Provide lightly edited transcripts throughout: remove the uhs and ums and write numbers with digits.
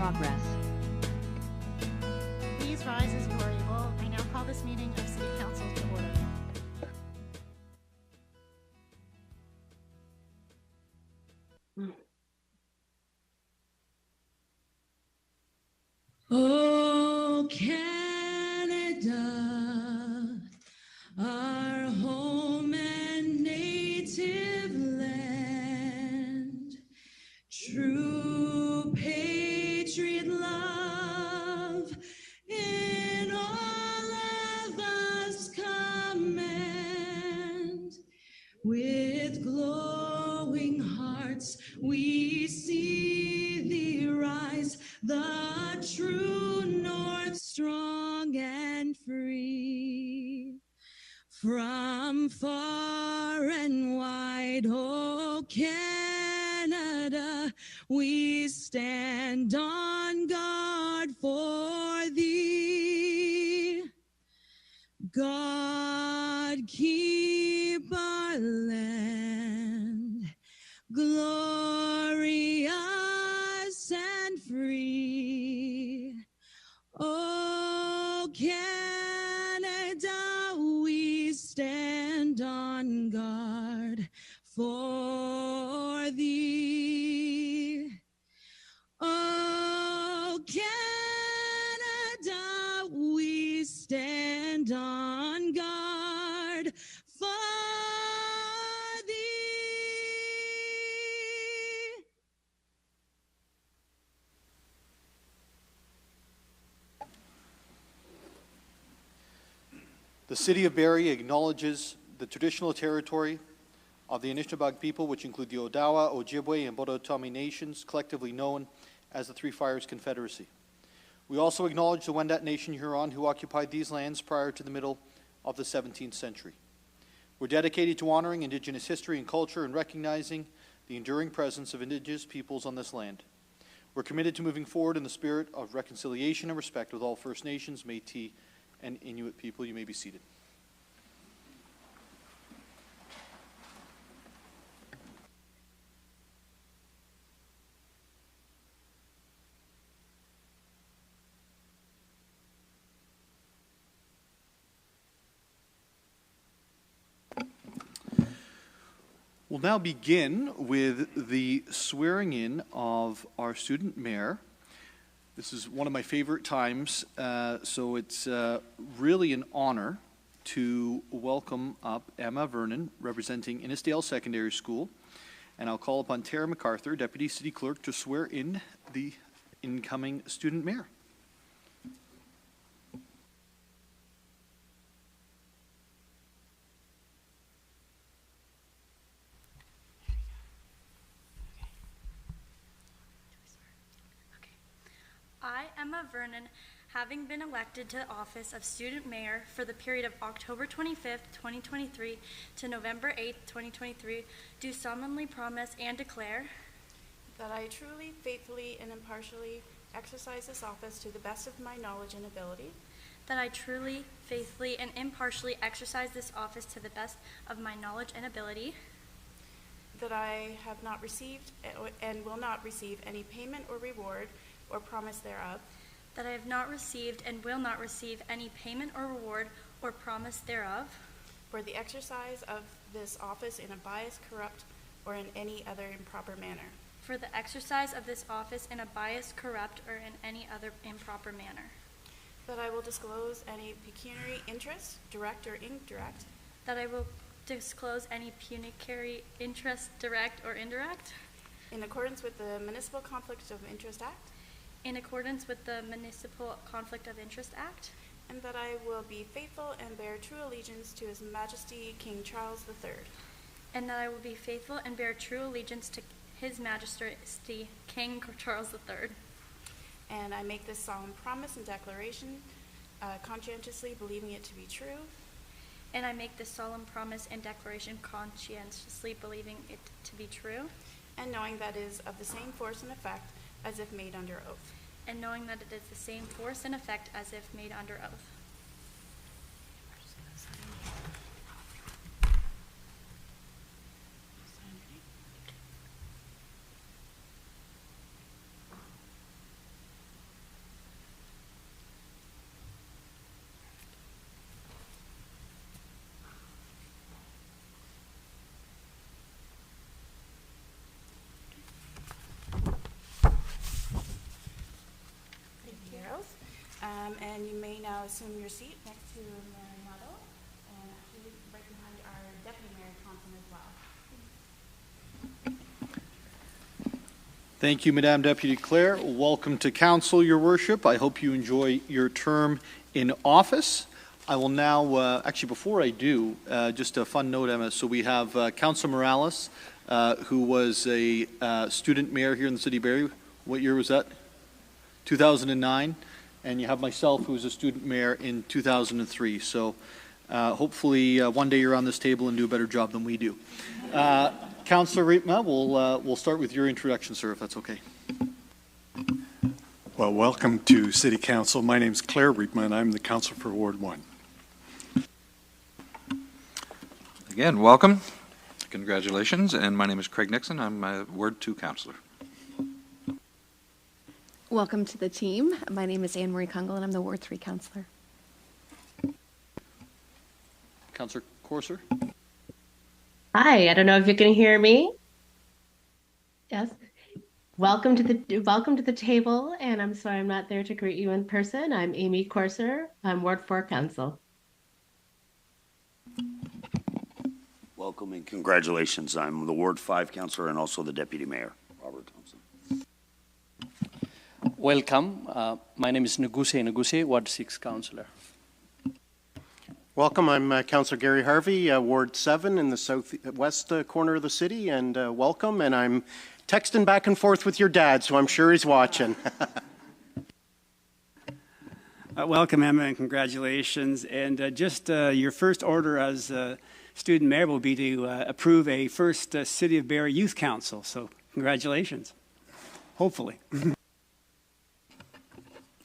progress. Please rise as you are able. I now call this meeting of City Council to order. Oh, Canada, our home and native land, true patriot love in all of us command. With glowing hearts we see thee rise, the true north, strong and free. From far and wide, oh Canada, we stand on guard for thee. God keep our land glorious and free. Oh, Canada, we stand on guard for thee. Oh, Canada, we stand on guard for thee. The City of Barrie acknowledges the traditional territory of the Anishinaabeg people, which include the Odawa, Ojibwe, and Potawatomi nations, collectively known as the Three Fires Confederacy. We also acknowledge the Wendat Nation Huron, who occupied these lands prior to the middle of the 17th century. We're dedicated to honoring Indigenous history and culture and recognizing the enduring presence of Indigenous peoples on this land. We're committed to moving forward in the spirit of reconciliation and respect with all First Nations, Métis, and Inuit people. You may be seated. We'll now begin with the swearing in of our student mayor. This is one of my favorite times, so it's really an honor to welcome up Emma Vernon, representing Innisdale Secondary School, and I'll call upon Tara MacArthur, Deputy City Clerk, to swear in the incoming student mayor. I, Emma Vernon, having been elected to the office of student mayor for the period of October 25th, 2023 to November 8th, 2023, do solemnly promise and declare that I truly, faithfully, and impartially exercise this office to the best of my knowledge and ability. That I truly, faithfully, and impartially exercise this office to the best of my knowledge and ability. That I have not received and will not receive any payment or reward or promise thereof. That I have not received and will not receive any payment or reward or promise thereof. For the exercise of this office in a biased, corrupt, or in any other improper manner. For the exercise of this office in a biased, corrupt, or in any other improper manner. That I will disclose any pecuniary interest, direct or indirect. That I will disclose any pecuniary interest, direct or indirect. In accordance with the Municipal Conflict of Interest Act. In accordance with the Municipal Conflict of Interest Act. And that I will be faithful and bear true allegiance to His Majesty King Charles III. And that I will be faithful and bear true allegiance to His Majesty King Charles III. And I make this solemn promise and declaration, conscientiously believing it to be true. And I make this solemn promise and declaration conscientiously believing it to be true. And knowing that it is of the same force and effect as if made under oath. And knowing that it is the same force and effect as if made under oath. And you may now assume your seat next to Mayor Nuttall, and actually right behind our Deputy Mayor Thompson as well. Thank you, Madame Deputy Claire. Welcome to Council, Your Worship. I hope you enjoy your term in office. I will now, actually before I do, just a fun note, Emma. So we have Councilor Morales, who was a student mayor here in the city of Barrie. What year was that? 2009. And you have myself, who was a student mayor in 2003. So hopefully one day you're on this table and do a better job than we do. Councillor Riepma, we'll start with your introduction, sir, if that's okay. Well, welcome to City Council. My name is Claire Riepma, and I'm the councillor for Ward 1. Again, welcome. Congratulations. And my name is Craig Nixon. I'm a Ward 2 councillor. Welcome to the team. My name is Anne Marie Kungle, and I'm the Ward 3 councillor. Councillor Corser. Hi, I don't know if you can hear me. Yes. Welcome to the table, and I'm sorry I'm not there to greet you in person. I'm Amy Corser. I'm Ward 4 council. Welcome and congratulations. I'm the Ward 5 councillor and also the Deputy Mayor, Robert Thompson. Welcome. My name is Neguse, Ward 6 councillor. Welcome. I'm Councillor Gary Harvey, Ward 7 in the southwest corner of the city, and welcome. And I'm texting back and forth with your dad, so I'm sure he's watching. Welcome, Emma, and congratulations. And just your first order as student mayor will be to approve a first City of Barrie Youth Council. So congratulations, hopefully.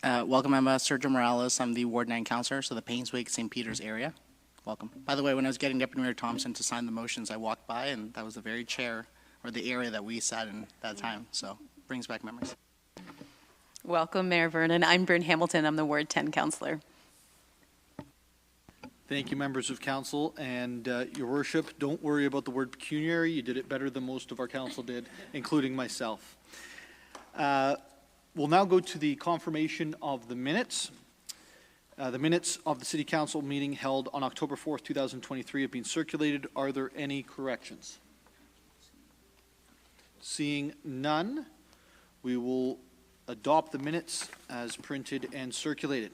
Welcome, I'm Sergio Morales. I'm the Ward 9 councillor, so the Painswick, St. Peter's area. Welcome. By the way, when I was getting Deputy Mayor Thompson to sign the motions, I walked by, and that was the very chair or the area that we sat in that time. So brings back memories. Welcome, Mayor Vernon. I'm Bryn Hamilton. I'm the Ward 10 councillor. Thank you, members of council, and your worship, don't worry about the word pecuniary. You did it better than most of our council did, including myself. We'll now go to the confirmation of the minutes. The minutes of the City Council meeting held on October 4th, 2023 have been circulated. Are there any corrections? Seeing none, we will adopt the minutes as printed and circulated.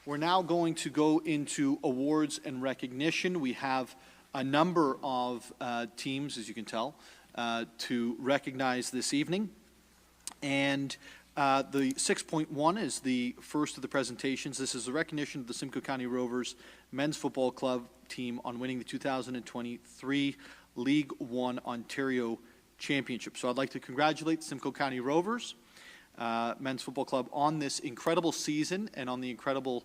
We're now going to go into awards and recognition. We have a number of teams, as you can tell, to recognize this evening. And the 6.1 is the first of the presentations. This is the recognition of the Simcoe County Rovers men's football club team on winning the 2023 League One Ontario Championship. So I'd like to congratulate the Simcoe County Rovers men's football club on this incredible season and on the incredible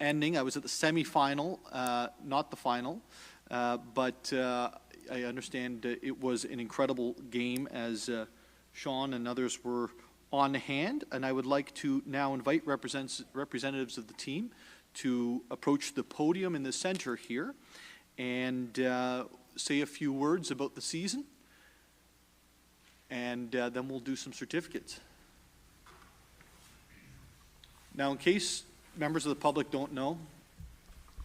ending. I was at the semi-final, not the final, but I understand it was an incredible game as Sean and others were on hand, and I would like to now invite representatives of the team to approach the podium in the center here and say a few words about the season, and then we'll do some certificates. Now, in case members of the public don't know,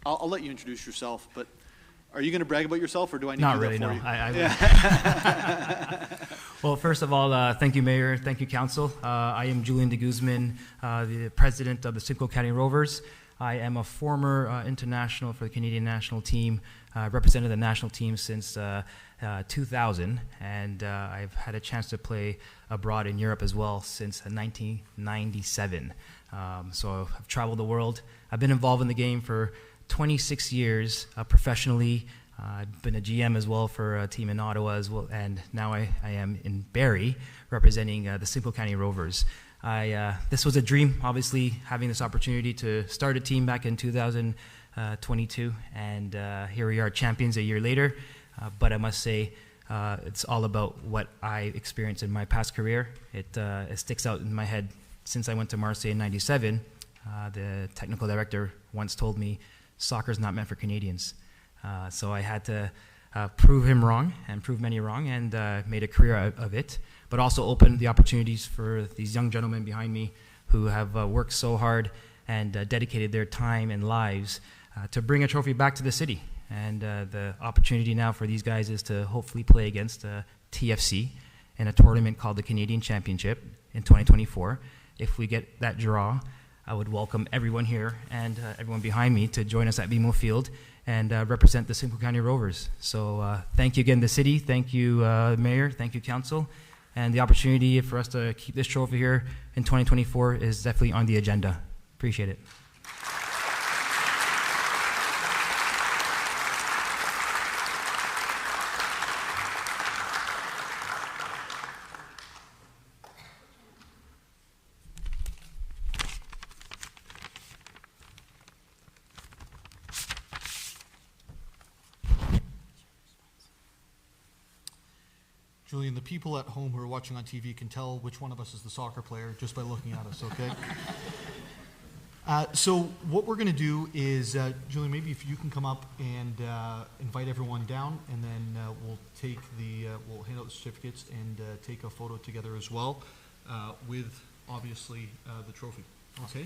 I'll let you introduce yourself, but are you going to brag about yourself, or do I need Not to do really, that for no. you? Yeah. Well, first of all, thank you, Mayor. Thank you, Council. I am Julian de Guzman, the president of the Simcoe County Rovers. I am a former international for the Canadian national team, represented the national team since 2000, and I've had a chance to play abroad in Europe as well since 1997. So I've traveled the world. I've been involved in the game for 26 years professionally. I've been a GM as well for a team in Ottawa as well, and now I am in Barrie representing the Simcoe County Rovers. This was a dream, obviously, having this opportunity to start a team back in 2022, and here we are, champions a year later. But I must say, it's all about what I experienced in my past career. It sticks out in my head. Since I went to Marseille in '97, the technical director once told me, "Soccer's not meant for Canadians." So I had to prove him wrong and prove many wrong, and made a career out of it, but also opened the opportunities for these young gentlemen behind me who have worked so hard and dedicated their time and lives to bring a trophy back to the city. And the opportunity now for these guys is to hopefully play against TFC in a tournament called the Canadian Championship in 2024. If we get that draw, I would welcome everyone here and everyone behind me to join us at BMO Field and represent the Simcoe County Rovers. So thank you again, the city. Thank you, Mayor. Thank you, Council. And the opportunity for us to keep this trophy here in 2024 is definitely on the agenda. Appreciate it. Julian, the people at home who are watching on TV can tell which one of us is the soccer player just by looking at us, okay? So what we're going to do is, Julian, maybe if you can come up and invite everyone down, and then we'll take we'll hand out the certificates and take a photo together as well with, obviously, the trophy, okay?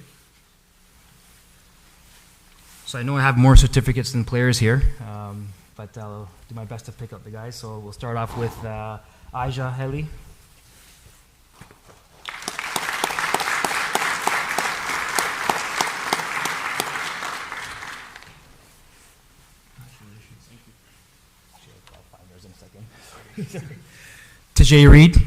So I know I have more certificates than players here, but I'll do my best to pick up the guys. So we'll start off with Aja Heli. Tajay Reed.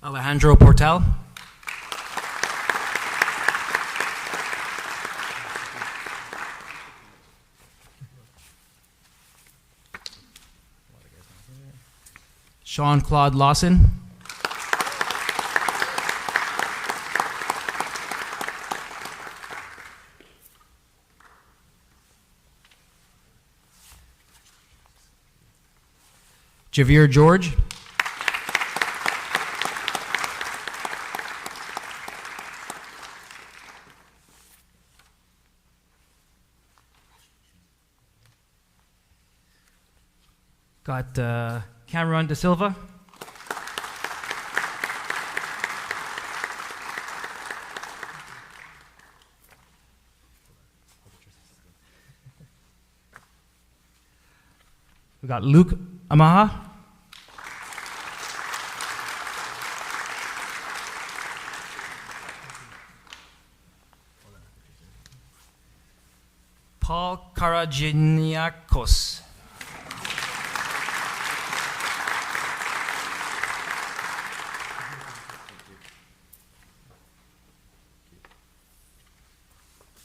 Alejandro Portal. Sean-Claude Lawson. Javier George. Got Cameron De Silva. We got Luke Amaha. Paul Karajiniakos.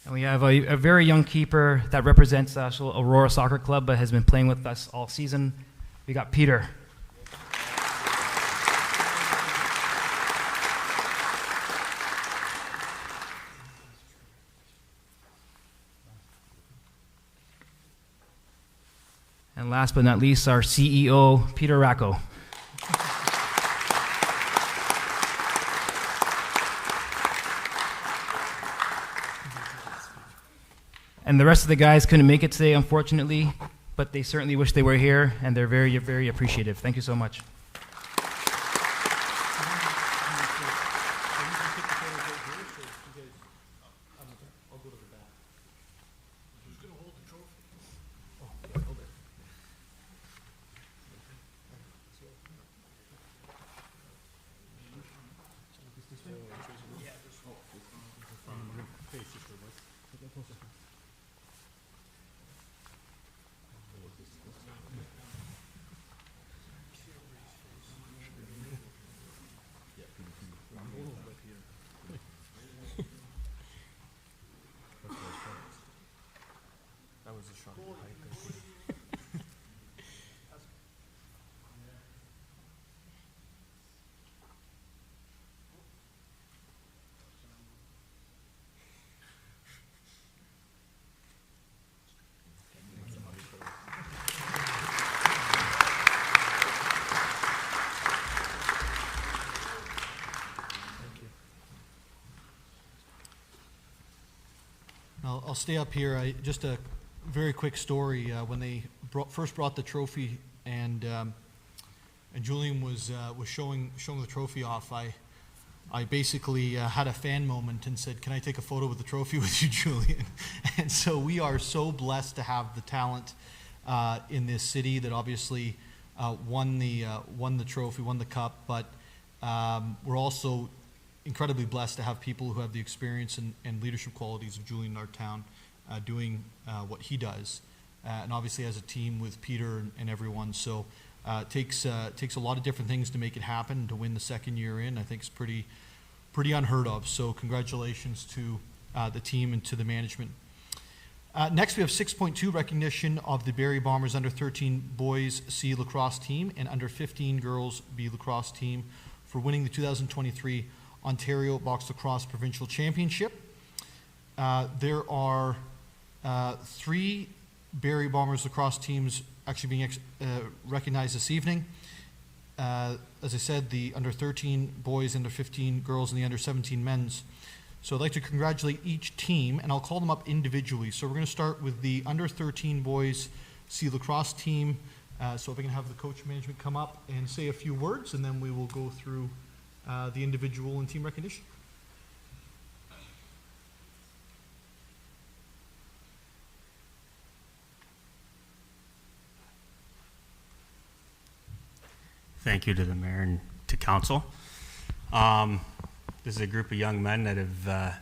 And we have a very young keeper that represents Aurora Soccer Club but has been playing with us all season. We got Peter. And last but not least, our CEO, Peter Racco. And the rest of the guys couldn't make it today, unfortunately, but they certainly wish they were here, and they're very, very appreciative. Thank you so much. I'll stay up here. Just a very quick story. When they first brought the trophy, and Julian was showing the trophy off, I basically had a fan moment and said, "Can I take a photo with the trophy with you, Julian?" And so we are so blessed to have the talent in this city that obviously won the trophy, won the cup, but we're also incredibly blessed to have people who have the experience and leadership qualities of Julian in our town doing what he does, and obviously as a team with Peter and everyone. So it takes a lot of different things to make it happen. To win the second year in, I think is pretty unheard of. So congratulations to the team and to the management. Next, we have 6.2, recognition of the Barrie Bombers under 13 boys C lacrosse team and under 15 girls B lacrosse team for winning the 2023 Ontario Box Lacrosse Provincial Championship. There are 3 Barrie Bombers lacrosse teams actually being recognized this evening. As I said, the under 13 boys, under 15 girls, and the under 17 men's. So I'd like to congratulate each team, and I'll call them up individually. So we're going to start with the under 13 boys C lacrosse team. So if I can have the coach management come up and say a few words, and then we will go through the individual and team recognition. Thank you to the mayor and to council. This is a group of young men that have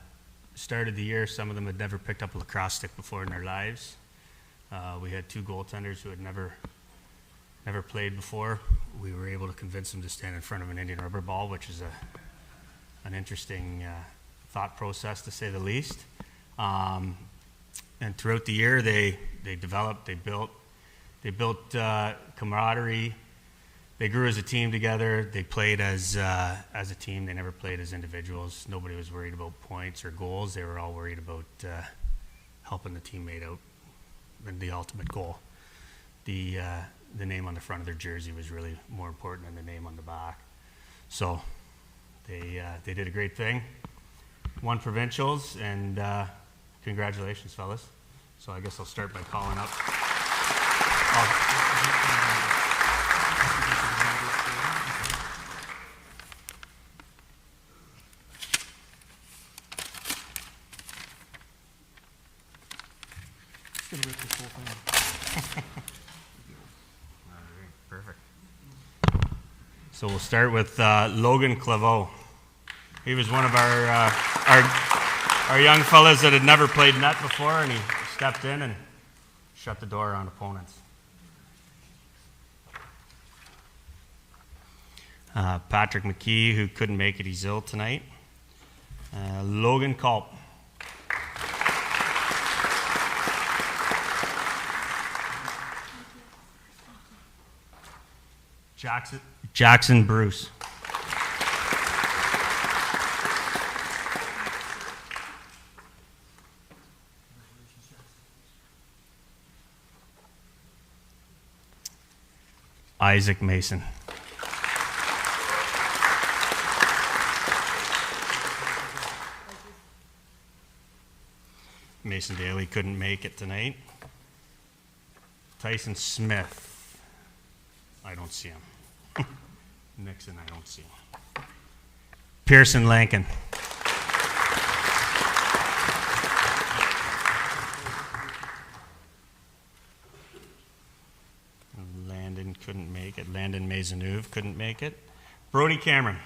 started the year. Some of them had never picked up a lacrosse stick before in their lives. We had 2 goaltenders who had never played before. We were able to convince them to stand in front of an Indian rubber ball, which is an interesting thought process, to say the least. And throughout the year, they developed, they built camaraderie. They grew as a team together. They played as a team. They never played as individuals. Nobody was worried about points or goals. They were all worried about helping the teammate out and the ultimate goal. The name on the front of their jersey was really more important than the name on the back. So they did a great thing. Won provincials, and congratulations, fellas. So I guess I'll start by calling up. Perfect. So we'll start with Logan Claveau. He was one of our young fellas that had never played net before, and he stepped in and shut the door on opponents. Patrick McKee, who couldn't make it, he's ill tonight. Logan Culp. Jackson Bruce. Isaac Mason. Mason Daly couldn't make it tonight. Tyson Smith. I don't see him. Nixon, I don't see him. Pearson Lankin. Landon couldn't make it. Landon Maisonneuve couldn't make it. Brody Cameron.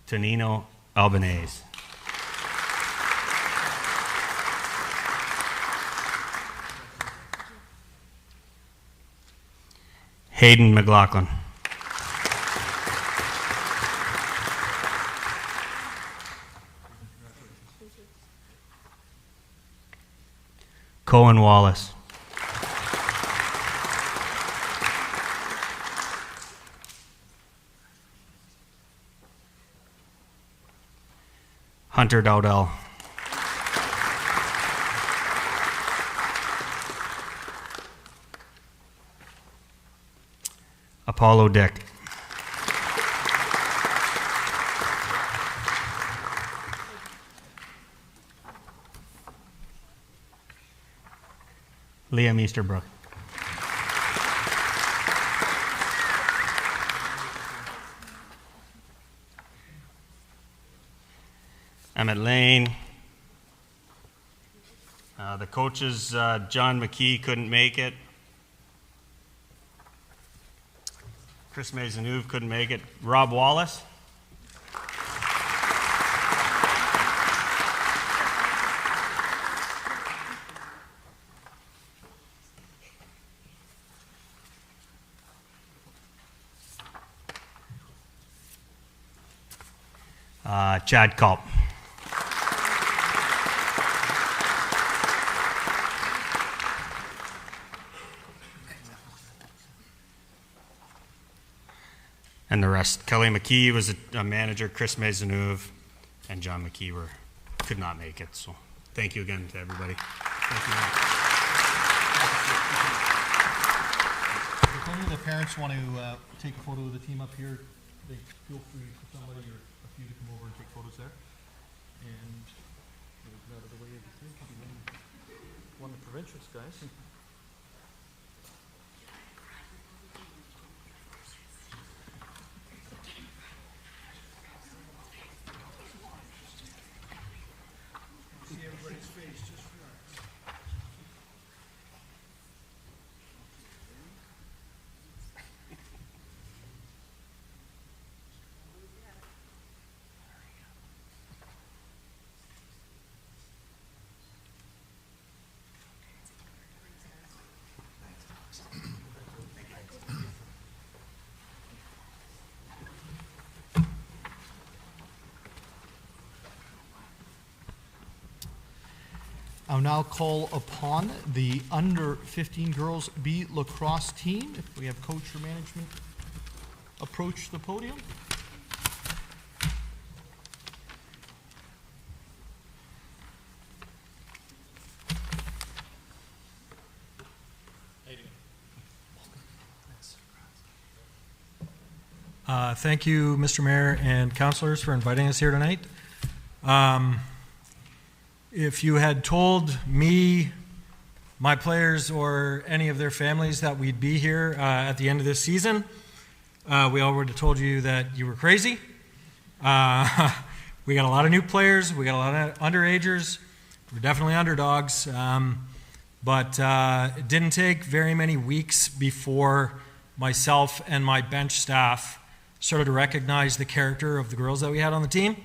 Tonino Albanese. Hayden McLaughlin. Cohen Wallace. Hunter Dowdell. Apollo Dick. Liam Easterbrook. Emmett Lane. The coaches, John McKee couldn't make it. Chris Maisonneuve couldn't make it. Rob Wallace. Chad Culp. And the rest. Kelly McKee was a manager, Chris Maisonneuve, and John McKee could not make it. So thank you again to everybody. Thank you. If any of the parents want to take a photo of the team up here, they feel free for somebody or a few to come over and take photos there. And out of the way of the thing, could be one of the provincials, guys. See everybody's face just for I'll now call upon the under 15 girls B lacrosse team. If we have coach or management approach the podium. Thank you, Mr. Mayor and councilors, for inviting us here tonight. If you had told me, my players, or any of their families that we'd be here at the end of this season, we all would have told you that you were crazy. We got a lot of new players. We got a lot of underagers. We're definitely underdogs. But it didn't take very many weeks before myself and my bench staff started to recognize the character of the girls that we had on the team.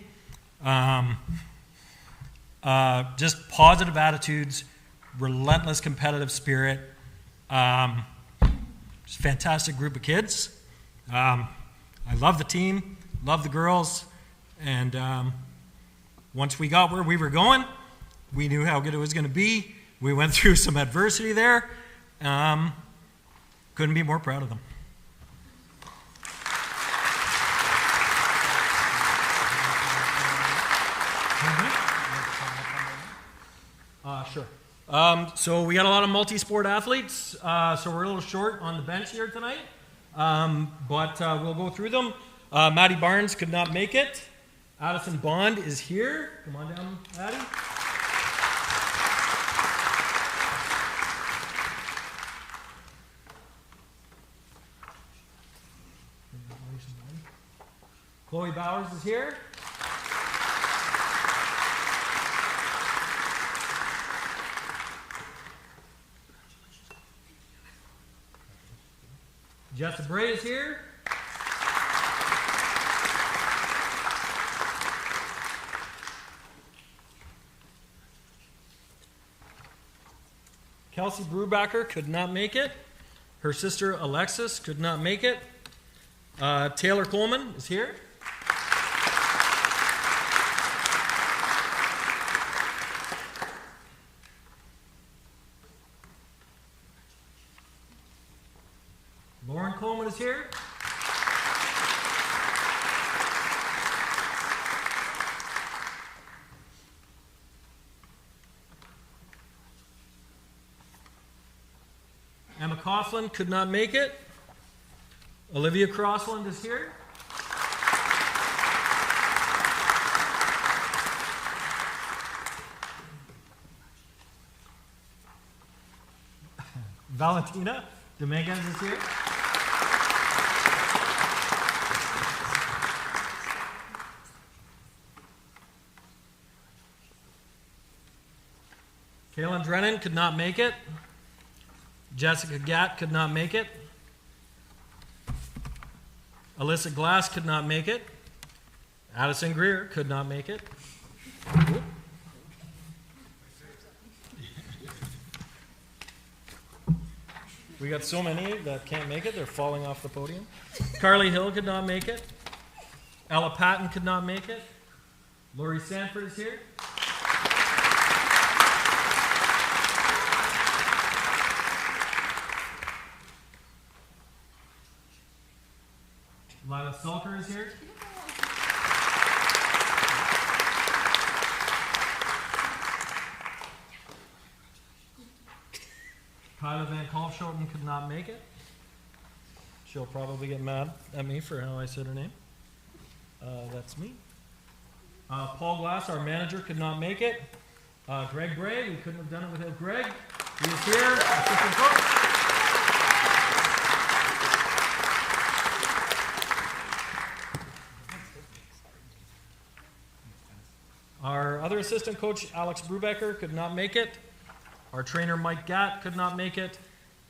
Just positive attitudes, relentless competitive spirit, just fantastic group of kids. I love the team, love the girls, and once we got where we were going, we knew how good it was going to be. We went through some adversity there. Couldn't be more proud of them. Sure. So we got a lot of multi-sport athletes, so we're a little short on the bench here tonight, but we'll go through them. Maddie Barnes could not make it. Addison Bond is here. Come on down, Maddie. Chloe Bowers is here. Jessica Bray is here. Kelsey Brubacher could not make it. Her sister Alexis could not make it. Taylor Coleman is here. Lauren Coleman is here. Emma Coughlin could not make it. Olivia Crossland is here. Valentina Dominguez is here. Kaylin Drennan could not make it. Jessica Gatt could not make it. Alyssa Glass could not make it. Addison Greer could not make it. We got so many that can't make it, they're falling off the podium. Carly Hill could not make it. Ella Patton could not make it. Lori Sanford is here. Lila Sulker is here. Kyla Van Kalfschoten could not make it. She'll probably get mad at me for how I said her name. That's me. Paul Glass, our manager, could not make it. Greg Bray, we couldn't have done it without Greg. He is here, assistant coach. Our other assistant coach, Alex Brubecker, could not make it. Our trainer, Mike Gatt, could not make it.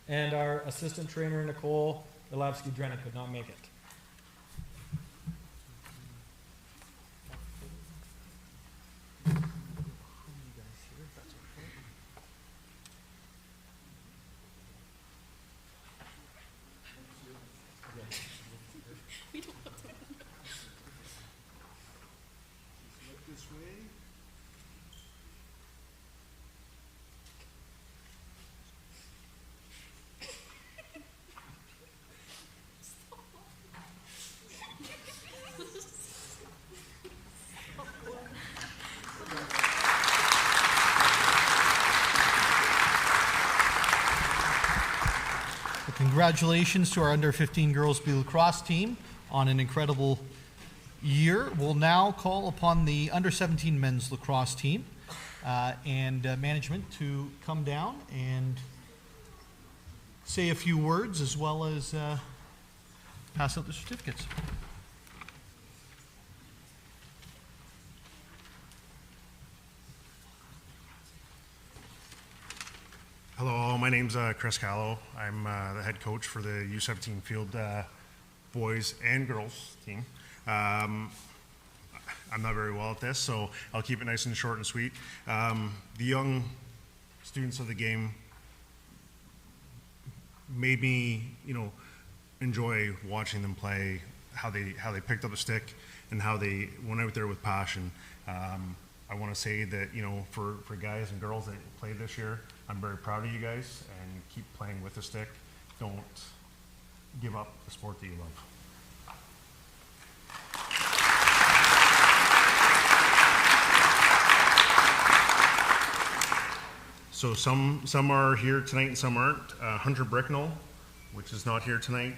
And our assistant trainer, Nicole Ilavsky-Drennan, could not make it. Congratulations to our under-15 girls lacrosse team on an incredible year. We'll now call upon the under-17 men's lacrosse team and management to come down and say a few words as well as pass out the certificates. Hello, my name's Chris Callow. I'm the head coach for the U17 field boys and girls team. I'm not very well at this, so I'll keep it nice and short and sweet. The young students of the game made me, enjoy watching them play, how they picked up a stick and how they went out there with passion. I want to say that, for guys and girls that played this year, I'm very proud of you guys, and keep playing with the stick. Don't give up the sport that you love. So some are here tonight and some aren't. Hunter Bricknell, which is not here tonight.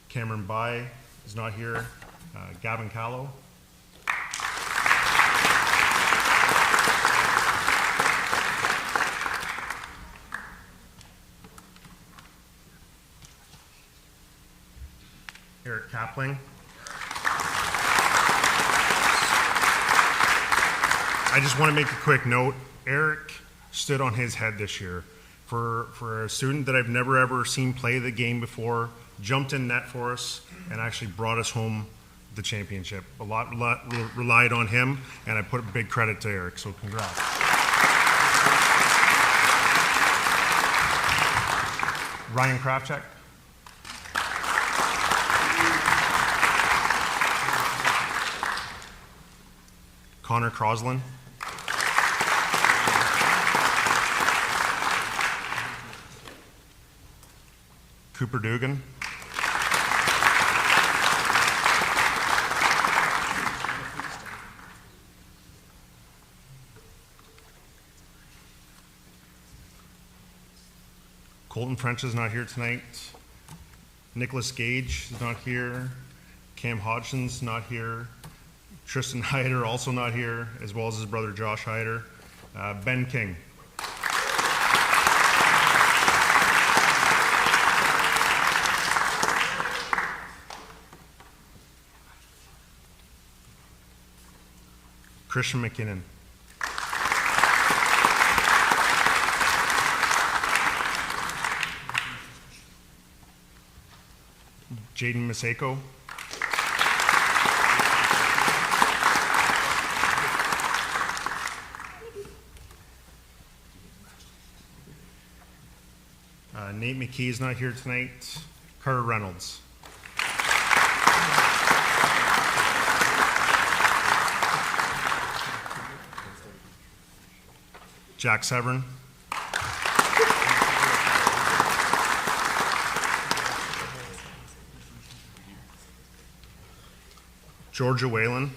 Cameron Bai is not here. Gavin Callow. Eric Kapling. I just want to make a quick note. Eric stood on his head this year. For a student that I've never ever seen play the game before, jumped in net for us and actually brought us home the championship. A lot relied on him, and I put big credit to Eric, so congrats. Ryan Krafchek. Connor Croslin. Cooper Dugan. Colton French is not here tonight. Nicholas Gage is not here. Cam Hodgson's not here. Tristan Hyder also not here, as well as his brother Josh Hyder. Ben King. Christian McKinnon. Jaden Maseko. Nate McKee is not here tonight. Carter Reynolds. Jack Severn. Georgia Whalen.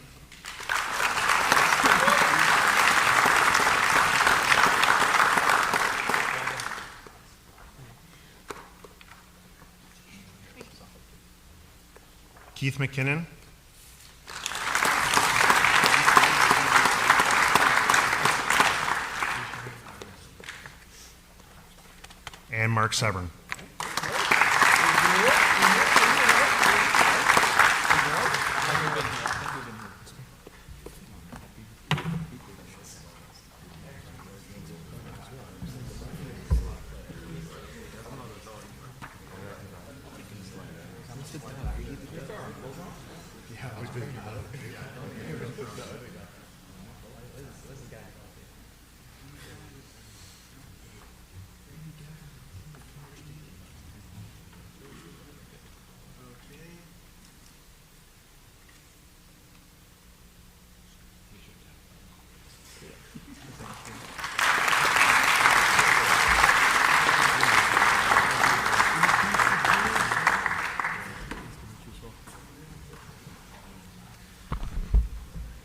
Keith McKinnon. And Mark Severn.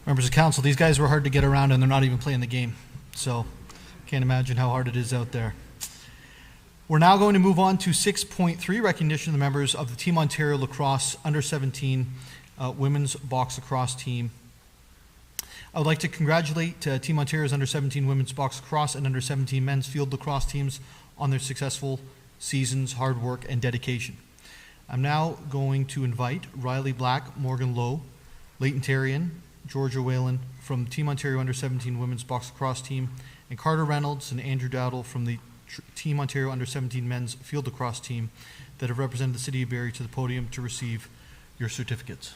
Members of council, these guys were hard to get around and they're not even playing the game. So can't imagine how hard it is out there. We're now going to move on to 6.3, recognition of the members of the Team Ontario Lacrosse Under-17 Women's Box Lacrosse Team. I would like to congratulate Team Ontario's Under-17 Women's Box Lacrosse and Under-17 Men's Field Lacrosse teams on their successful seasons, hard work, and dedication. I'm now going to invite Riley Black, Morgan Lowe, Leighton Tarian, Georgia Whalen from Team Ontario Under-17 Women's Box Lacrosse Team, and Carter Reynolds and Andrew Dowdle from the Team Ontario Under-17 Men's Field Lacrosse Team that have represented the City of Barrie to the podium to receive your certificates.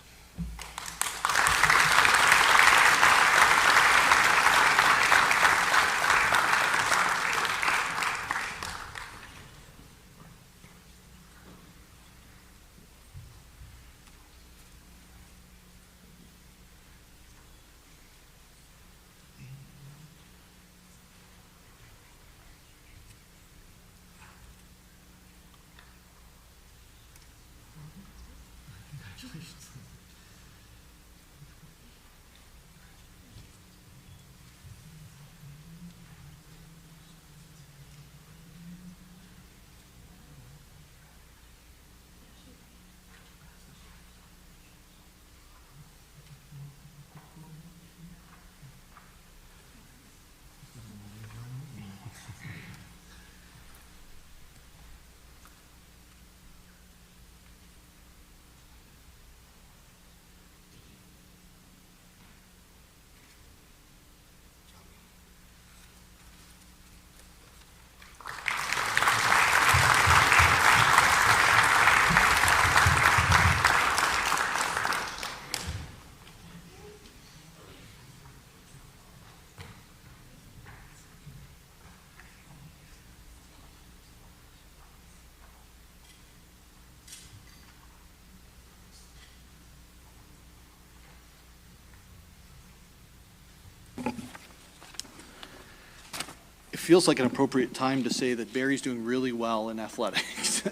It feels like an appropriate time to say that Barrie's doing really well in athletics.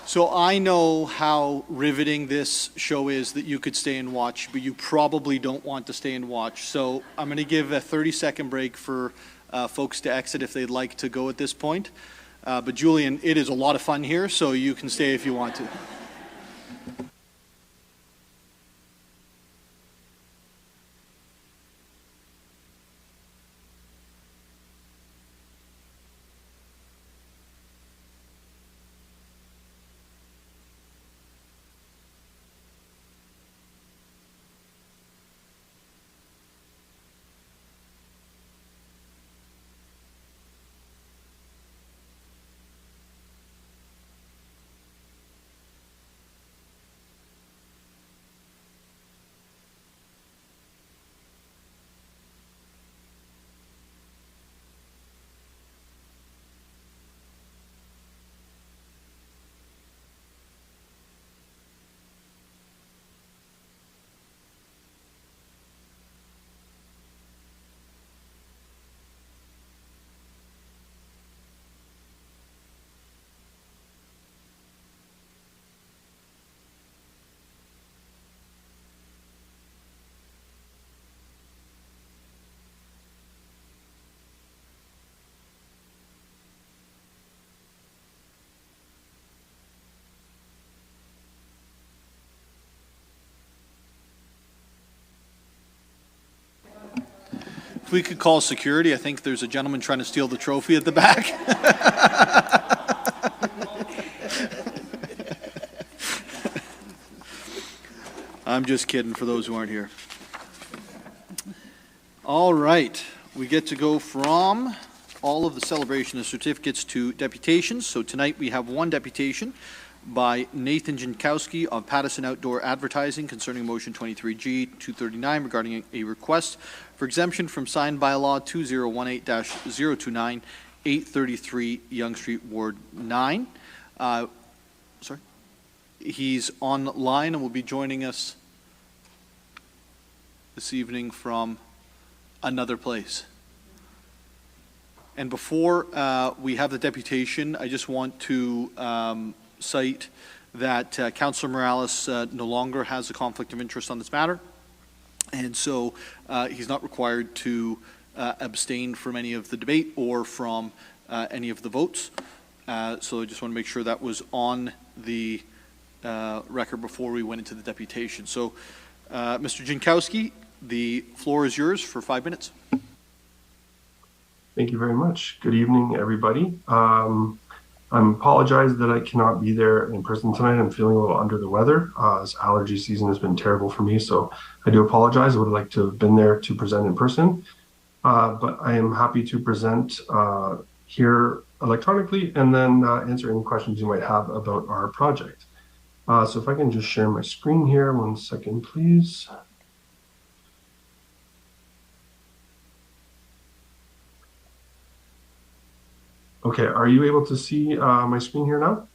So I know how riveting this show is that you could stay and watch, but you probably don't want to stay and watch. So I'm going to give a 30-second break for folks to exit if they'd like to go at this point. But Julian, it is a lot of fun here, so you can stay if you want to. If we could call security, I think there's a gentleman trying to steal the trophy at the back. I'm just kidding for those who aren't here. All right, we get to go from all of the celebration of certificates to deputations. So tonight we have one deputation by Nathan Jankowski of Pattison Outdoor Advertising concerning Motion 23G 239 regarding a request for exemption from signed bylaw 2018-029, 833 Yonge Street, Ward 9. Sorry. He's online and will be joining us this evening from another place. And before we have the deputation, I just want to cite that Councillor Morales no longer has a conflict of interest on this matter, and so he's not required to abstain from any of the debate or from any of the votes. So I just want to make sure that was on the record before we went into the deputation. So Mr. Jankowski, the floor is yours for 5 minutes. Thank you very much. Good evening, everybody. I apologize that I cannot be there in person tonight. I'm feeling a little under the weather. This allergy season has been terrible for me, so I do apologize. I would like to have been there to present in person, but I am happy to present here electronically and then answer any questions you might have about our project. So if I can just share my screen here, 1 second, please. Okay, are you able to see my screen here now?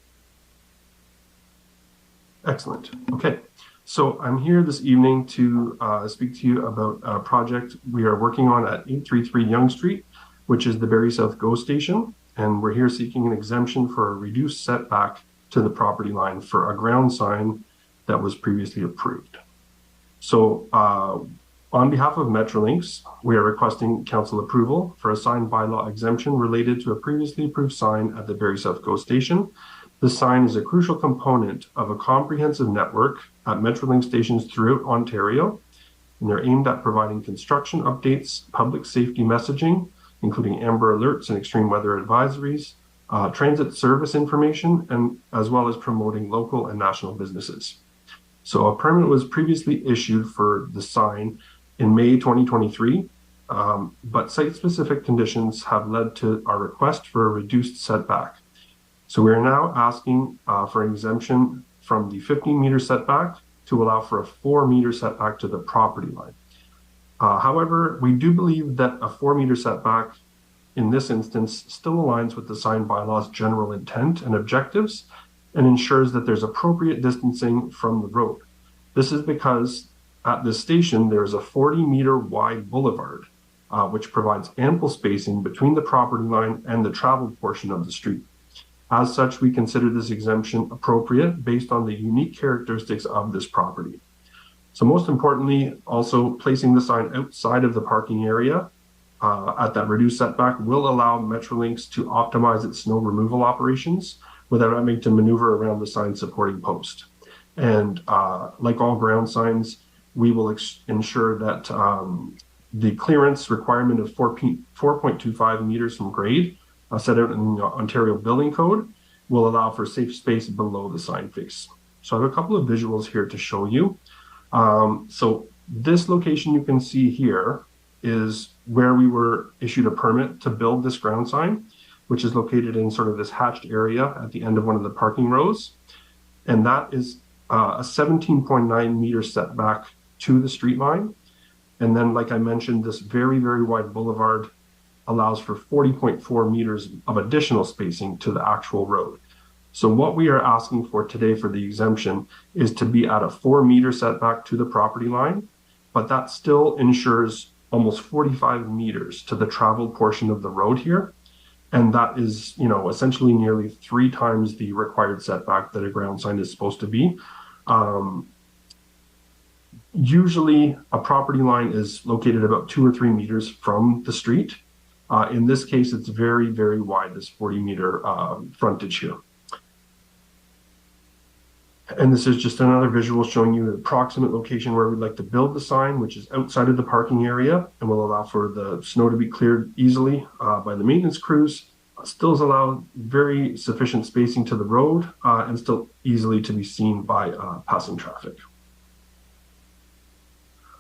Excellent. Okay, so I'm here this evening to speak to you about a project we are working on at 833 Yonge Street, which is the Barrie South GO station, and we're here seeking an exemption for a reduced setback to the property line for a ground sign that was previously approved. So on behalf of Metrolinx, we are requesting council approval for a sign bylaw exemption related to a previously approved sign at the Barrie South GO station. The sign is a crucial component of a comprehensive network at Metrolinx stations throughout Ontario, and they're aimed at providing construction updates, public safety messaging, including Amber Alerts and extreme weather advisories, transit service information, and as well as promoting local and national businesses. So a permit was previously issued for the sign in May 2023, but site-specific conditions have led to our request for a reduced setback. So we are now asking for an exemption from the 15-meter setback to allow for a 4-meter setback to the property line. However, we do believe that a 4-meter setback in this instance still aligns with the sign bylaw's general intent and objectives and ensures that there's appropriate distancing from the road. This is because at this station, there is a 40-meter wide boulevard, which provides ample spacing between the property line and the traveled portion of the street. As such, we consider this exemption appropriate based on the unique characteristics of this property. So most importantly, also placing the sign outside of the parking area at that reduced setback will allow Metrolinx to optimize its snow removal operations without having to maneuver around the sign supporting post. And like all ground signs, we will ensure that the clearance requirement of 4.25 meters from grade set out in the Ontario Building Code will allow for safe space below the sign face. So I have a couple of visuals here to show you. So this location you can see here is where we were issued a permit to build this ground sign, which is located in sort of this hatched area at the end of one of the parking rows. And that is a 17.9 meter setback to the street line. And then, like I mentioned, this very, very wide boulevard allows for 40.4 meters of additional spacing to the actual road. So what we are asking for today for the exemption is to be at a 4-meter setback to the property line, but that still ensures almost 45 meters to the traveled portion of the road here. And that is, essentially nearly 3 times the required setback that a ground sign is supposed to be. Usually a property line is located about 2 or 3 meters from the street. In this case, it's very, very wide, this 40-meter frontage here. And this is just another visual showing you the approximate location where we'd like to build the sign, which is outside of the parking area and will allow for the snow to be cleared easily by the maintenance crews. Still allow very sufficient spacing to the road and still easily to be seen by passing traffic.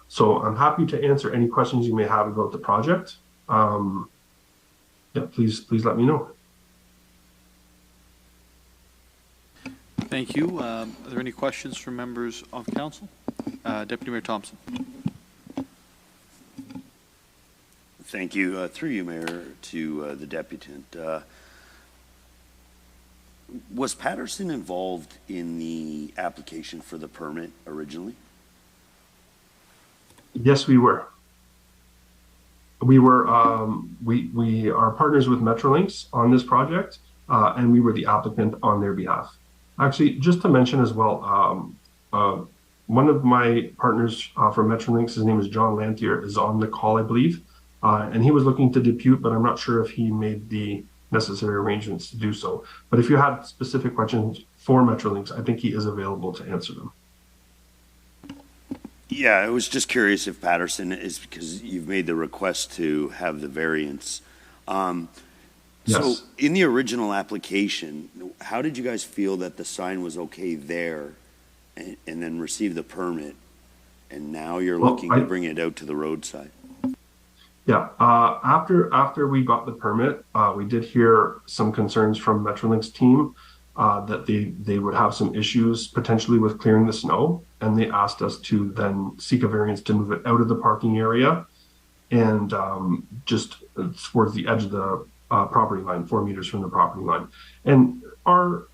So I'm happy to answer any questions you may have about the project. Yeah, please let me know. Thank you. Are there any questions from members of council? Deputy Mayor Thompson. Thank you. Through you, Mayor, to the deputant. Was Pattison involved in the application for the permit originally? Yes, we were. We were. We are partners with Metrolinx on this project, and we were the applicant on their behalf. Actually, just to mention as well, one of my partners from Metrolinx, his name is John Lantier, is on the call, I believe, and he was looking to depute, but I'm not sure if he made the necessary arrangements to do so. But if you had specific questions for Metrolinx, I think he is available to answer them. Yeah, I was just curious if Pattison is, because you've made the request to have the variance. Yes. So in the original application, how did you guys feel that the sign was okay there and then receive the permit, and now you're looking to bring it out to the roadside? Yeah, after we got the permit, we did hear some concerns from Metrolinx team that they would have some issues potentially with clearing the snow, and they asked us to then seek a variance to move it out of the parking area and just towards the edge of the property line, 4 meters from the property line. And our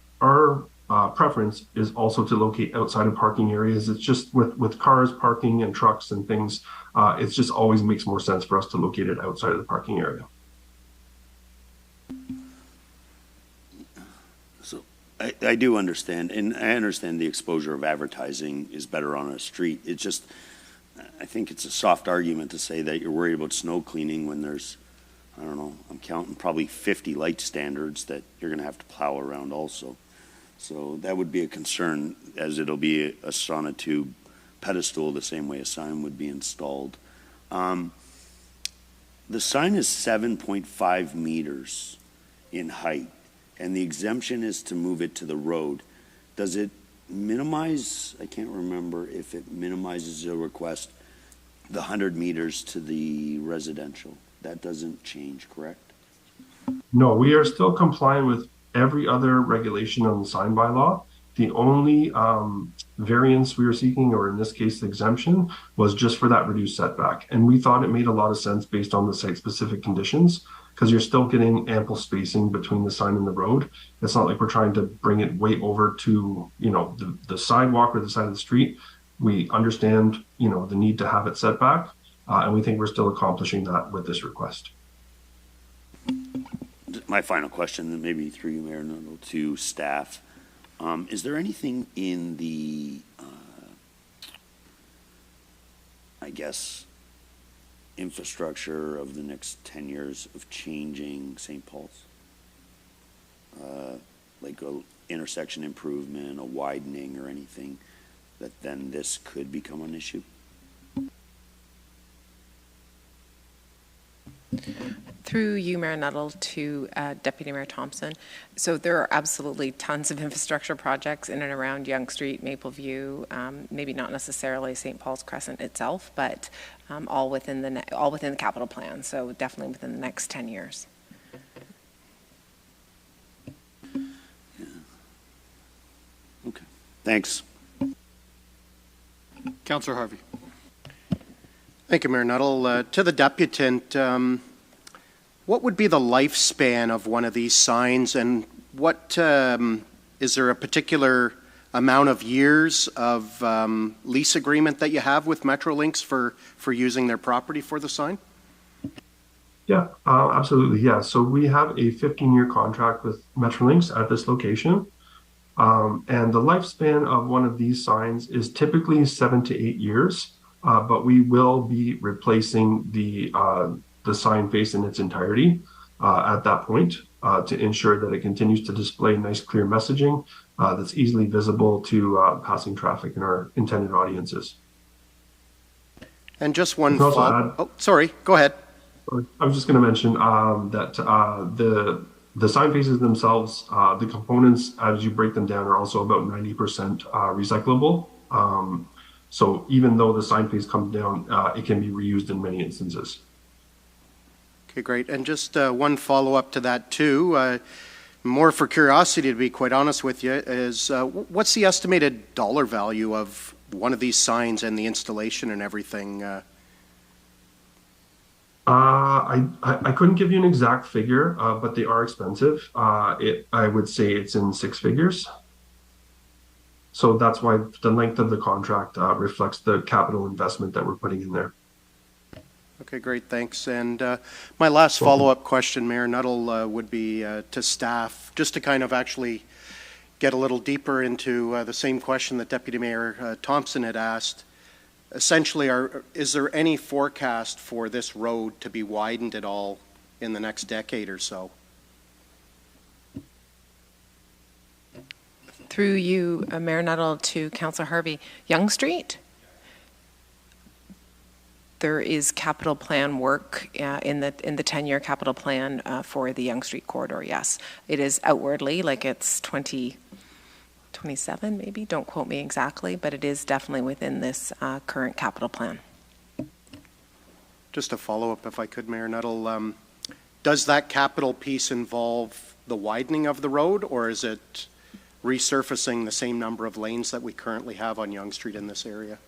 preference is also to locate outside of parking areas. It's just with cars parking and trucks and things, it just always makes more sense for us to locate it outside of the parking area. So I do understand, and I understand the exposure of advertising is better on a street. It's just, I think it's a soft argument to say that you're worried about snow cleaning when there's, I don't know, I'm counting probably 50 light standards that you're going to have to plow around also. So that would be a concern, as it'll be a sonotube pedestal the same way a sign would be installed. The sign is 7.5 meters in height, and the exemption is to move it to the road. Does it minimize, I can't remember if it minimizes the request, the 100 meters to the residential? That doesn't change, correct? No, we are still complying with every other regulation on the sign bylaw. The only variance we were seeking, or in this case, the exemption, was just for that reduced setback. And we thought it made a lot of sense based on the site-specific conditions, because you're still getting ample spacing between the sign and the road. It's not like we're trying to bring it way over to, you know, the sidewalk or the side of the street. We understand, you know, the need to have it set back, and we think we're still accomplishing that with this request. My final question, maybe through you, Mayor, to staff. Is there anything in the, I guess, infrastructure of the next 10 years of changing St. Paul's? Like a intersection improvement, a widening, or anything that then this could become an issue? Through you, Mayor Nuttall, to Deputy Mayor Thompson. So there are absolutely tons of infrastructure projects in and around Yonge Street, Mapleview, maybe not necessarily St. Paul's Crescent itself, but all within the capital plan. So definitely within the next 10 years. Yeah. Okay. Thanks. Councillor Harvey. Thank you, Mayor Nuttall. To the deputant, what would be the lifespan of one of these signs, and what is there a particular amount of years of lease agreement that you have with Metrolinx for using their property for the sign? Yeah, absolutely. Yeah, so we have a 15-year contract with Metrolinx at this location. And the lifespan of one of these signs is typically 7 to 8 years, but we will be replacing the sign face in its entirety at that point to ensure that it continues to display nice, clear messaging that's easily visible to passing traffic and our intended audiences. And just one Also follow. Oh, sorry. Go ahead. I was just going to mention that the sign faces themselves, the components as you break them down are also about 90% recyclable. So even though the sign face comes down, it can be reused in many instances. Okay, great. And just one follow-up to that too. More for curiosity, to be quite honest with you, is what's the estimated dollar value of one of these signs and the installation and everything? I couldn't give you an exact figure, but they are expensive. I would say it's in six figures. So that's why the length of the contract reflects the capital investment that we're putting in there. Okay, great, thanks. And my last follow-up question, Mayor Nuttall, would be to staff, just to kind of actually get a little deeper into the same question that Deputy Mayor Thompson had asked. Essentially, is there any forecast for this road to be widened at all in the next decade or so? Through you, Mayor Nuttall, to Councillor Harvey, Yonge Street? There is capital plan work in the 10-year capital plan for the Yonge Street corridor, yes. It is outwardly, like it's 2027 maybe, don't quote me exactly, but it is definitely within this current capital plan. Just a follow-up, if I could, Mayor Nuttall. Does that capital piece involve the widening of the road, or is it resurfacing the same number of lanes that we currently have on Yonge Street in this area?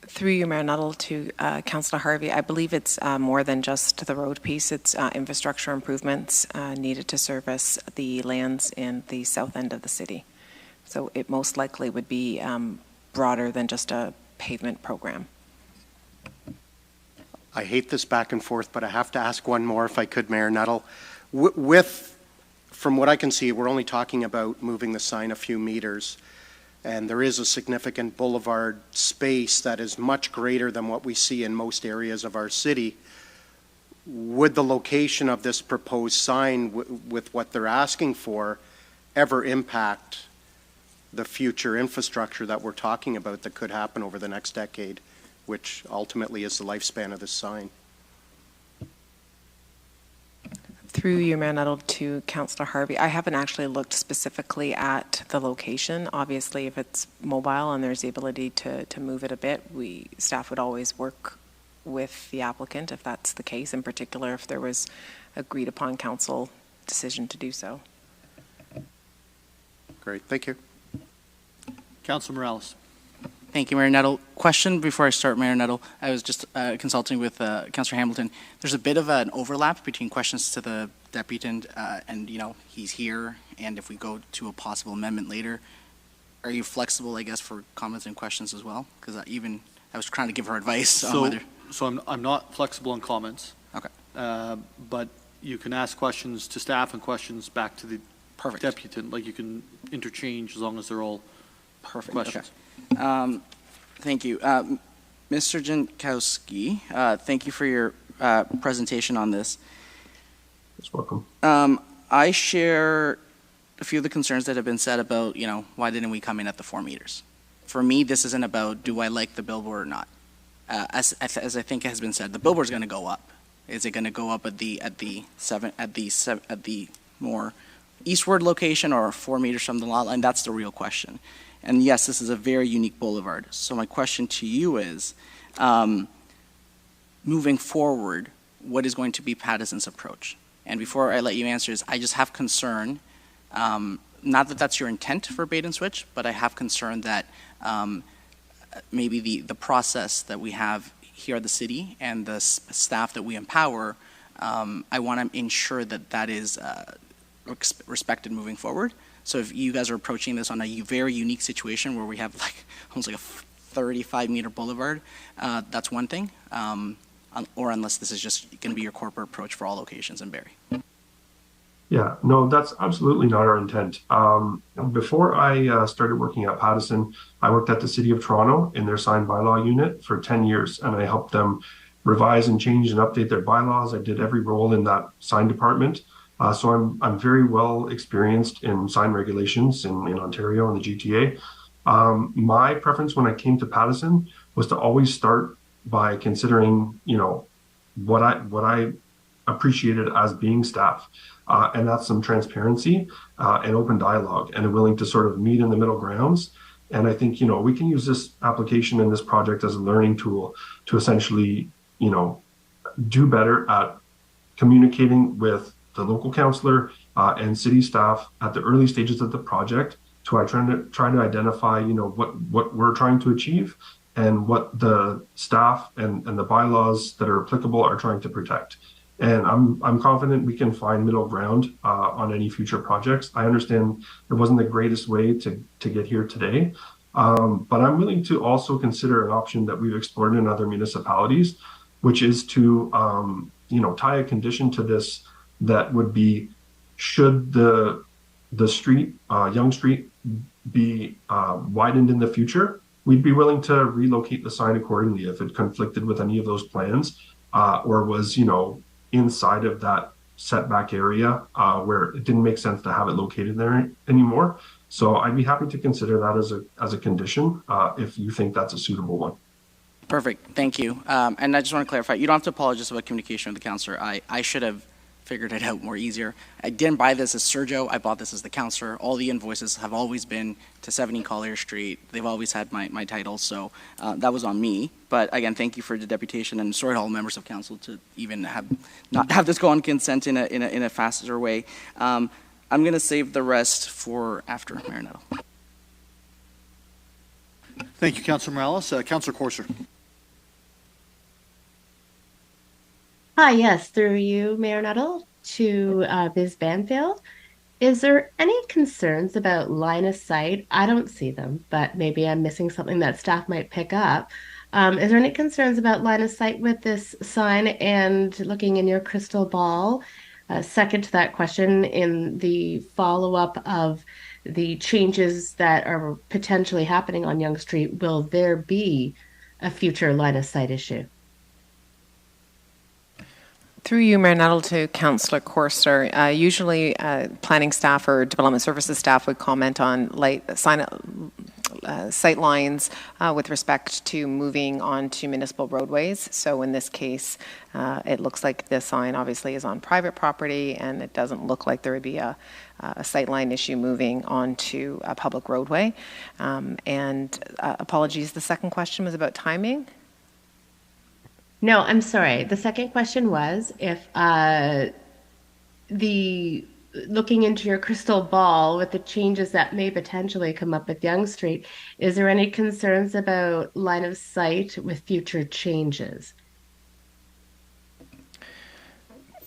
Through you, Mayor Nuttall, to Councillor Harvey, I believe it's more than just the road piece. It's infrastructure improvements needed to service the lands in the south end of the city. So it most likely would be broader than just a pavement program. I hate this back and forth, but I have to ask one more if I could, Mayor Nuttall. From what I can see, we're only talking about moving the sign a few meters, and there is a significant boulevard space that is much greater than what we see in most areas of our city. Would the location of this proposed sign, with what they're asking for, ever impact the future infrastructure that we're talking about that could happen over the next decade, which ultimately is the lifespan of this sign? Through you, Mayor Nuttall, to Councillor Harvey, I haven't actually looked specifically at the location. Obviously, if it's mobile and there's the ability to move it a bit, staff would always work with the applicant if that's the case, in particular if there was agreed upon council decision to do so. Great, thank you. Councillor Morales. Thank you, Mayor Nuttall. Question before I start, Mayor Nuttall. I was just consulting with Councillor Hamilton. There's a bit of an overlap between questions to the deputant and, you know, he's here, and if we go to a possible amendment later, are you flexible, I guess, for comments and questions as well? Because I was trying to give her advice on whether... So I'm not flexible in comments. Okay. But you can ask questions to staff and questions back to the Perfect. deputant. Like, you can interchange as long as they're all perfect questions. Okay. Thank you. Mr. Jankowski, thank you for your presentation on this. You're welcome. I share a few of the concerns that have been said about, you know, why didn't we come in at the 4 meters? For me, this isn't about do I like the billboard or not. As I think has been said, the billboard's going to go up. Is it going to go up at the more eastward location or 4 meters from the lot line? That's the real question. And yes, this is a very unique boulevard. So my question to you is, moving forward, what is going to be Pattison's approach? And before I let you answer this, I just have concern, not that that's your intent for bait and switch, but I have concern that maybe the process that we have here at the city and the staff that we empower, I want to ensure that that is respected moving forward. So if you guys are approaching this on a very unique situation where we have like almost like a 35-meter boulevard, that's one thing, or unless this is just going to be your corporate approach for all locations in Barrie. Yeah, no, that's absolutely not our intent. Before I started working at Pattison, I worked at the City of Toronto in their sign bylaw unit for 10 years, and I helped them revise and change and update their bylaws. I did every role in that sign department. So I'm very well experienced in sign regulations in Ontario and the GTA. My preference when I came to Pattison was to always start by considering, what I appreciated as being staff, and that's some transparency and open dialogue, and willing to sort of meet in the middle grounds. And I think we can use this application and this project as a learning tool to essentially do better at communicating with the local councillor and city staff at the early stages of the project to try to identify what we're trying to achieve and what the staff and the bylaws that are applicable are trying to protect. And I'm confident we can find middle ground on any future projects. I understand it wasn't the greatest way to get here today, but I'm willing to also consider an option that we've explored in other municipalities, which is to tie a condition to this that would be, should the street, Yonge Street, be widened in the future, we'd be willing to relocate the sign accordingly if it conflicted with any of those plans or was, inside of that setback area where it didn't make sense to have it located there anymore. So I'd be happy to consider that as a condition if you think that's a suitable one. Perfect. Thank you. And I just want to clarify, you don't have to apologize about communication with the councillor. I should have figured it out more easier. I didn't buy this as Sergio. I bought this as the councillor. All the invoices have always been to 70 Collier Street. They've always had my title, so that was on me. But again, thank you for the deputation, and sorry to all members of council to even not have this go on consent in a faster way. I'm going to save the rest for after Mayor Nettle. Thank you, Councillor Morales. Councillor Courser. Hi, yes, through you, Mayor Nettle, to Ms. Banfield. Is there any concerns about line of sight? I don't see them, but maybe I'm missing something that staff might pick up. Is there any concerns about line of sight with this sign? And looking in your crystal ball, second to that question, in the follow-up of the changes that are potentially happening on Yonge Street, will there be a future line of sight issue? Through you, Mayor Nettle, to Councillor Courser. Usually planning staff or development services staff would comment on sight lines with respect to moving on to municipal roadways. So in this case, it looks like this sign obviously is on private property, and it doesn't look like there would be a sight line issue moving onto a public roadway. Apologies, the second question was about timing. No, I'm sorry. The second question was if looking into your crystal ball with the changes that may potentially come up with Yonge Street, is there any concerns about line of sight with future changes?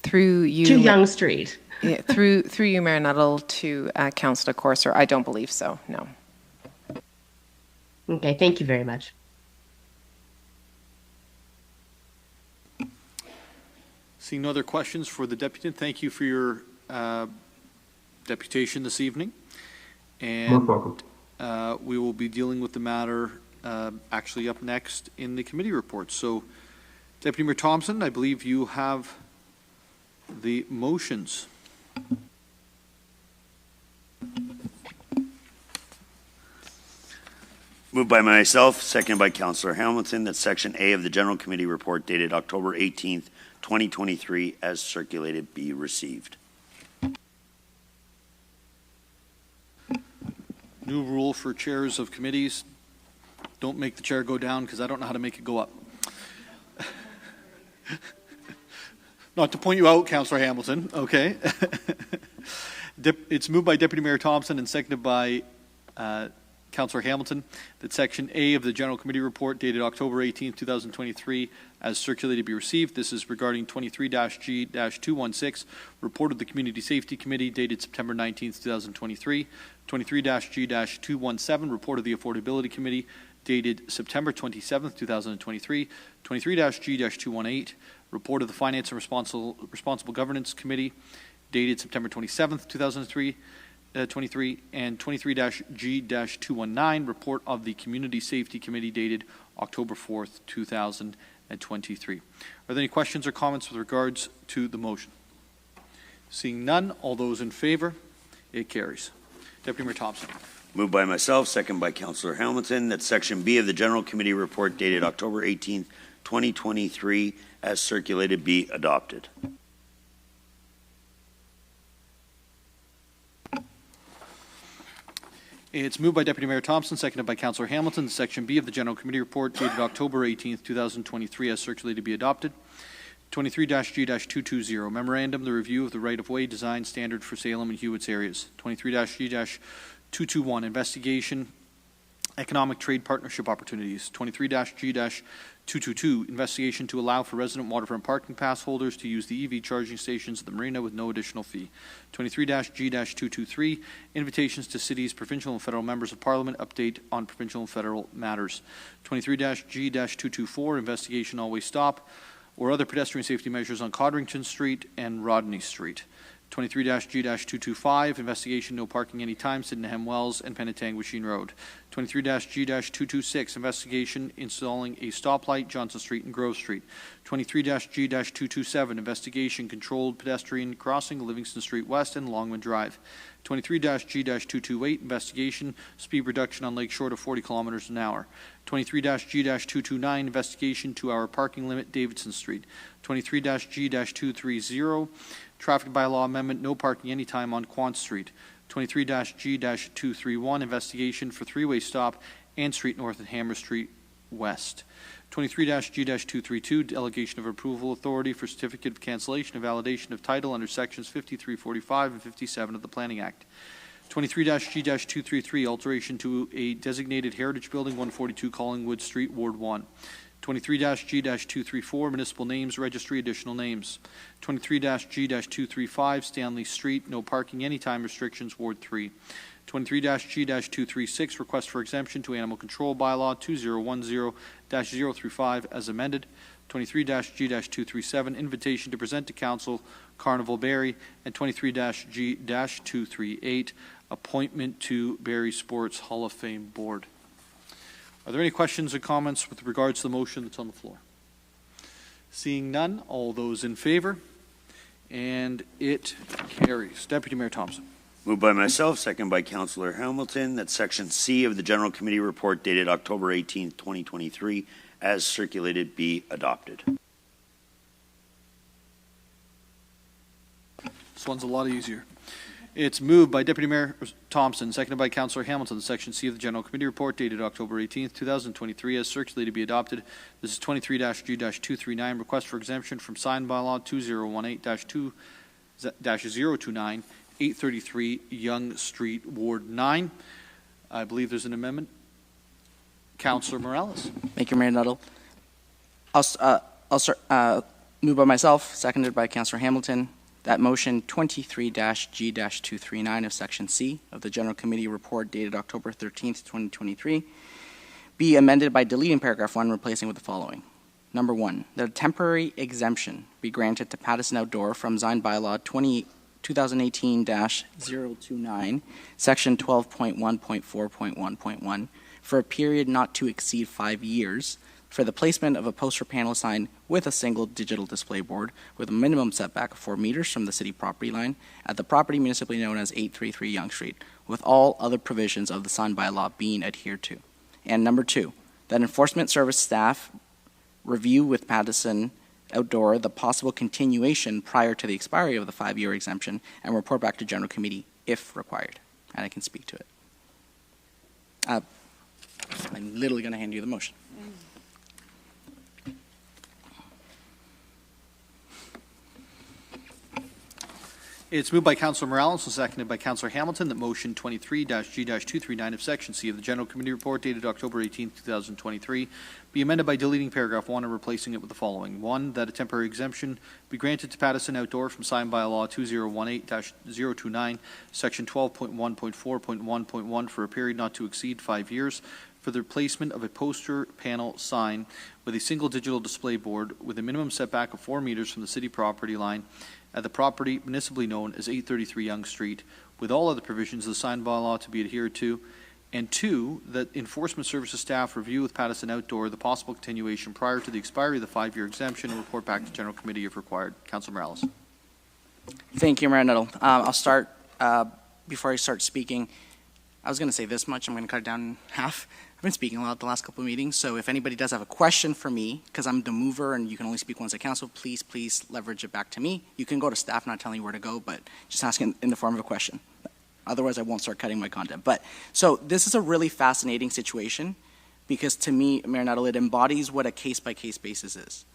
Through you to Yonge Street. Yeah, through you, Mayor Nettle, to Councillor Courser, I don't believe so, no. Okay, thank you very much. Seeing no other questions for the deputant, thank you for your deputation this evening. And Most welcome. We will be dealing with the matter actually up next in the committee report. So, Deputy Mayor Thompson, I believe you have the motions. Moved by myself, seconded by Councillor Hamilton, that Section A of the General Committee Report dated October 18th, 2023, as circulated, be received. New rule for chairs of committees. Don't make the chair go down because I don't know how to make it go up. Not to point you out, Councillor Hamilton, okay? It's moved by Deputy Mayor Thompson and seconded by Councillor Hamilton that Section A of the General Committee Report dated October 18, 2023 as circulated be received. This is regarding 23-G-216, report of the Community Safety Committee dated September 19, 2023. 23-G-217, report of the Affordability Committee dated September 27, 2023. 23-G-218, report of the Finance and Responsible Governance Committee dated September 27, 2023. 23 and 23-G-219, report of the Community Safety Committee dated October 4th, 2023. Are there any questions or comments with regards to the motion? Seeing none, all those in favor, it carries. Deputy Mayor Thompson. Moved by myself, second by Councillor Hamilton, that Section B of the General Committee report dated October 18th, 2023, as circulated, be adopted. It's moved by Deputy Mayor Thompson, seconded by Councillor Hamilton, Section B of the General Committee report dated October 18th, 2023, as circulated, be adopted. 23-G-220, Memorandum, the review of the right-of-way design standard for Salem and Hewitt's areas. 23-G-221, investigation, economic trade partnership opportunities. 23-G-222, investigation to allow for resident waterfront parking pass holders to use the EV charging stations at the marina with no additional fee. 23-G-223, invitations to cities, provincial and federal members of parliament, update on provincial and federal matters. 23-G-224, investigation always stop or other pedestrian safety measures on Codrington Street and Rodney Street. 23-G-225, investigation no parking anytime, Sydenham Wells and Penetanguishene Road. 23-G-226, investigation installing a stoplight, Johnson Street and Grove Street. 23-G-227, investigation controlled pedestrian crossing, Livingston Street West and Longman Drive. 23-G-228, investigation speed reduction on Lake Shore to 40 kilometers an hour. 23-G-229, investigation 2-hour parking limit, Davidson Street. 23-G-230, traffic bylaw amendment, no parking anytime on Quant Street. 23-G-231, investigation for three-way stop, Ann Street North and Hammer Street West. 23-G-232, delegation of approval authority for certificate of cancellation and validation of title under sections 5345 and 57 of the Planning Act. 23-G-233, alteration to a designated heritage building, 142 Collingwood Street, Ward 1. 23-G-234, municipal names registry, additional names. 23-G-235, Stanley Street, no parking anytime restrictions, Ward 3. 23-G-236, request for exemption to animal control bylaw 2010-035 as amended. 23-G-237, invitation to present to council Carnival Barrie, and 23-G-238, appointment to Barrie Sports Hall of Fame Board. Are there any questions or comments with regards to the motion that's on the floor? Seeing none, all those in favor, and it carries. Deputy Mayor Thompson. Moved by myself, second by Councillor Hamilton, that Section C of the General Committee report dated October 18th, 2023, as circulated, be adopted. This one's a lot easier. It's moved by Deputy Mayor Thompson, seconded by Councillor Hamilton, Section C of the General Committee report dated October 18th, 2023, as circulated, be adopted. This is 23-G-239, request for exemption from sign bylaw 2018-2-029, 833 Yonge Street, Ward 9. I believe there's an amendment. Councillor Morales. Thank you, Mayor Nuttall. I'll start, moved by myself, seconded by Councillor Hamilton, that motion 23-G-239 of Section C of the General Committee report dated October 13th, 2023, be amended by deleting paragraph 1, replacing with the following. Number 1, that a temporary exemption be granted to Pattison Outdoor from Sign Bylaw 2018-029, Section 12.1.4.1.1, for a period not to exceed 5 years, for the placement of a poster panel sign with a single digital display board with a minimum setback of 4 meters from the city property line at the property municipally known as 833 Yonge Street, with all other provisions of the sign bylaw being adhered to. And number 2, that enforcement service staff review with Pattison Outdoor the possible continuation prior to the expiry of the 5-year exemption and report back to General Committee if required. And I can speak to it. I'm literally going to hand you the motion. It's moved by Councillor Morales and seconded by Councillor Hamilton that motion 23-G-239 of Section C of the General Committee report dated October 18, 2023 be amended by deleting paragraph 1 and replacing it with the following. 1, that a temporary exemption be granted to Pattison Outdoor from sign bylaw 2018-029, Section 12.1.4.1.1 for a period not to exceed 5 years for the replacement of a poster panel sign with a single digital display board with a minimum setback of 4 meters from the city property line at the property municipally known as 833 Yonge Street, with all other provisions of the sign bylaw to be adhered to. And 2, that enforcement services staff review with Pattison Outdoor the possible continuation prior to the expiry of the 5-year exemption and report back to General Committee if required. Councillor Morales. Thank you, Mayor Nuttall. I'll start, before I start speaking, I was going to say this much. I'm going to cut it down in half. I've been speaking a lot the last couple of meetings, so if anybody does have a question for me, because I'm the mover and you can only speak once at council, please leverage it back to me. You can go to staff, not telling you where to go, but just asking in the form of a question. Otherwise, I won't start cutting my content. But so this is a really fascinating situation because to me, Mayor Nuttall, it embodies what a case-by-case basis is.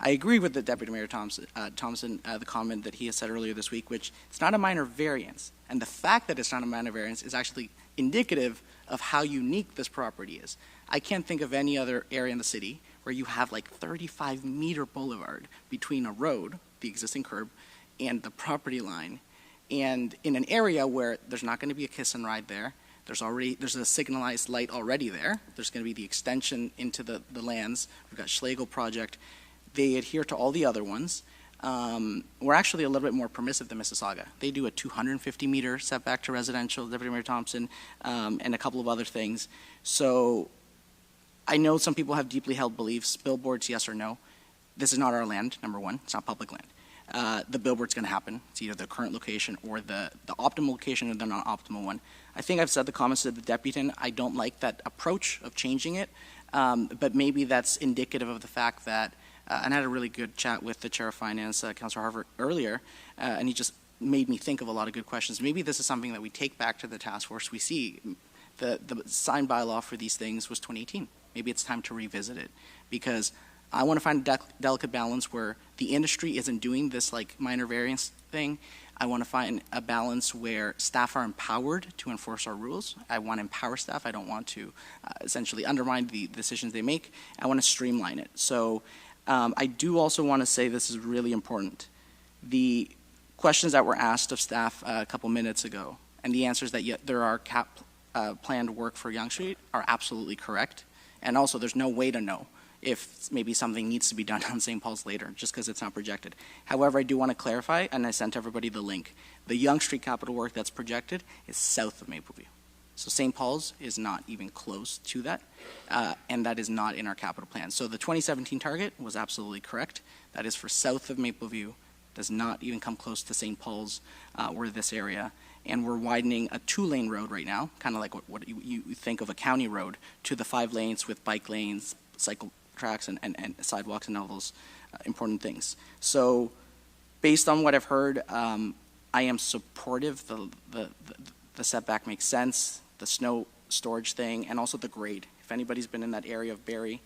I agree with the Deputy Mayor Thompson, the comment that he has said earlier this week, which it's not a minor variance. And the fact that it's not a minor variance is actually indicative of how unique this property is. I can't think of any other area in the city where you have like 35-meter boulevard between a road, the existing curb, and the property line. And in an area where there's not going to be a kiss and ride there, there's a signalized light already there. There's going to be the extension into the lands. We've got Schlegel project. They adhere to all the other ones. We're actually a little bit more permissive than Mississauga. They do a 250-meter setback to residential, Deputy Mayor Thompson, and a couple of other things. So I know some people have deeply held beliefs. Billboards, yes or no. This is not our land, number one. It's not public land. The billboard's going to happen. It's either the current location or the optimal location or the non-optimal one. I think I've said the comments to the Deputy. I don't like that approach of changing it, but maybe that's indicative of the fact that and I had a really good chat with the Chair of Finance, Councillor Harvard, earlier, and he just made me think of a lot of good questions. Maybe this is something that we take back to the task force. We see the signed bylaw for these things was 2018. Maybe it's time to revisit it because I want to find a delicate balance where the industry isn't doing this like minor variance thing. I want to find a balance where staff are empowered to enforce our rules. I want to empower staff. I don't want to essentially undermine the decisions they make. I want to streamline it. So I do also want to say this is really important. The questions that were asked of staff a couple minutes ago and the answers that there are planned work for Yonge Street are absolutely correct. And also there's no way to know if maybe something needs to be done on St. Paul's later just because it's not projected. However, I do want to clarify, and I sent everybody the link. The Yonge Street capital work that's projected is south of Mapleview. So St. Paul's is not even close to that, and that is not in our capital plan. So the 2017 target was absolutely correct. That is for south of Mapleview, does not even come close to St. Paul's or this area. And we're widening a 2-lane road right now, kind of like what you think of a county road, to the 5 lanes with bike lanes, cycle tracks, and sidewalks and all those important things. So based on what I've heard, I am supportive. The setback makes sense. The snow storage thing, and also the grade. If anybody's been in that area of Barrie,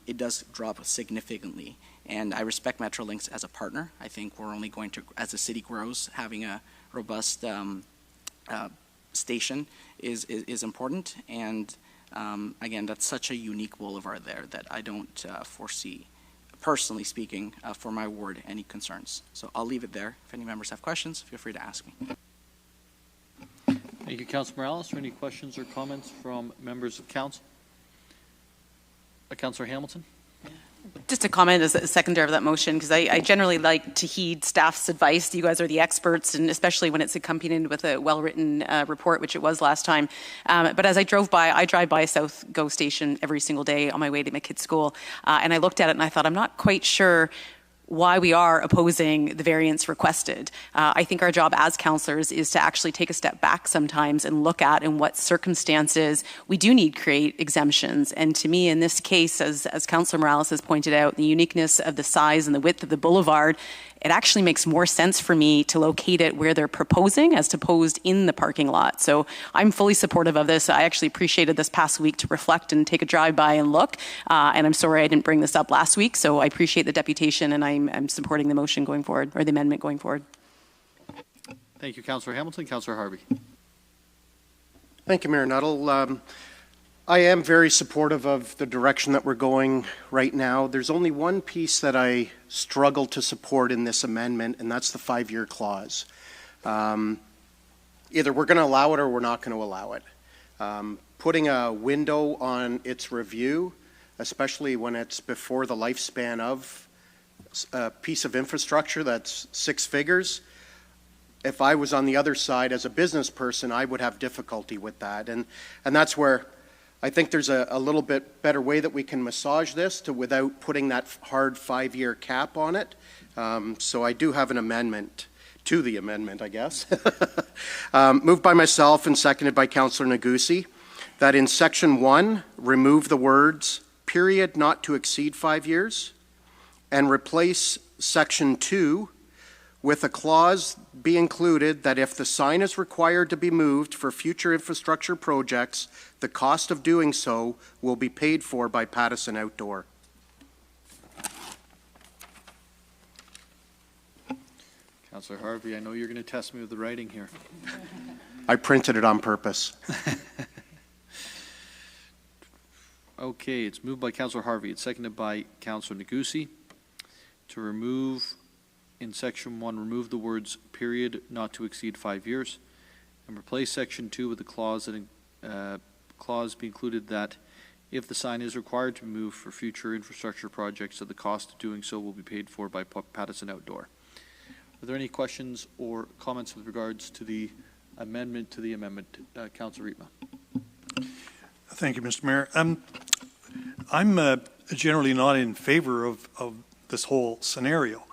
it does drop significantly. And I respect Metrolinx as a partner. I think we're only going to, as the city grows, having a robust station is important. And again, that's such a unique boulevard there that I don't foresee, personally speaking, for my ward, any concerns. So I'll leave it there. If any members have questions, feel free to ask me. Thank you, Councillor Morales. Are any questions or comments from members of council? Councillor Hamilton? Just a comment as a secondary of that motion, because I generally like to heed staff's advice. You guys are the experts, and especially when it's accompanied with a well-written report, which it was last time. But as I drive by South Go Station every single day on my way to my kids' school, and I looked at it and I thought, I'm not quite sure why we are opposing the variance requested. I think our job as councillors is to actually take a step back sometimes and look at in what circumstances we do need to create exemptions. And to me, in this case, as Councillor Morales has pointed out, the uniqueness of the size and the width of the boulevard, it actually makes more sense for me to locate it where they're proposing as opposed in the parking lot. So I'm fully supportive of this. I actually appreciated this past week to reflect and take a drive by and look. And I'm sorry I didn't bring this up last week. So I appreciate the deputation, and I'm supporting the motion going forward, or the amendment going forward. Thank you, Councillor Hamilton. Councillor Harvey. Thank you, Mayor Nuttall. I am very supportive of the direction that we're going right now. There's only one piece that I struggle to support in this amendment, and that's the 5-year clause. Either we're going to allow it or we're not going to allow it. Putting a window on its review, especially when it's before the lifespan of a piece of infrastructure that's 6 figures, if I was on the other side as a business person, I would have difficulty with that. And that's where I think there's a little bit better way that we can massage this without putting that hard 5-year cap on it. So I do have an amendment to the amendment, I guess. Moved by myself and seconded by Councillor Negussi, that in Section 1, remove the words, period not to exceed 5 years, and replace Section 2 with a clause be included that if the sign is required to be moved for future infrastructure projects, the cost of doing so will be paid for by Pattison Outdoor. Councillor Harvey, I know you're going to test me with the writing here. I printed it on purpose. Okay, it's moved by Councillor Harvey. It's seconded by Councillor Negussi to remove, in Section 1, remove the words period not to exceed 5 years and replace Section 2 with a clause that clause be included that if the sign is required to be moved for future infrastructure projects, that the cost of doing so will be paid for by Pattison Outdoor. Are there any questions or comments with regards to the amendment to the amendment? Councillor Riepma. Thank you, Mr. Mayor. I'm generally not in favor of this whole scenario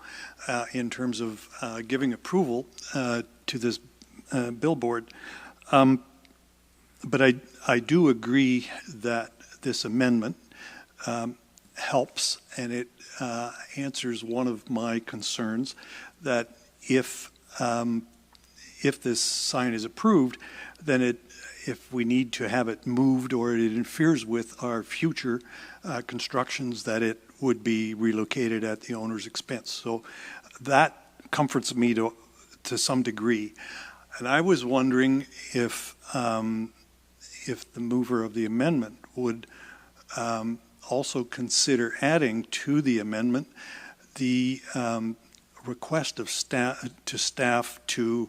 in terms of giving approval to this billboard. But I do agree that this amendment helps, and it answers one of my concerns, that if this sign is approved, then if we need to have it moved or it interferes with our future constructions, that it would be relocated at the owner's expense. So that comforts me to some degree. And I was wondering if the mover of the amendment would also consider adding to the amendment the request of staff to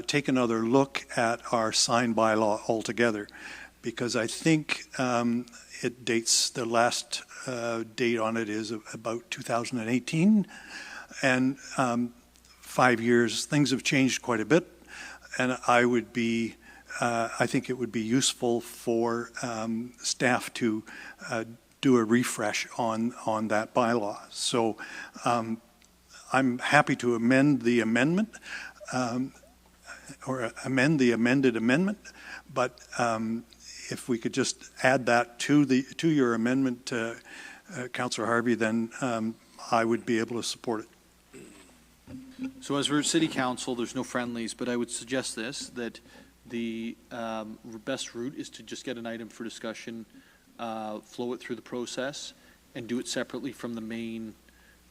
take another look at our sign bylaw altogether, because I think it dates, the last date on it is about 2018, and 5 years, things have changed quite a bit, and I think it would be useful for staff to do a refresh on that bylaw. So I'm happy to amend the amendment, or amend the amended amendment, but if we could just add that to your amendment, Councillor Harvey, then I would be able to support it. So as we're City Council, there's no friendlies, but I would suggest this, that the best route is to just get an item for discussion, flow it through the process, and do it separately from the main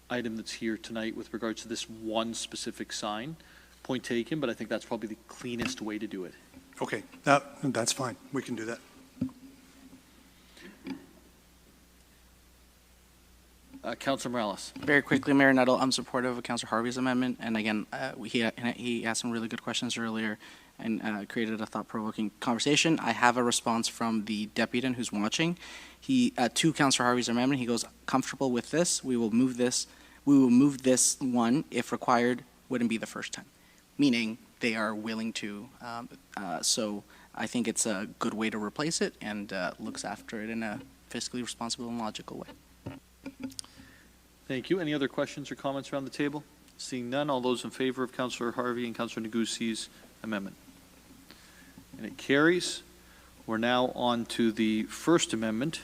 item that's here tonight with regards to this one specific sign. Point taken, but I think that's probably the cleanest way to do it. Okay, that's fine. We can do that. Councillor Morales. Very quickly, Mayor Nuttall, I'm supportive of Councillor Harvey's amendment. And again, he asked some really good questions earlier and created a thought-provoking conversation. I have a response from the deputant who's watching. He, to Councillor Harvey's amendment, he goes, comfortable with this. We will move this. We will move this one, if required, wouldn't be the first time. Meaning they are willing to. So I think it's a good way to replace it and looks after it in a fiscally responsible and logical way. Thank you. Any other questions or comments around the table? Seeing none, all those in favor of Councillor Harvey and Councillor Negussi's amendment? And it carries. We're now on to the First Amendment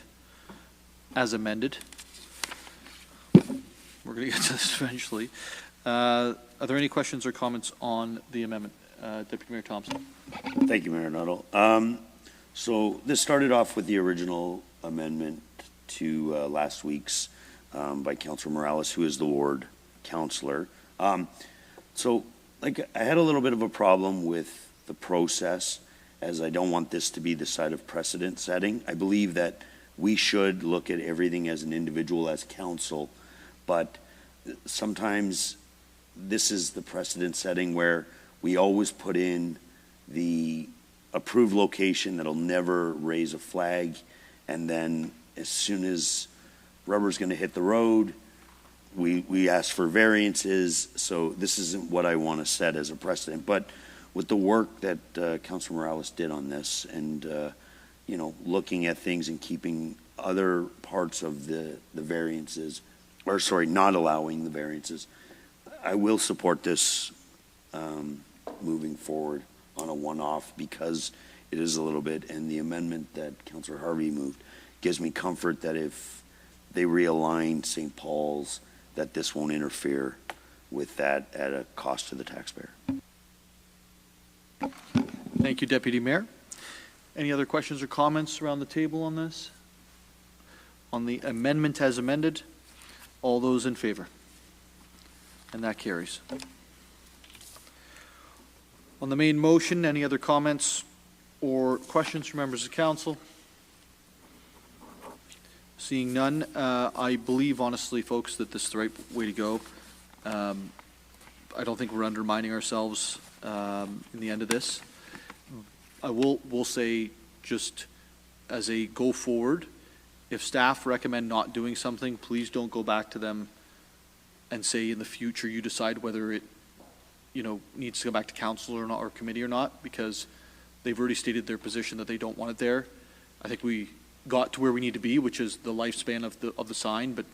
as amended. We're going to get to this eventually. Are there any questions or comments on the amendment? Deputy Mayor Thompson. Thank you, Mayor Nuttall. So this started off with the original amendment to last week's by Councillor Morales, who is the ward councillor. So I had a little bit of a problem with the process, as I don't want this to be the side of precedent setting. I believe that we should look at everything as an individual, as council, but sometimes this is the precedent setting where we always put in the approved location that'll never raise a flag, and then as soon as rubber's going to hit the road, we ask for variances. So this isn't what I want to set as a precedent. But with the work that Councilor Morales did on this, and you know, looking at things and keeping other parts of the variances, or sorry, not allowing the variances, I will support this moving forward on a one-off because it is a little bit, and the amendment that Councillor Harvey moved gives me comfort that if they realign St. Paul's, that this won't interfere with that at a cost to the taxpayer. Thank you, Deputy Mayor. Any other questions or comments around the table on this? On the amendment as amended, all those in favor? And that carries. On the main motion, any other comments or questions from members of council? Seeing none, I believe honestly, folks, that this is the right way to go. I don't think we're undermining ourselves in the end of this. I will say, just as a go forward, if staff recommend not doing something, please don't go back to them and say in the future you decide whether it, needs to go back to council or not, or committee or not, because they've already stated their position that they don't want it there. I think we got to where we need to be, which is the lifespan of the sign, but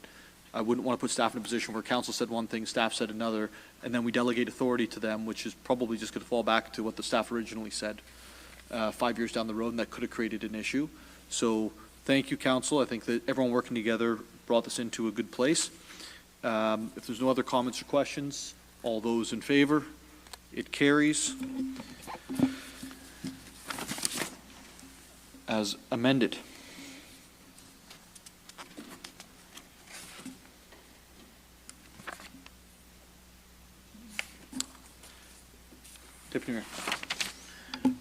I wouldn't want to put staff in a position where council said one thing, staff said another, and then we delegate authority to them, which is probably just going to fall back to what the staff originally said 5 years down the road, and that could have created an issue. So thank you, council. I think that everyone working together brought this into a good place. If there's no other comments or questions, all those in favor? It carries. As amended. Deputy Mayor.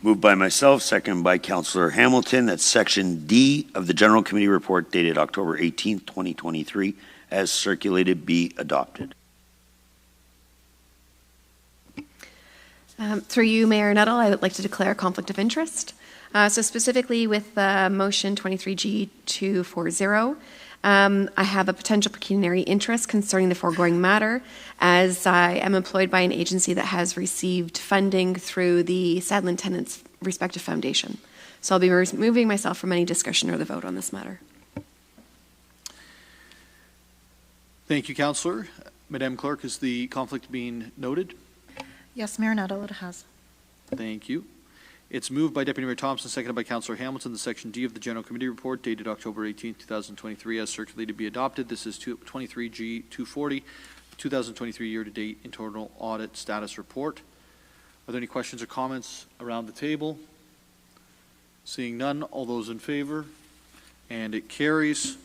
Moved by myself, second by Councillor Hamilton, that Section D of the General Committee Report dated October 18th, 2023, as circulated, be adopted. Through you, Mayor Nuttall, I would like to declare a conflict of interest. So specifically with motion 23G240, I have a potential pecuniary interest concerning the foregoing matter, as I am employed by an agency that has received funding through the Sadland Tenants Respective Foundation. So I'll be removing myself from any discussion or the vote on this matter. Thank you, Councillor. Madam Clerk, is the conflict being noted? Yes, Mayor Nuttall, it has. Thank you. It's moved by Deputy Mayor Thompson, seconded by Councillor Hamilton, the Section D of the General Committee Report dated October 18, 2023, as circulated, be adopted. This is 23G240, 2023 year-to-date internal audit status report. Are there any questions or comments around the table? Seeing none, all those in favor? And it carries.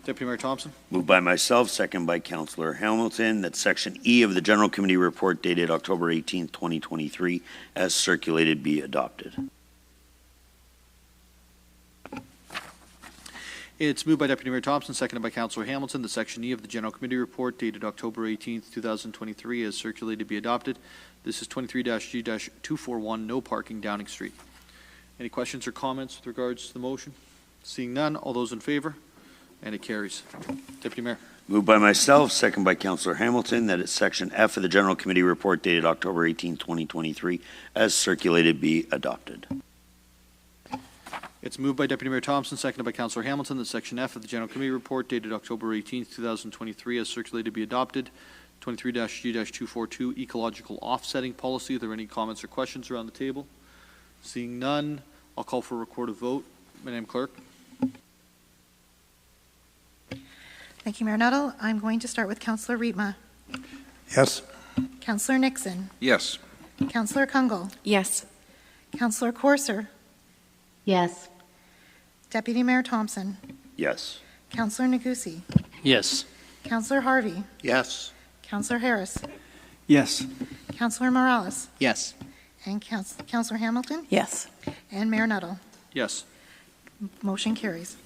Deputy Mayor Thompson. Moved by myself, second by Councillor Hamilton, that Section E of the General Committee Report dated October 18, 2023, as circulated, be adopted. It's moved by Deputy Mayor Thompson, seconded by Councillor Hamilton, the Section E of the General Committee Report dated October 18, 2023, as circulated, be adopted. This is 23-G-241, no parking, Downing Street. Any questions or comments with regards to the motion? Seeing none, all those in favor? And it carries. Deputy Mayor. Moved by myself, second by Councillor Hamilton, that it's Section F of the General Committee Report dated October 18, 2023, as circulated, be adopted. It's moved by Deputy Mayor Thompson, seconded by Councillor Hamilton, that Section F of the General Committee Report dated October 18, 2023, as circulated, be adopted. 23-G-242, Ecological Offsetting Policy. Are there any comments or questions around the table? Seeing none, I'll call for a recorded vote. Madam Clerk. Thank you, Mayor Nuttall. I'm going to start with Councillor Rietma. Yes. Councillor Nixon. Yes. Councillor Kungle. Yes. Councillor Corser. Yes. Deputy Mayor Thompson. Yes. Councillor Nagusi. Yes. Councillor Harvey. Yes. Councillor Harris. Yes. Councillor Morales. Yes. And Councillor Hamilton. Yes. And Mayor Nuttall. Yes. Motion carries.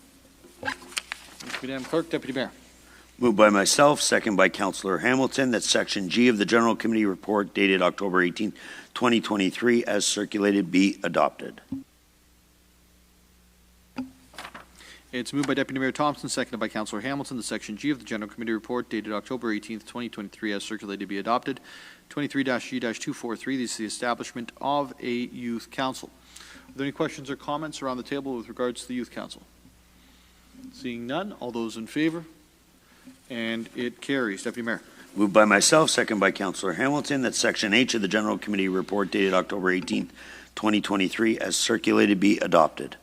Thank you, Madam Clerk. Deputy Mayor. Moved by myself, second by Councillor Hamilton, that Section G of the General Committee Report dated October 18, 2023, as circulated, be adopted. It's moved by Deputy Mayor Thompson, seconded by Councillor Hamilton, the Section G of the General Committee Report dated October 18, 2023, as circulated, be adopted. 23-G-243, this is the establishment of a youth council. Are there any questions or comments around the table with regards to the youth council? Seeing none, all those in favor? And it carries. Deputy Mayor. Moved by myself, second by Councillor Hamilton, that Section H of the General Committee report dated October 18th, 2023, as circulated, be adopted.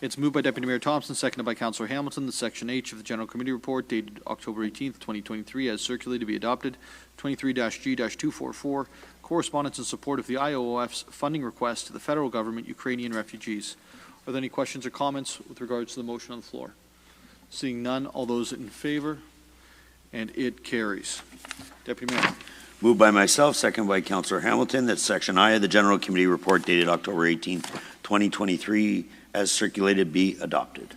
It's moved by Deputy Mayor Thompson, seconded by Councillor Hamilton, that Section H of the General Committee report dated October 18th, 2023, as circulated, be adopted. 23-G-244, correspondence in support of the IOOF's funding request to the federal government, Ukrainian refugees. Are there any questions or comments with regards to the motion on the floor? Seeing none, all those in favor, and it carries. Deputy Mayor. Moved by myself, second by Councillor Hamilton, that Section I of the General Committee report dated October 18th, 2023, as circulated, be adopted.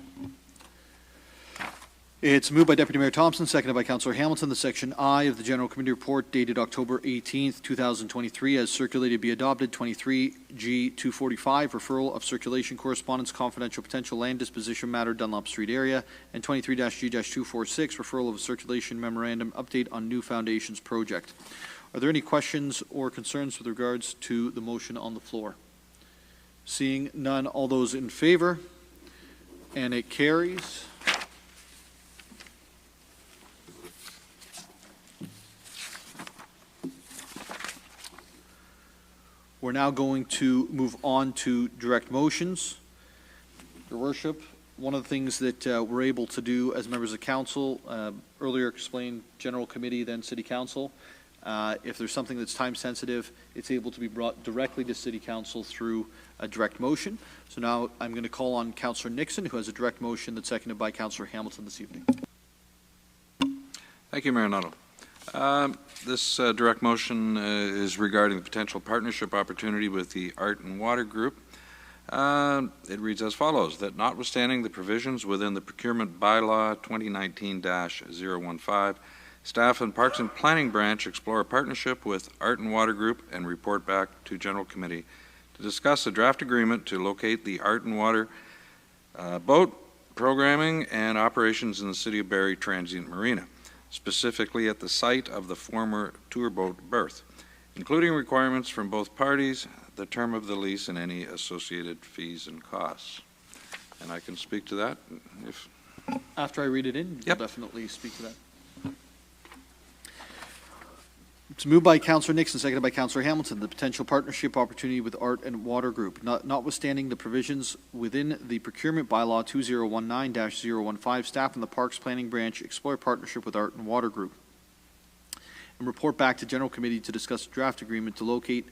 It's moved by Deputy Mayor Thompson, seconded by Councillor Hamilton, the Section I of the General Committee report dated October 18th, 2023, as circulated, be adopted. 23G245, referral of circulation correspondence, confidential potential land disposition matter, Dunlop Street area, and 23-G-246, referral of a circulation memorandum, update on new foundations project. Are there any questions or concerns with regards to the motion on the floor? Seeing none, all those in favor, and it carries. We're now going to move on to direct motions. Your Worship, one of the things that we're able to do as members of council, earlier explained General Committee, then City Council. If there's something that's time sensitive, it's able to be brought directly to City Council through a direct motion. So now I'm going to call on Councillor Nixon, who has a direct motion that's seconded by Councillor Hamilton this evening. Thank you, Mayor Nuttall. This direct motion is regarding the potential partnership opportunity with the Art and Water Group. It reads as follows, that notwithstanding the provisions within the Procurement Bylaw 2019-015, staff and Parks and Planning Branch explore a partnership with Art and Water Group and report back to General Committee to discuss a draft agreement to locate the Art and Water boat programming and operations in the City of Barrie Transient Marina, specifically at the site of the former tour boat berth, including requirements from both parties, the term of the lease, and any associated fees and costs. And I can speak to that if... After I read it in, you'll definitely speak to that. It's moved by Councillor Nixon, seconded by Councillor Hamilton, the potential partnership opportunity with Art and Water Group, notwithstanding the provisions within the Procurement Bylaw 2019-015, staff and the Parks Planning Branch explore partnership with Art and Water Group and report back to General Committee to discuss a draft agreement to locate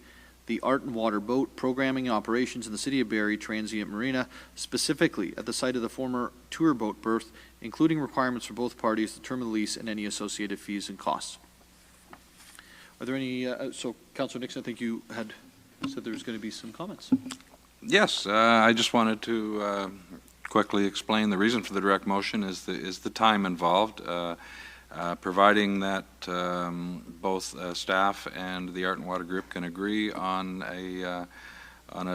the Art and Water boat programming and operations in the City of Barrie Transient Marina, specifically at the site of the former tour boat berth, including requirements for both parties, the term of the lease, and any associated fees and costs. Are there any, so Councillor Nixon, I think you had said there was going to be some comments. Yes, I just wanted to quickly explain the reason for the direct motion is the time involved. Providing that both staff and the Art and Water Group can agree on a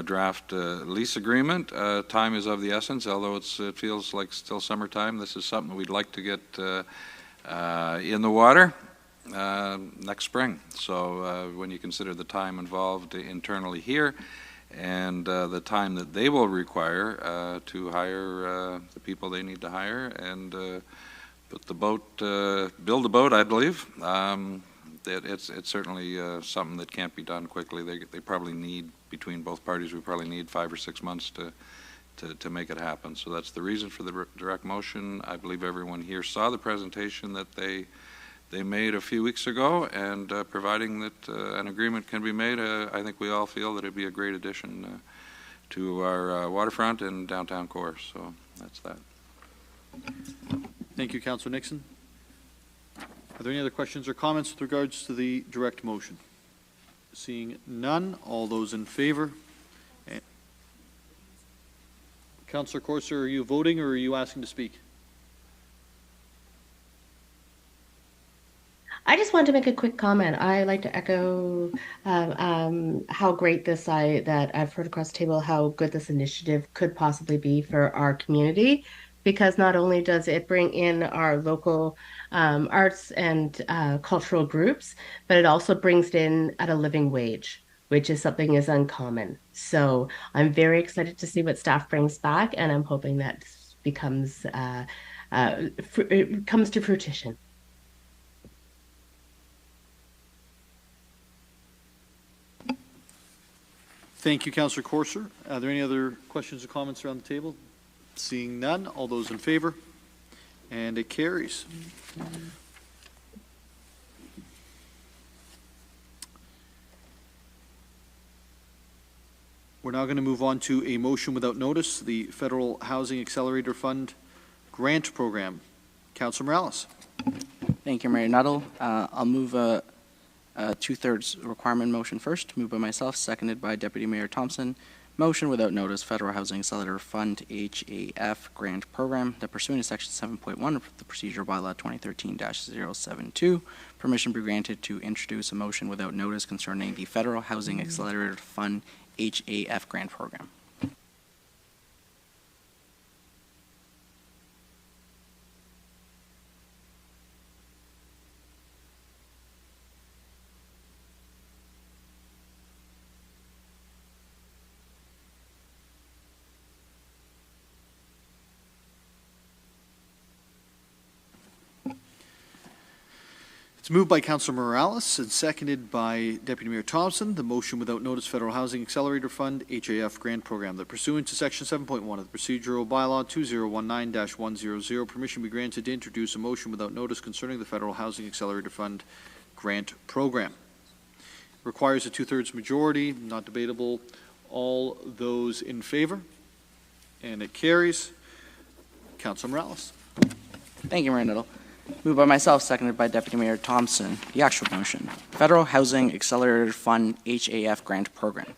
draft lease agreement. Time is of the essence, although it feels like still summertime. This is something we'd like to get in the water next spring. So when you consider the time involved internally here and the time that they will require to hire the people they need to hire and put the boat, build a boat, I believe, it's certainly something that can't be done quickly. They probably need, between both parties, we probably need 5 or 6 months to make it happen. So that's the reason for the direct motion. I believe everyone here saw the presentation that they made a few weeks ago, and providing that an agreement can be made, I think we all feel that it'd be a great addition to our waterfront and downtown core. So that's that. Thank you, Councillor Nixon. Are there any other questions or comments with regards to the direct motion? Seeing none, all those in favor? Councillor Corser, are you voting or are you asking to speak? I just wanted to make a quick comment. I like to echo how great that I've heard across the table, how good this initiative could possibly be for our community, because not only does it bring in our local arts and cultural groups, but it also brings it in at a living wage, which is something is uncommon. So I'm very excited to see what staff brings back, and I'm hoping that becomes comes to fruition. Thank you, Councillor Corser. Are there any other questions or comments around the table? Seeing none, all those in favor? And it carries. We're now going to move on to a motion without notice, the Federal Housing Accelerator Fund Grant Program. Councillor Morales. Thank you, Mayor Nuttall. I'll move a two-thirds requirement motion first, moved by myself, seconded by Deputy Mayor Thompson. Motion without notice, Federal Housing Accelerator Fund HAF Grant Program, that pursuant to Section 7.1 of the Procedural Bylaw 2013-072, permission be granted to introduce a motion without notice concerning the Federal Housing Accelerator Fund HAF Grant Program. It's moved by Councillor Morales and seconded by Deputy Mayor Thompson. The motion without notice, Federal Housing Accelerator Fund HAF Grant Program, that pursuant to Section 7.1 of the Procedural Bylaw 2019-100, permission be granted to introduce a motion without notice concerning the Federal Housing Accelerator Fund Grant Program. Requires a two-thirds majority, not debatable. All those in favor? And it carries. Councillor Morales. Thank you, Mayor Nuttall. Moved by myself, seconded by Deputy Mayor Thompson. The actual motion. Federal Housing Accelerator Fund HAF Grant Program.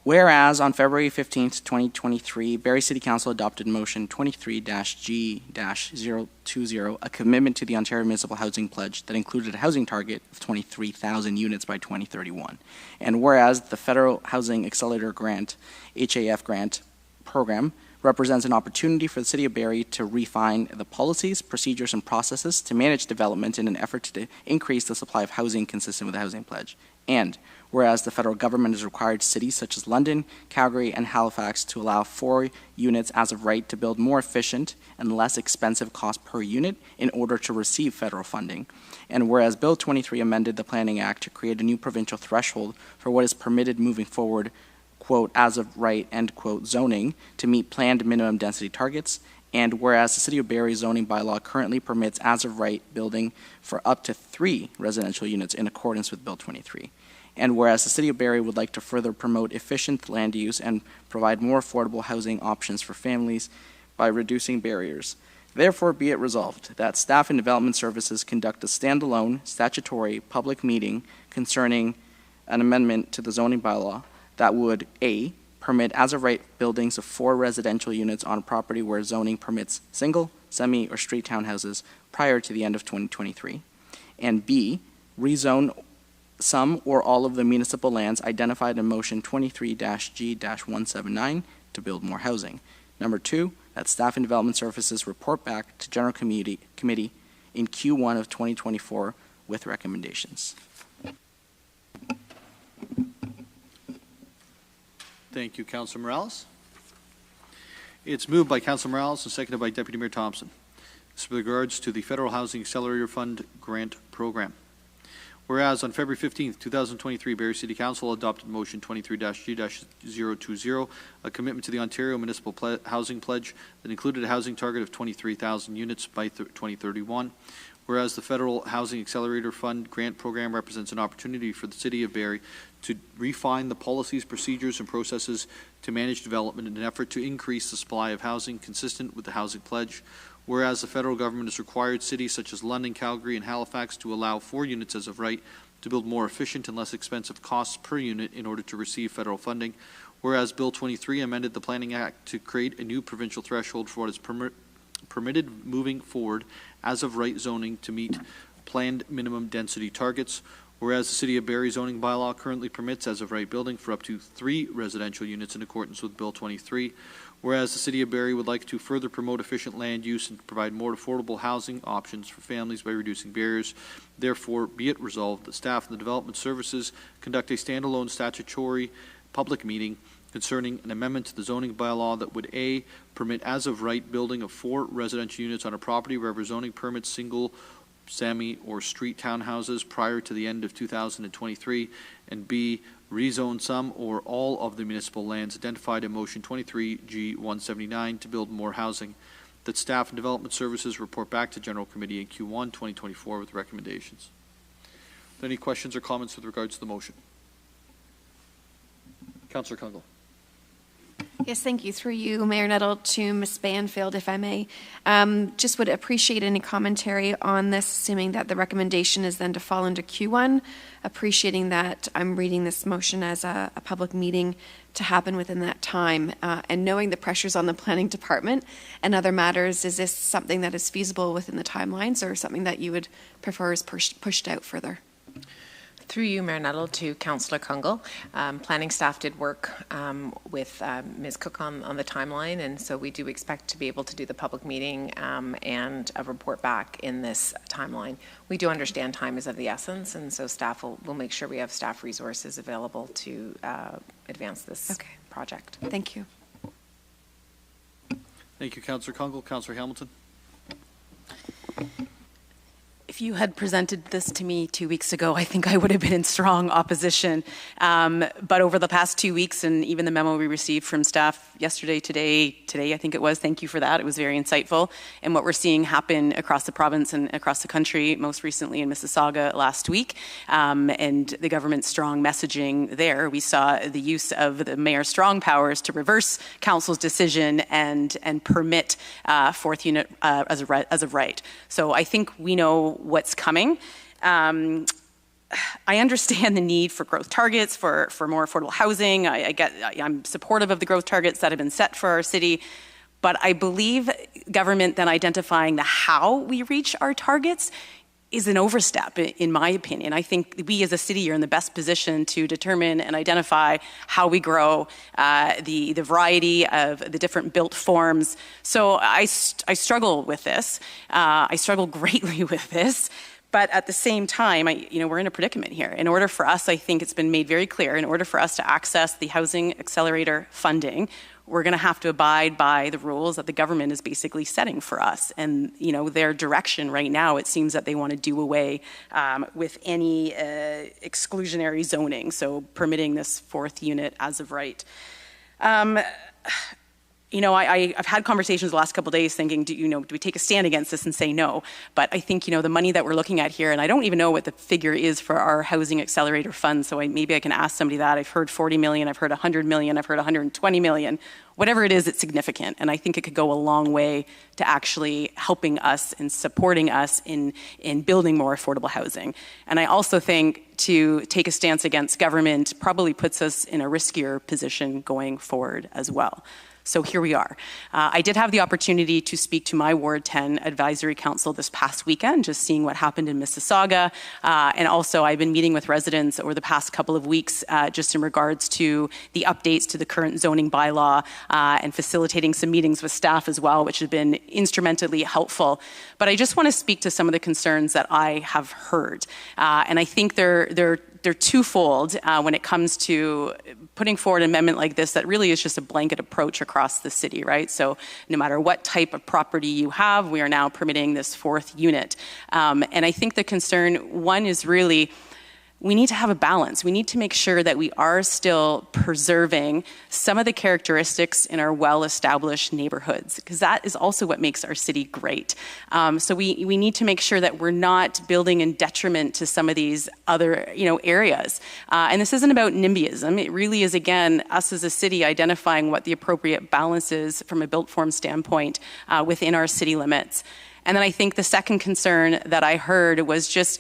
Whereas on February 15th, 2023, Barrie City Council adopted Motion 23-G-020, a commitment to the Ontario Municipal Housing Pledge that included a housing target of 23,000 units by 2031. And whereas the Federal Housing Accelerator Grant, HAF Grant Program, represents an opportunity for the City of Barrie to refine the policies, procedures, and processes to manage development in an effort to increase the supply of housing consistent with the Housing Pledge. And whereas the federal government has required cities such as London, Calgary, and Halifax to allow 4 units as of right to build more efficient and less expensive cost per unit in order to receive federal funding. And whereas Bill 23 amended the Planning Act to create a new provincial threshold for what is permitted moving forward, quote, as of right, end quote, zoning to meet planned minimum density targets. And whereas the City of Barrie zoning bylaw currently permits as of right building for up to 3 residential units in accordance with Bill 23. And whereas the City of Barrie would like to further promote efficient land use and provide more affordable housing options for families by reducing barriers. Therefore, be it resolved that Staff and Development Services conduct a standalone statutory public meeting concerning an amendment to the zoning bylaw that would, A, permit as of right buildings of 4 residential units on a property where zoning permits single, semi, or street townhouses prior to the end of 2023, and B, rezone some or all of the municipal lands identified in Motion 23-G-179 to build more housing. Number 2, that Staff and Development Services report back to General Committee in Q1 of 2024 with recommendations. Thank you, Councillor Morales. It's moved by Councillor Morales and seconded by Deputy Mayor Thompson. This with regards to the Federal Housing Accelerator Fund Grant Program. Whereas on February 15th, 2023, Barrie City Council adopted Motion 23-G-020, a commitment to the Ontario Municipal Housing Pledge that included a housing target of 23,000 units by 2031. Whereas the Federal Housing Accelerator Fund Grant Program represents an opportunity for the City of Barrie to refine the policies, procedures, and processes to manage development in an effort to increase the supply of housing consistent with the Housing Pledge. Whereas the federal government has required cities such as London, Calgary, and Halifax to allow 4 units as of right to build more efficient and less expensive costs per unit in order to receive federal funding. Whereas Bill 23 amended the Planning Act to create a new provincial threshold for what is permitted moving forward as of right zoning to meet planned minimum density targets. Whereas the City of Barrie zoning bylaw currently permits as of right building for up to 3 residential units in accordance with Bill 23. Whereas the City of Barrie would like to further promote efficient land use and provide more affordable housing options for families by reducing barriers. Therefore, be it resolved that staff and the Development Services conduct a standalone statutory public meeting concerning an amendment to the zoning bylaw that would A, permit as of right building of 4 residential units on a property wherever zoning permits single, semi, or street townhouses prior to the end of 2023, and B, rezone some or all of the municipal lands identified in motion 23G 179 to build more housing, that staff and development services report back to General Committee in Q1 2024 with recommendations. Are there any questions or comments with regards to the motion? Councillor Kungle. Yes, thank you. Through you, Mayor Nettle, to Ms. Banfield, if I may. Just would appreciate any commentary on this, assuming that the recommendation is then to fall into Q1, appreciating that I'm reading this motion as a public meeting to happen within that time, and knowing the pressures on the planning department and other matters, is this something that is feasible within the timelines or something that you would prefer is pushed out further? Through you, Mayor Nettle, to Councillor Kungle. Planning staff did work with Ms. Cook on the timeline, and so we do expect to be able to do the public meeting and a report back in this timeline. We do understand time is of the essence, and so staff will make sure we have staff resources available to advance this project. Thank you. Thank you, Councillor Kungle. Councillor Hamilton. If you had presented this to me 2 weeks ago, I think I would have been in strong opposition. But over the past 2 weeks, and even the memo we received from staff yesterday, today I think it was, thank you for that. It was very insightful. And what we're seeing happen across the province and across the country, most recently in Mississauga last week, and the government's strong messaging there. We saw the use of the mayor's strong powers to reverse council's decision and permit fourth unit as of right. So I think we know what's coming. I understand the need for growth targets, for more affordable housing. I'm supportive of the growth targets that have been set for our city, but I believe government then identifying the how we reach our targets is an overstep, in my opinion. I think we as a city are in the best position to determine and identify how we grow, the variety of the different built forms. So I struggle with this. I struggle greatly with this. But at the same time, we're in a predicament here. In order for us, I think it's been made very clear, in order for us to access the Housing Accelerator funding, we're going to have to abide by the rules that the government is basically setting for us. And, their direction right now, it seems that they want to do away with any exclusionary zoning, so permitting this fourth unit as of right. I've had conversations the last couple of days thinking, do we take a stand against this and say no? But I think, the money that we're looking at here, and I don't even know what the figure is for our Housing Accelerator fund, so maybe I can ask somebody that. I've heard 40 million, I've heard 100 million, I've heard 120 million. Whatever it is, it's significant, and I think it could go a long way to actually helping us and supporting us in building more affordable housing. And I also think to take a stance against government probably puts us in a riskier position going forward as well. So here we are. I did have the opportunity to speak to my Ward 10 Advisory Council this past weekend, just seeing what happened in Mississauga. And also I've been meeting with residents over the past couple of weeks just in regards to the updates to the current zoning bylaw and facilitating some meetings with staff as well, which have been instrumentally helpful. But I just want to speak to some of the concerns that I have heard. And I think they're twofold when it comes to putting forward an amendment like this that really is just a blanket approach across the city, right? So no matter what type of property you have, we are now permitting this fourth unit. And I think the concern, one, is really we need to have a balance. We need to make sure that we are still preserving some of the characteristics in our well-established neighborhoods, because that is also what makes our city great. So we need to make sure that we're not building in detriment to some of these other areas. And this isn't about NIMBYism. It really is, again, us as a city identifying what the appropriate balance is from a built form standpoint within our city limits. And then I think the second concern that I heard was just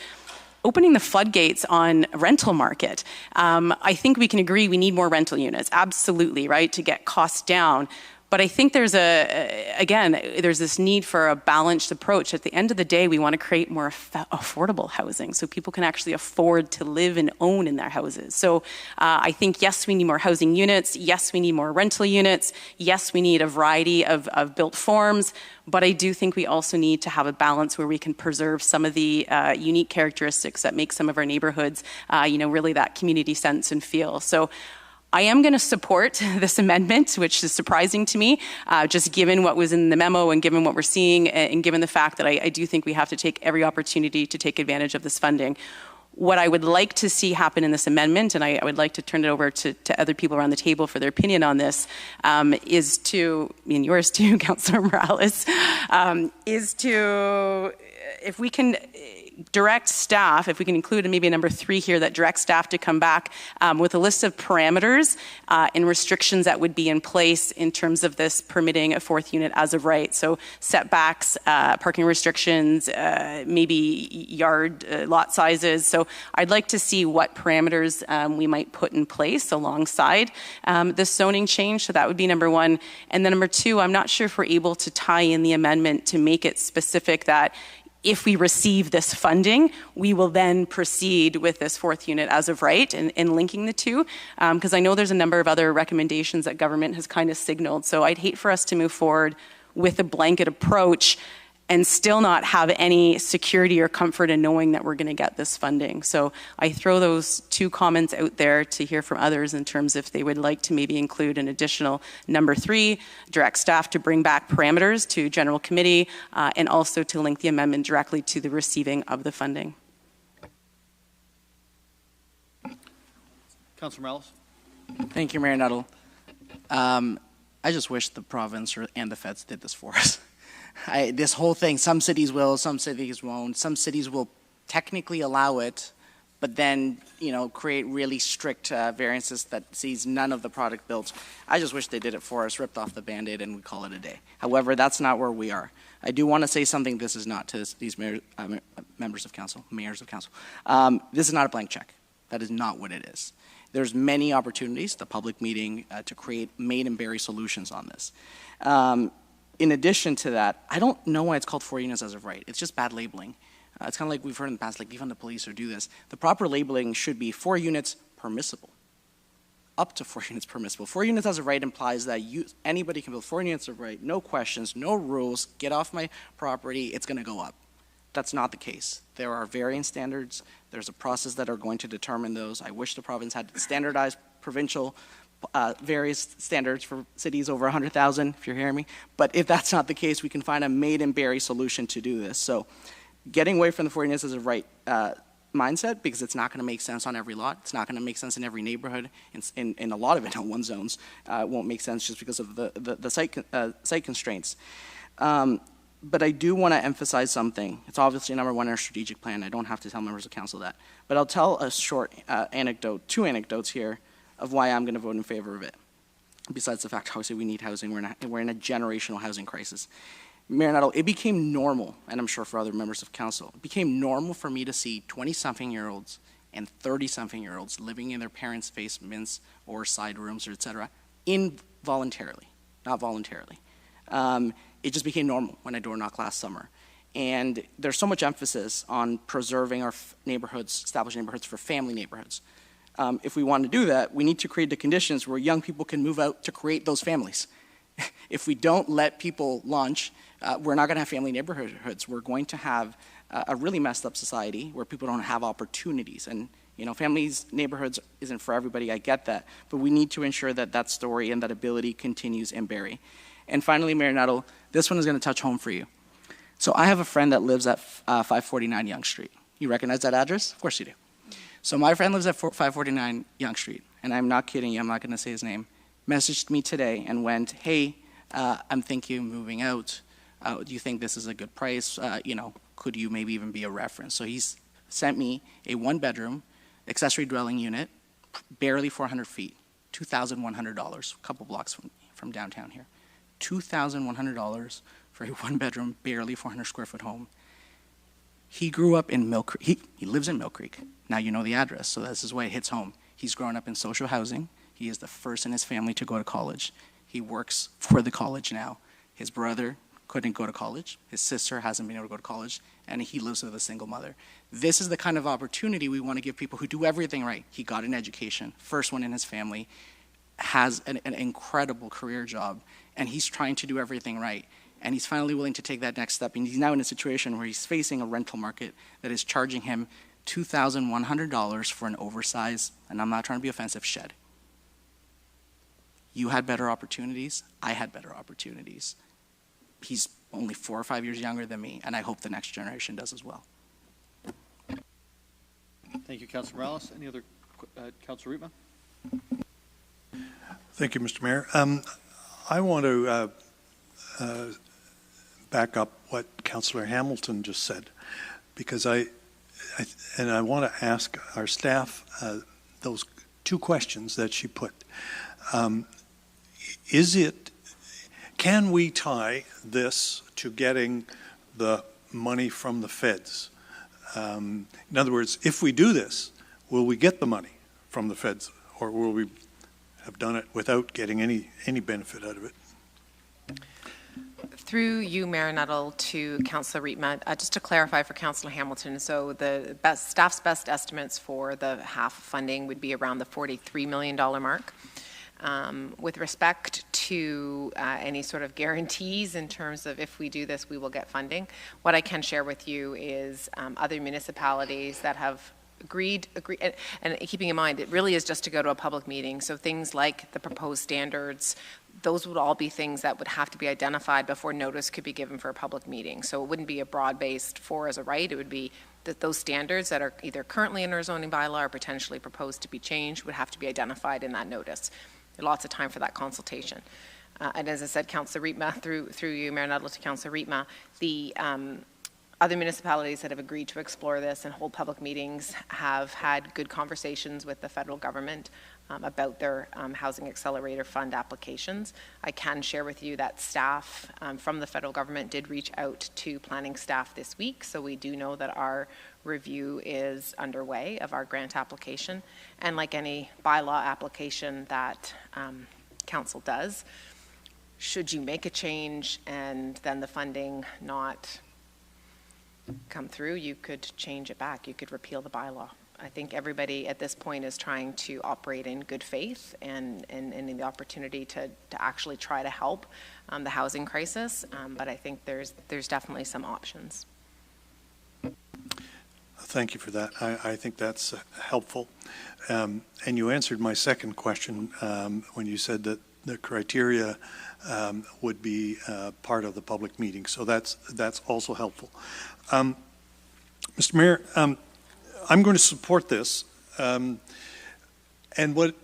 opening the floodgates on rental market. I think we can agree we need more rental units, absolutely, right, to get costs down. But I think there's there's this need for a balanced approach. At the end of the day, we want to create more affordable housing so people can actually afford to live and own in their houses. So I think, yes, we need more housing units. Yes, we need more rental units. Yes, we need a variety of built forms. But I do think we also need to have a balance where we can preserve some of the unique characteristics that make some of our neighborhoods, really that community sense and feel. So I am going to support this amendment, which is surprising to me, just given what was in the memo and given what we're seeing and given the fact that I do think we have to take every opportunity to take advantage of this funding. What I would like to see happen in this amendment, and I would like to turn it over to other people around the table for their opinion on this, is to, and yours too, Councillor Morales, is to, if we can direct staff, if we can include maybe a number 3 here, that directs staff to come back with a list of parameters and restrictions that would be in place in terms of this permitting a 4th unit as of right. So setbacks, parking restrictions, maybe yard lot sizes. So I'd like to see what parameters we might put in place alongside this zoning change. So that would be number 1. And then number 2, I'm not sure if we're able to tie in the amendment to make it specific that if we receive this funding, we will then proceed with this 4th unit as of right and linking the two, because I know there's a number of other recommendations that government has kind of signaled. So I'd hate for us to move forward with a blanket approach and still not have any security or comfort in knowing that we're going to get this funding. So I throw those 2 comments out there to hear from others in terms if they would like to maybe include an additional number 3, direct staff to bring back parameters to general committee, and also to link the amendment directly to the receiving of the funding. Councillor Morales. Thank you, Mayor Nuttall. I just wish the province and the feds did this for us. This whole thing, some cities will, some cities won't. Some cities will technically allow it, but then, create really strict variances that sees none of the product built. I just wish they did it for us, ripped off the Band-Aid, and we call it a day. However, that's not where we are. I do want to say something this is not to these members of council, mayors of council. This is not a blank check. That is not what it is. There's many opportunities, the public meeting, to create made and Barrie solutions on this. In addition to that, I don't know why it's called 4 units as of right. It's just bad labeling. It's kind of like we've heard in the past, like defund the police or do this. The proper labeling should be 4 units permissible. Up to 4 units permissible. 4 units as of right implies that anybody can build 4 units of right, no questions, no rules, get off my property, it's going to go up. That's not the case. There are variance standards. There's a process that are going to determine those. I wish the province had standardized provincial various standards for cities over 100,000, if you're hearing me. But if that's not the case, we can find a made and Barrie solution to do this. So getting away from the 4 units as a right mindset, because it's not going to make sense on every lot. It's not going to make sense in every neighborhood. In a lot of N1 zones, it won't make sense just because of the site constraints. But I do want to emphasize something. It's obviously number 1 in our strategic plan. I don't have to tell members of council that. But I'll tell a short anecdote, 2 anecdotes here, of why I'm going to vote in favor of it. Besides the fact, obviously, we need housing. We're in a generational housing crisis. Mayor Nuttall, it became normal, and I'm sure for other members of council, it became normal for me to see 20-something-year-olds and 30-something-year-olds living in their parents' basements or side rooms, or et cetera, involuntarily, not voluntarily. It just became normal when I door knocked last summer. And there's so much emphasis on preserving our neighborhoods, established neighborhoods for family neighborhoods. If we want to do that, we need to create the conditions where young people can move out to create those families. If we don't let people launch, we're not going to have family neighborhoods. We're going to have a really messed up society where people don't have opportunities. And, families, neighborhoods isn't for everybody, I get that. But we need to ensure that that story and that ability continues in Barrie. And finally, Mayor Nuttall, this one is going to touch home for you. So I have a friend that lives at 549 Yonge Street. You recognize that address? Of course you do. So my friend lives at 549 Yonge Street, and I'm not kidding you, I'm not going to say his name, messaged me today and went, hey, I'm thinking of moving out. Do you think this is a good price? Could you maybe even be a reference? So he's sent me a 1-bedroom accessory dwelling unit, barely 400 feet, $2,100, a couple blocks from downtown here. $2,100 for a 1-bedroom, barely 400 square foot home. He grew up in Mill Creek. He lives in Mill Creek. Now you know the address, so this is why it hits home. He's grown up in social housing. He is the first in his family to go to college. He works for the college now. His brother couldn't go to college. His sister hasn't been able to go to college, and he lives with a single mother. This is the kind of opportunity we want to give people who do everything right. He got an education, first one in his family, has an incredible career job, and he's trying to do everything right. And he's finally willing to take that next step. And he's now in a situation where he's facing a rental market that is charging him $2,100 for an oversized, and I'm not trying to be offensive, shed. You had better opportunities. I had better opportunities. He's only 4 or 5 years younger than me, and I hope the next generation does as well. Thank you, Councilor Morales. Any other, Councilor Riepma? Thank you, Mr. Mayor. I want to back up what Councillor Hamilton just said, because I want to ask our staff those 2 questions that she put. Can we tie this to getting the money from the feds? In other words, if we do this, will we get the money from the feds, or will we have done it without getting any benefit out of it? Through you, Mayor Nuttall, to Councillor Riepma, just to clarify for Councillor Hamilton, so the staff's best estimates for the half funding would be around the $43 million mark. With respect to any sort of guarantees in terms of if we do this, we will get funding, what I can share with you is other municipalities that have agreed, and keeping in mind, it really is just to go to a public meeting, so things like the proposed standards, those would all be things that would have to be identified before notice could be given for a public meeting. So it wouldn't be a broad-based for as a right, it would be that those standards that are either currently in our zoning bylaw or potentially proposed to be changed would have to be identified in that notice. Lots of time for that consultation. And as I said, Councillor Riepma, through you, Mayor Nuttall, to Councillor Riepma, the other municipalities that have agreed to explore this and hold public meetings have had good conversations with the federal government about their Housing Accelerator Fund applications. I can share with you that staff from the federal government did reach out to planning staff this week, so we do know that our review is underway of our grant application. And like any bylaw application that council does, should you make a change and then the funding not come through, you could change it back. You could repeal the bylaw. I think everybody at this point is trying to operate in good faith and in the opportunity to actually try to help the housing crisis. But I think there's definitely some options. Thank you for that. I think that's helpful. And you answered my second question when you said that the criteria would be part of the public meeting. So that's also helpful. Mr. Mayor, I'm going to support this. And what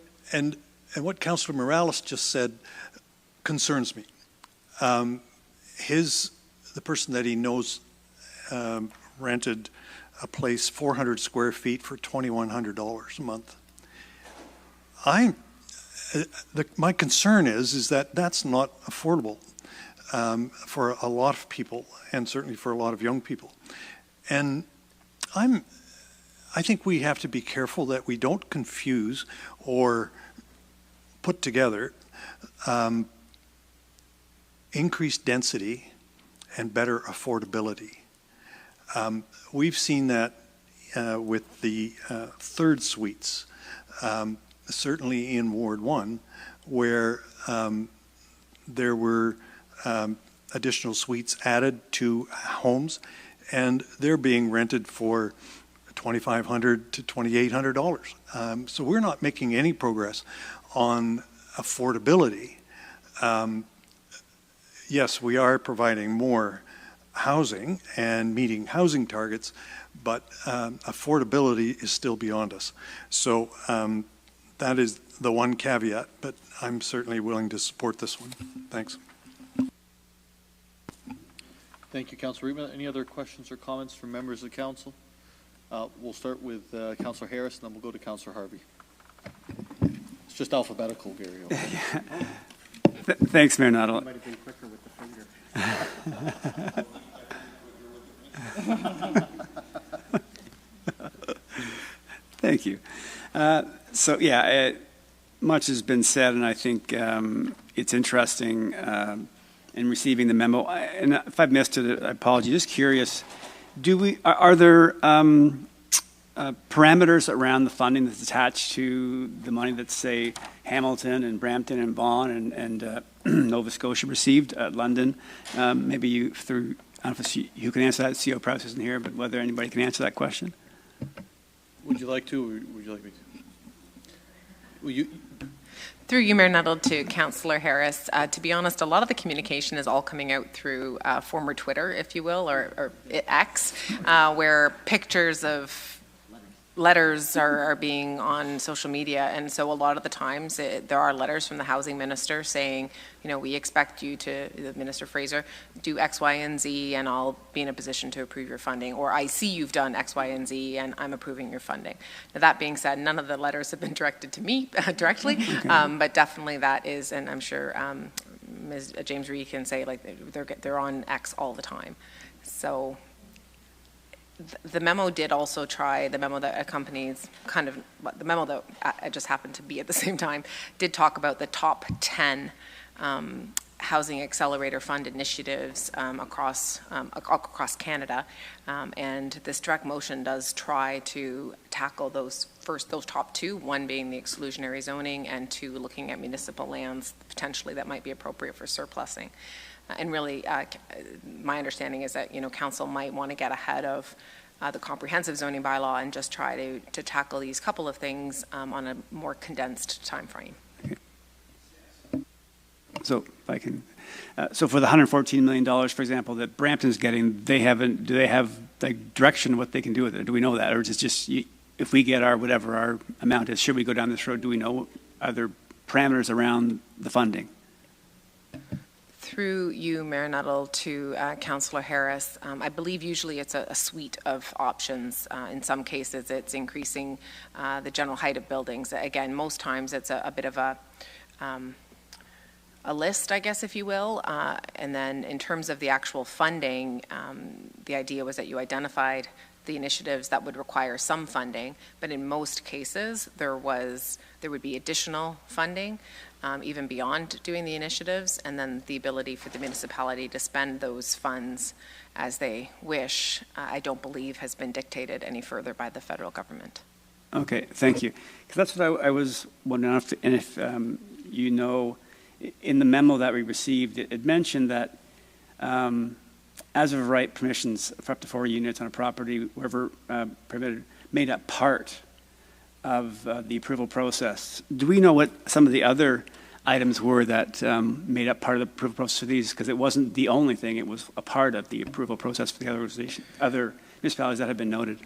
Councillor Morales just said concerns me. The person that he knows rented a place 400 square feet for $2,100 a month. My concern is that that's not affordable for a lot of people, and certainly for a lot of young people. And I think we have to be careful that we don't confuse or put together increased density and better affordability. We've seen that with the third suites, certainly in Ward 1, where there were additional suites added to homes, and they're being rented for $2,500 to $2,800. So we're not making any progress on affordability. Yes, we are providing more housing and meeting housing targets, but affordability is still beyond us. So that is the one caveat, but I'm certainly willing to support this one. Thanks. Thank you, Councilor Riepma. Any other questions or comments from members of the council? We'll start with Councilor Harris, and then we'll go to Councilor Harvey. It's just alphabetical, Gary. Okay? Thanks, Mayor Nuttall. You might have been quicker with the finger. Thank you. So yeah, much has been said, and I think it's interesting in receiving the memo. And if I've missed it, I apologize. Just curious, are there parameters around the funding that's attached to the money that, say, Hamilton and Brampton and Vaughan and Nova Scotia received, London? Maybe you, through, I don't know if you can answer that. CEO Prowse isn't here, but whether anybody can answer that question. Would you like to, or would you like me to? Well, Through you, Mayor Nuttall, to Councillor Harris. To be honest, a lot of the communication is all coming out through former Twitter, if you will, or X, where pictures of letters are being on social media. And so a lot of the times there are letters from the housing minister saying, you know, we expect you to, the Minister Fraser, do X, Y, and Z, and I'll be in a position to approve your funding. Or I see you've done X, Y, and Z, and I'm approving your funding. Now, that being said, none of the letters have been directed to me directly, but definitely that is, and I'm sure Ms. James Reed can say, like, they're on X all the time. So the memo did also try, the memo that accompanies the memo that I just happened to be at the same time, did talk about the top 10 Housing Accelerator Fund initiatives across Canada. And this direct motion does try to tackle those top two, one being the exclusionary zoning and two looking at municipal lands potentially that might be appropriate for surplusing. And really, my understanding is that, you know, council might want to get ahead of the comprehensive zoning bylaw and just try to tackle these couple of things on a more condensed time frame. Okay. So if I can, so for the $114 million, for example, that Brampton's getting, do they have the direction of what they can do with it? Do we know that? Or is it just, if we get whatever our amount is, should we go down this road? Do we know, are there parameters around the funding? Through you, Mayor Nuttall, to Councillor Harris, I believe usually it's a suite of options. In some cases, it's increasing the general height of buildings. Again, most times it's a bit of a list, I guess, if you will. And then in terms of the actual funding, the idea was that you identified the initiatives that would require some funding, but in most cases there would be additional funding, even beyond doing the initiatives, and then the ability for the municipality to spend those funds as they wish, I don't believe has been dictated any further by the federal government. Okay, thank you. Because that's what I was wondering, if you know, in the memo that we received, it mentioned that as of right, permissions for up to 4 units on a property, wherever permitted, made up part of the approval process. Do we know what some of the other items were that made up part of the approval process for these? Because it wasn't the only thing, it was a part of the approval process for the other municipalities that have been noted.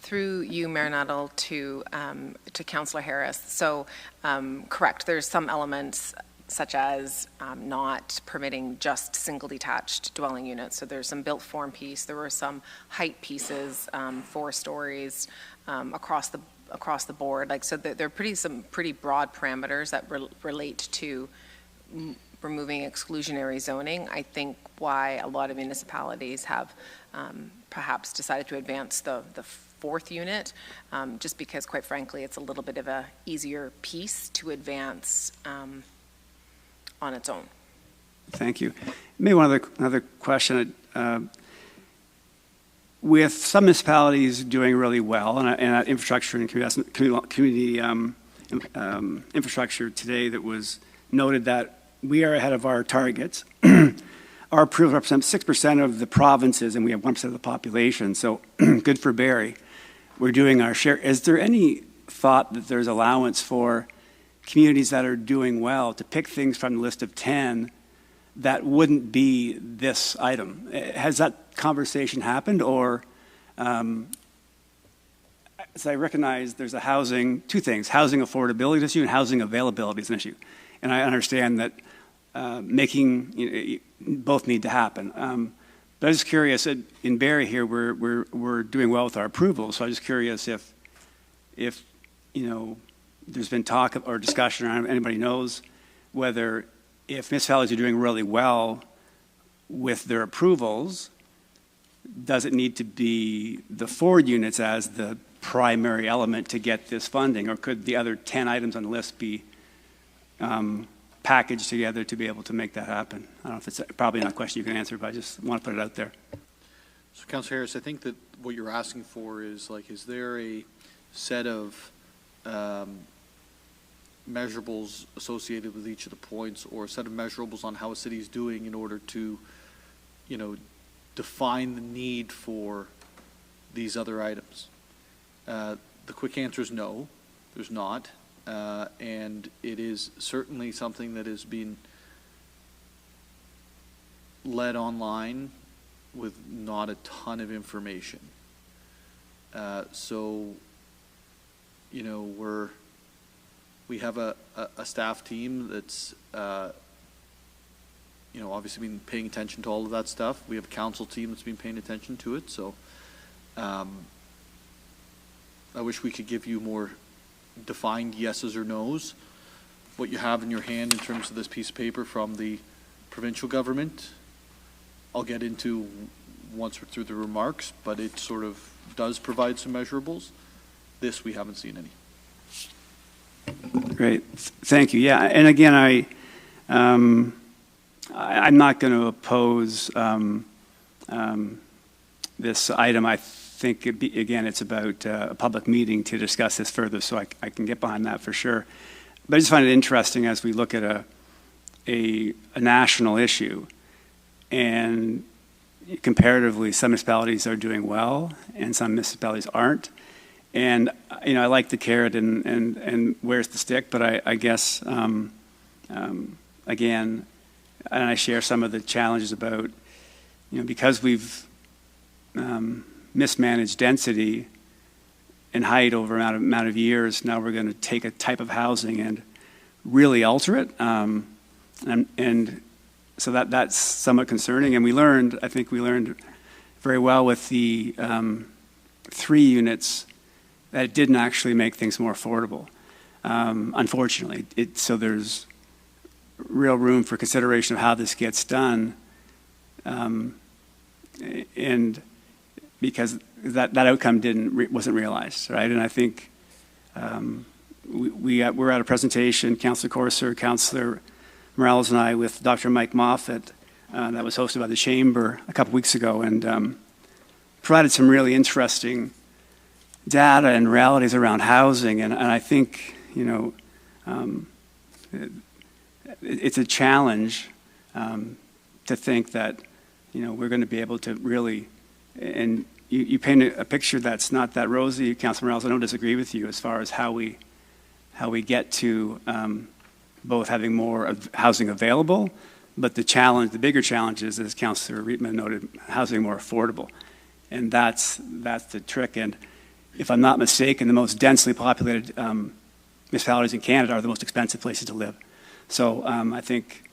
Through you, Mayor Nuttall, to Councillor Harris. So, correct, there's some elements such as not permitting just single detached dwelling units. So there's some built form piece. There were some height pieces, 4 stories across the board. Like, so there are some pretty broad parameters that relate to removing exclusionary zoning. I think why a lot of municipalities have perhaps decided to advance the 4th unit, just because, quite frankly, it's a little bit of a easier piece to advance on its own. Thank you. Maybe another question. With some municipalities doing really well, and infrastructure and community infrastructure today that was noted that we are ahead of our targets. Our approval represents 6% of the provinces, and we have 1% of the population, so good for Barrie. We're doing our share. Is there any thought that there's allowance for communities that are doing well to pick things from the list of 10 that wouldn't be this item? Has that conversation happened, or so I recognize there's two things, housing affordability is an issue and housing availability is an issue. And I understand that both need to happen. But I was just curious, in Barrie here, we're doing well with our approval, so I was just curious if you know, there's been talk or discussion, or anybody knows whether if municipalities are doing really well with their approvals, does it need to be the 4 units as the primary element to get this funding, or could the other 10 items on the list be packaged together to be able to make that happen? I don't know if it's probably not a question you can answer, but I just want to put it out there. So, Councillor Harris, I think that what you're asking for is, like, is there a set of measurables associated with each of the points, or a set of measurables on how a city is doing in order to, you know, define the need for these other items? The quick answer is no, there's not. and it is certainly something that has been led online with not a ton of information. So, you know, we have a staff team that's, you know, obviously been paying attention to all of that stuff. We have a council team that's been paying attention to it. So, I wish we could give you more defined yeses or nos. What you have in your hand in terms of this piece of paper from the provincial government, I'll get into once we're through the remarks, but it sort of does provide some measurables. This, we haven't seen any. Great, thank you. Yeah, and again, I'm not going to oppose this item. I think, again, it's about a public meeting to discuss this further, so I can get behind that for sure. But I just find it interesting as we look at a national issue, and comparatively, some municipalities are doing well, and some municipalities aren't. And you know, I like the carrot and where's the stick, but I guess again, and I share some of the challenges about, you know, because we've mismanaged density and height over amount of years. Now we're going to take a type of housing and really alter it, and so that's somewhat concerning. And I think we learned very well with the 3 units that it didn't actually make things more affordable. Unfortunately, so there's real room for consideration of how this gets done, and because that outcome wasn't realized, right? And I think we're at a presentation, Councillor Corser, Councillor Morales and I, with Dr. Mike Moffat, that was hosted by the Chamber a couple weeks ago, and provided some really interesting data and realities around housing. And I think, you know, it's a challenge to think that, you know, we're going to be able to really, and you paint a picture that's not that rosy, Councillor Morales. I don't disagree with you as far as how we get to both having more housing available, but the bigger challenge is, as Councillor Rietman noted, housing more affordable. And that's the trick. And if I'm not mistaken, the most densely populated municipalities in Canada are the most expensive places to live. So I think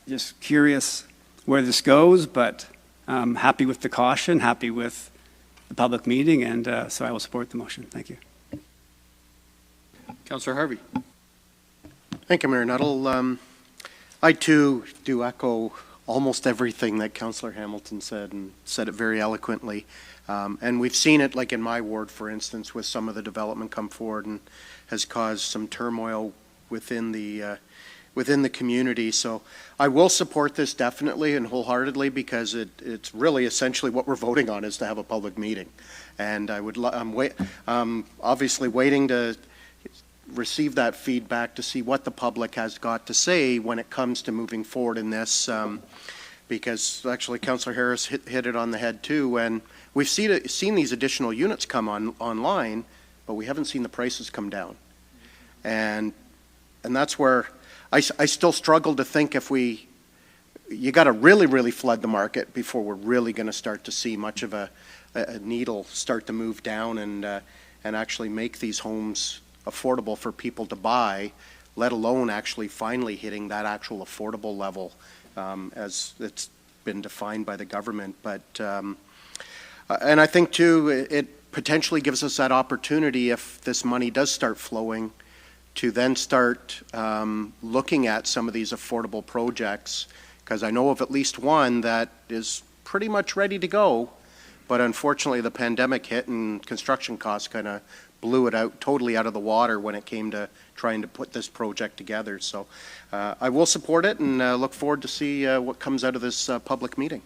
just curious where this goes, but happy with the caution, happy with the public meeting, and so I will support the motion. Thank you. Councillor Harvey. Thank you, Mayor Nuttall. I too do echo almost everything that Councillor Hamilton said, and said it very eloquently. And we've seen it, like in my ward, for instance, with some of the development come forward and has caused some turmoil within the community. So I will support this definitely and wholeheartedly, because it's really essentially what we're voting on is to have a public meeting. And I'm obviously waiting to receive that feedback to see what the public has got to say when it comes to moving forward in this, because actually Councillor Harris hit it on the head too. And we've seen these additional units come online, but we haven't seen the prices come down. And that's where I still struggle to think if you got to really flood the market before we're really going to start to see much of a needle start to move down and actually make these homes affordable for people to buy, let alone actually finally hitting that actual affordable level as it's been defined by the government. But and I think too, it potentially gives us that opportunity, if this money does start flowing, to then start looking at some of these affordable projects, because I know of at least one that is pretty much ready to go, but unfortunately the pandemic hit and construction costs kind of blew it out totally out of the water when it came to trying to put this project together. So I will support it and look forward to see what comes out of this public meeting.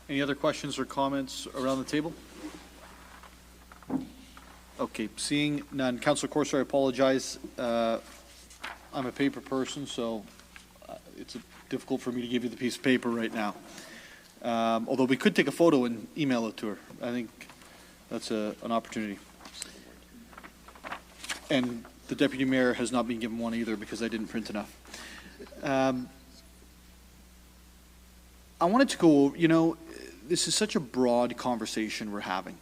Any other questions or comments around the table? Okay, seeing none. Councillor Corser, I apologize. I'm a paper person, so it's difficult for me to give you the piece of paper right now. Although we could take a photo and email it to her. I think that's an opportunity. And the deputy mayor has not been given one either because I didn't print enough. I wanted to go, this is such a broad conversation we're having.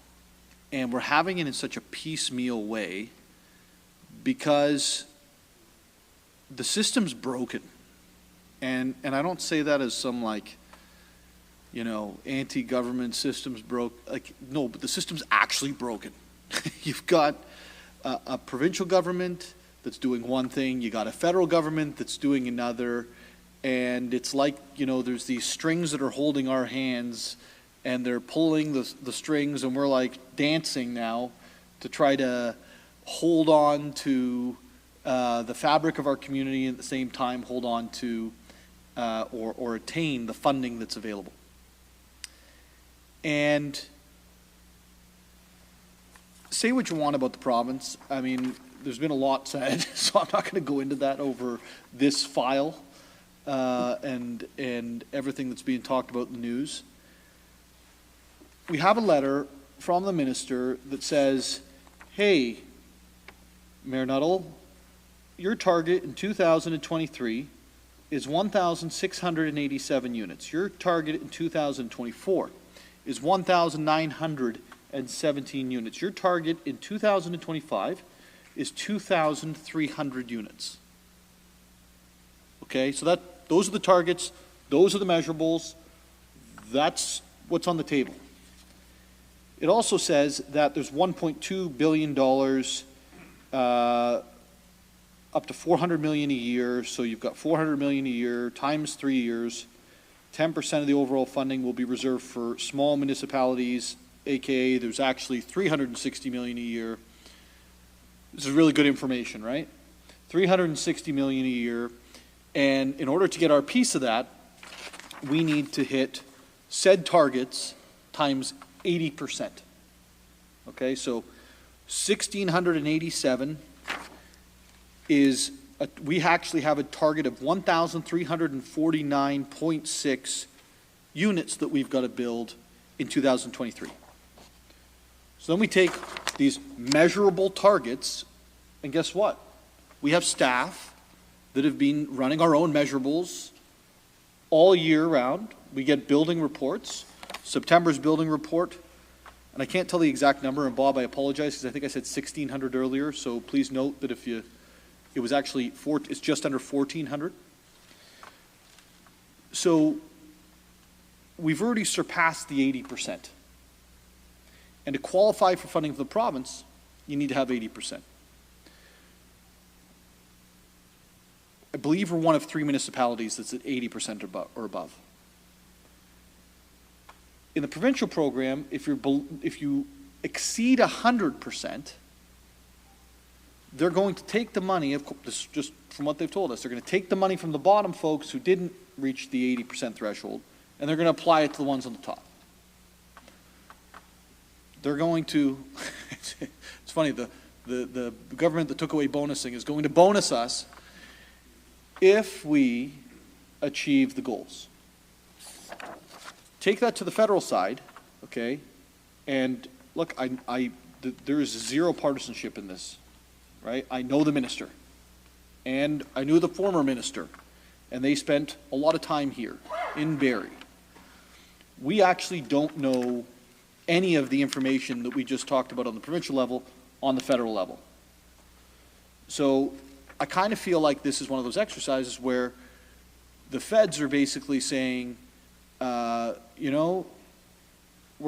And we're having it in such a piecemeal way because the system's broken. And I don't say that as some anti-government systems broke. No, but the system's actually broken. You've got a provincial government that's doing one thing. You got a federal government that's doing another. And it's like, there's these strings that are holding our hands and they're pulling the strings and we're like dancing now to try to hold on to the fabric of our community and at the same time hold on to or attain the funding that's available. And say what you want about the province. I mean, there's been a lot said, so I'm not going to go into that over this file and everything that's being talked about in the news. We have a letter from the minister that says, hey, Mayor Nuttall, your target in 2023 is 1,687 units. Your target in 2024 is 1,917 units. Your target in 2025 is 2,300 units. Okay, so those are the targets, those are the measurables, that's what's on the table. It also says that there's $1.2 billion up to $400 million a year, so you've got $400 million a year times 3 years. 10% of the overall funding will be reserved for small municipalities, aka there's actually $360 million a year. This is really good information, right? $360 million a year, and in order to get our piece of that, we need to hit said targets times 80%. Okay, so 1,687 is, we actually have a target of 1,349.6 units that we've got to build in 2023. So then we take these measurable targets, and guess what? We have staff that have been running our own measurables all year round. We get building reports. September's building report, and I can't tell the exact number, and Bob, I apologize because I think I said 1,600 earlier, so please note that it was actually it's just under 1,400. So we've already surpassed the 80%. And to qualify for funding for the province, you need to have 80%. I believe we're one of 3 municipalities that's at 80% or above. In the provincial program, if you exceed 100%, they're going to take the money, this just from what they've told us, they're going to take the money from the bottom folks who didn't reach the 80% threshold, and they're going to apply it to the ones on the top. They're going to, it's funny, the government that took away bonusing is going to bonus us if we achieve the goals. Take that to the federal side, okay, and look, there is zero partisanship in this, right? I know the minister, and I knew the former minister, and they spent a lot of time here in Barrie. We actually don't know any of the information that we just talked about on the provincial level on the federal level. So I kind of feel like this is one of those exercises where the feds are basically saying, we're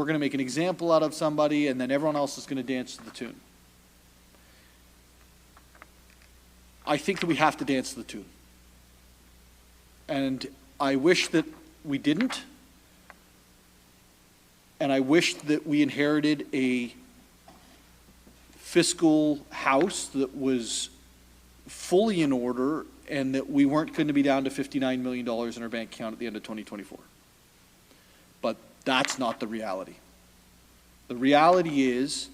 going to make an example out of somebody and then everyone else is going to dance to the tune. I think that we have to dance to the tune. And I wish that we didn't. And I wish that we inherited a fiscal house that was fully in order and that we weren't going to be down to $59 million in our bank account at the end of 2024. But that's not the reality. The reality is,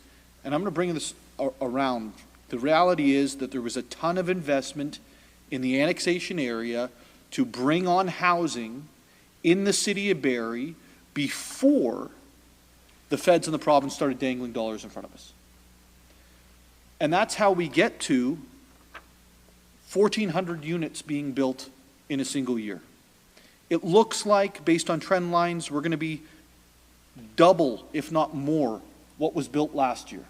and I'm going to bring this around, the reality is that there was a ton of investment in the annexation area to bring on housing in the city of Barrie before the feds in the province started dangling dollars in front of us. And that's how we get to 1,400 units being built in a single year. It looks like, based on trend lines, we're going to be double, if not more, what was built last year.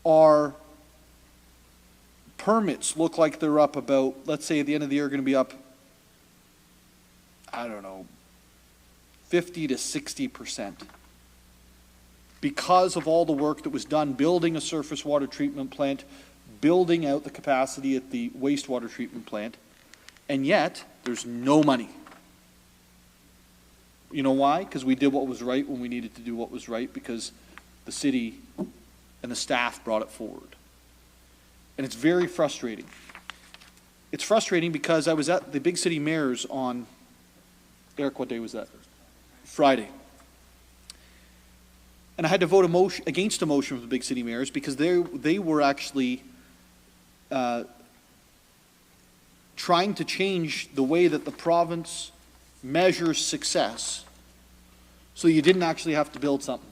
Our permits look like they're up about, let's say at the end of the year, going to be up, I don't know, 50 to 60%. Because of all the work that was done building a surface water treatment plant, building out the capacity at the wastewater treatment plant, and yet there's no money. You know why? Because we did what was right when we needed to do what was right, because the city and the staff brought it forward. And it's very frustrating. It's frustrating because I was at the Big City Mayors on, Eric, what day was that? Friday. And I had to vote against a motion from the Big City Mayors because they were actually trying to change the way that the province measures success so you didn't actually have to build something.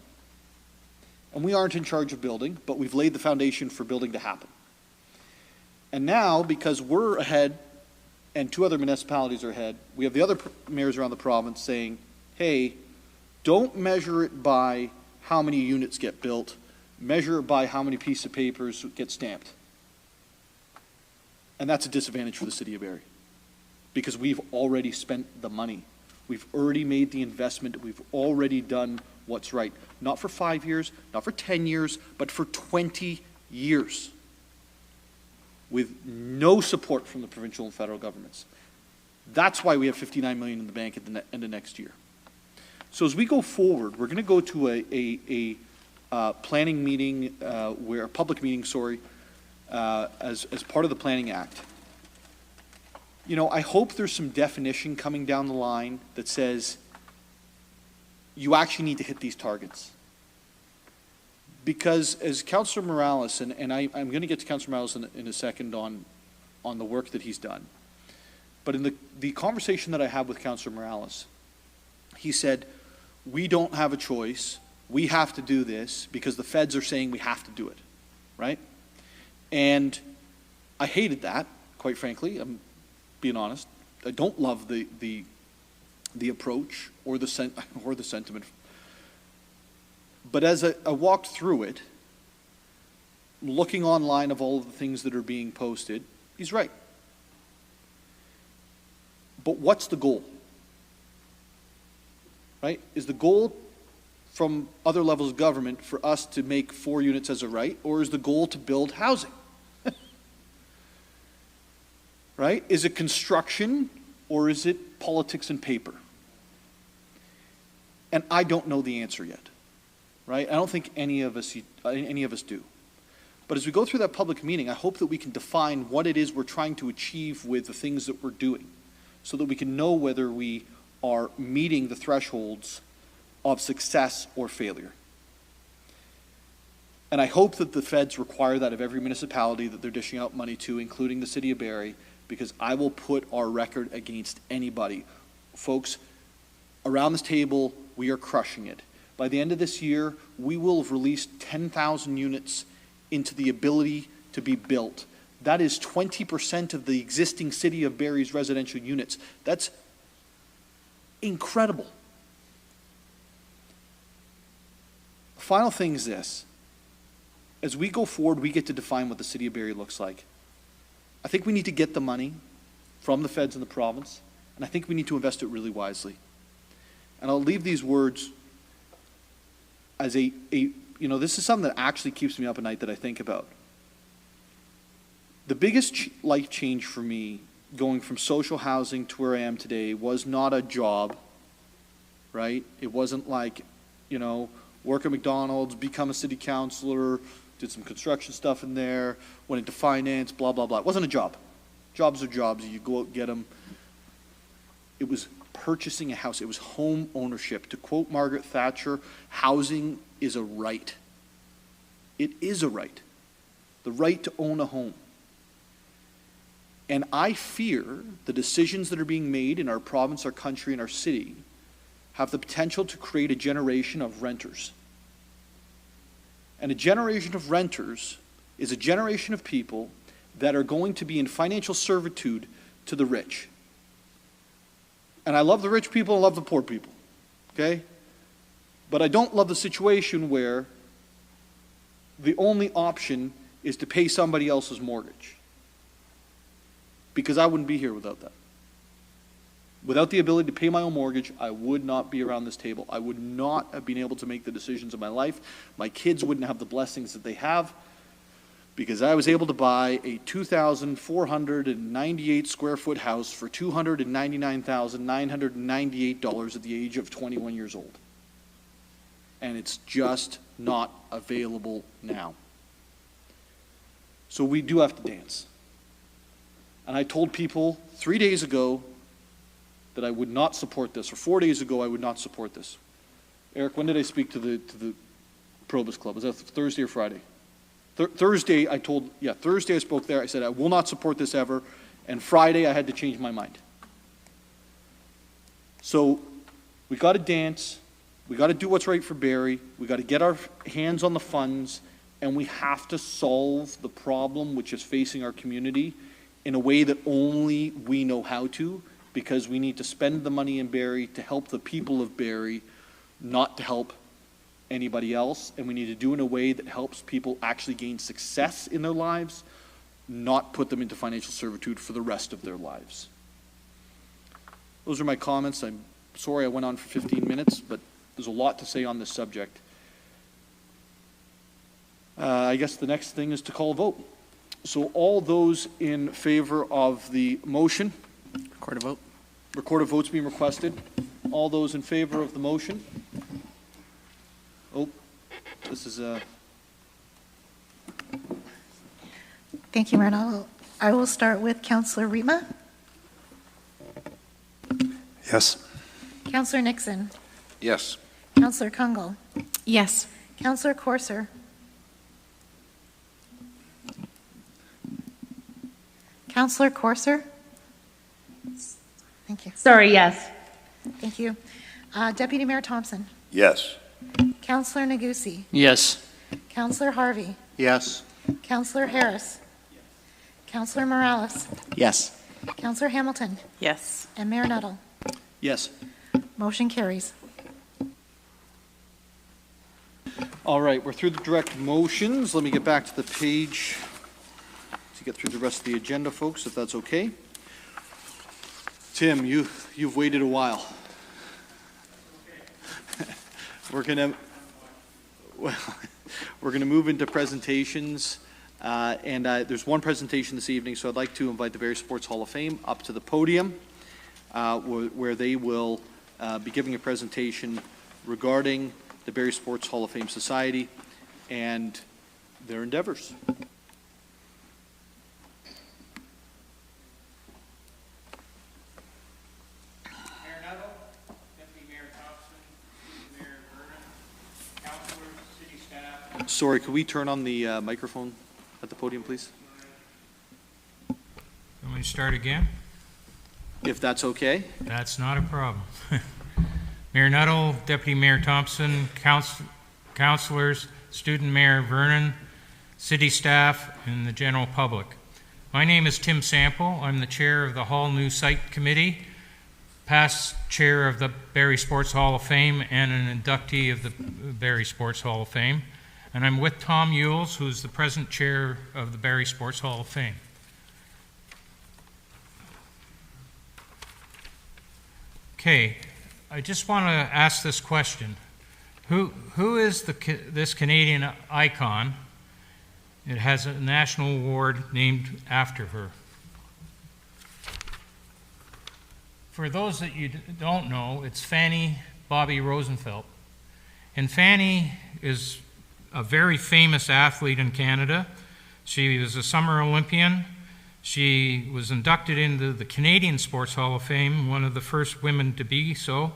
And we aren't in charge of building, but we've laid the foundation for building to happen. And now, because we're ahead and 2 other municipalities are ahead, we have the other mayors around the province saying, hey, don't measure it by how many units get built, measure it by how many pieces of papers get stamped. And that's a disadvantage for the city of Barrie, because we've already spent the money. We've already made the investment. We've already done what's right. Not for 5 years, not for 10 years, but for 20 years. With no support from the provincial and federal governments. That's why we have $59 million in the bank at the end of next year. So as we go forward, we're going to go to a planning meeting, a public meeting, as part of the Planning Act. You know, I hope there's some definition coming down the line that says you actually need to hit these targets. Because as Councillor Morales, and I'm going to get to Councillor Morales in a second on the work that he's done, but in the conversation that I had with Councillor Morales, he said, we don't have a choice, we have to do this because the feds are saying we have to do it, right? And I hated that, quite frankly, I'm being honest. I don't love the approach or the sentiment. But as I walked through it, looking online of all of the things that are being posted, he's right. But what's the goal? Right? Is the goal from other levels of government for us to make 4 units as a right, or is the goal to build housing? Right? Is it construction, or is it politics and paper? And I don't know the answer yet. Right? I don't think any of us do. But as we go through that public meeting, I hope that we can define what it is we're trying to achieve with the things that we're doing, so that we can know whether we are meeting the thresholds of success or failure. And I hope that the feds require that of every municipality that they're dishing out money to, including the city of Barrie, because I will put our record against anybody. Folks, around this table, we are crushing it. By the end of this year, we will have released 10,000 units into the ability to be built. That is 20% of the existing city of Barrie's residential units. That's incredible. The final thing is this. As we go forward, we get to define what the city of Barrie looks like. I think we need to get the money from the feds and the province, and I think we need to invest it really wisely. And I'll leave these words as you know, this is something that actually keeps me up at night that I think about. The biggest life change for me going from social housing to where I am today was not a job, right? It wasn't like, you know, work at McDonald's, become a city councillor, did some construction stuff in there, went into finance, blah, blah, blah. It wasn't a job. Jobs are jobs. You go out, get them. It was purchasing a house. It was home ownership. To quote Margaret Thatcher, housing is a right. It is a right. The right to own a home. And I fear the decisions that are being made in our province, our country, and our city have the potential to create a generation of renters. And a generation of renters is a generation of people that are going to be in financial servitude to the rich. And I love the rich people, I love the poor people, okay? But I don't love the situation where the only option is to pay somebody else's mortgage. Because I wouldn't be here without that. Without the ability to pay my own mortgage, I would not be around this table. I would not have been able to make the decisions of my life. My kids wouldn't have the blessings that they have, because I was able to buy a 2,498 square foot house for $299,998 at the age of 21 years old. And it's just not available now. So we do have to dance. And I told people 3 days ago that I would not support this, or 4 days ago I would not support this. Eric, when did I speak to the Probus Club? Was that Thursday or Friday? Thursday Thursday I spoke there. I said I will not support this ever, and Friday I had to change my mind. So we got to dance. We got to do what's right for Barrie. We got to get our hands on the funds, and we have to solve the problem which is facing our community in a way that only we know how to, because we need to spend the money in Barrie to help the people of Barrie, not to help anybody else. And we need to do it in a way that helps people actually gain success in their lives, not put them into financial servitude for the rest of their lives. Those are my comments. I'm sorry I went on for 15 minutes, but there's a lot to say on this subject. I guess the next thing is to call a vote. So all those in favor of the motion? Record a vote. Record a vote's being requested. All those in favor of the motion? Oh, this is a... Thank you, Mayor Nuttall. I will start with Councillor Rima. Yes. Councillor Nixon. Yes. Councillor Kungle. Yes. Councillor Corser. Councillor Corser. Thank you. Sorry, yes. Thank you. Deputy Mayor Thompson. Yes. Councillor Nagusi. Yes. Councillor Harvey. Yes. Councillor Harris. Councillor Morales. Yes. Councillor Hamilton. Yes. And Mayor Nuttall. Yes. Motion carries. All right, we're through the direct motions. Let me get back to the page to get through the rest of the agenda, folks, if that's okay. Tim, you've waited a while. We're gonna move into presentations, and there's one presentation this evening, so I'd like to invite the Barrie Sports Hall of Fame up to the podium, where they will be giving a presentation regarding the Barrie Sports Hall of Fame Society and their endeavors. Sorry, could we turn on the microphone at the podium, please? Want me to start again? If that's okay. That's not a problem. Mayor Nuttall, Deputy Mayor Thompson, councilors, Student Mayor Vernon, city staff, and the general public. My name is Tim Sample. I'm the chair of the Hall New Site Committee, past chair of the Barrie Sports Hall of Fame, and an inductee of the Barrie Sports Hall of Fame. And I'm with Tom Yules, who's the present chair of the Barrie Sports Hall of Fame. Okay, I just want to ask this question. Who is this Canadian icon? It has a national award named after her. For those that you don't know, it's Fanny Bobby Rosenfeld. And Fanny is a very famous athlete in Canada. She was a Summer Olympian. She was inducted into the Canadian Sports Hall of Fame, one of the first women to be so.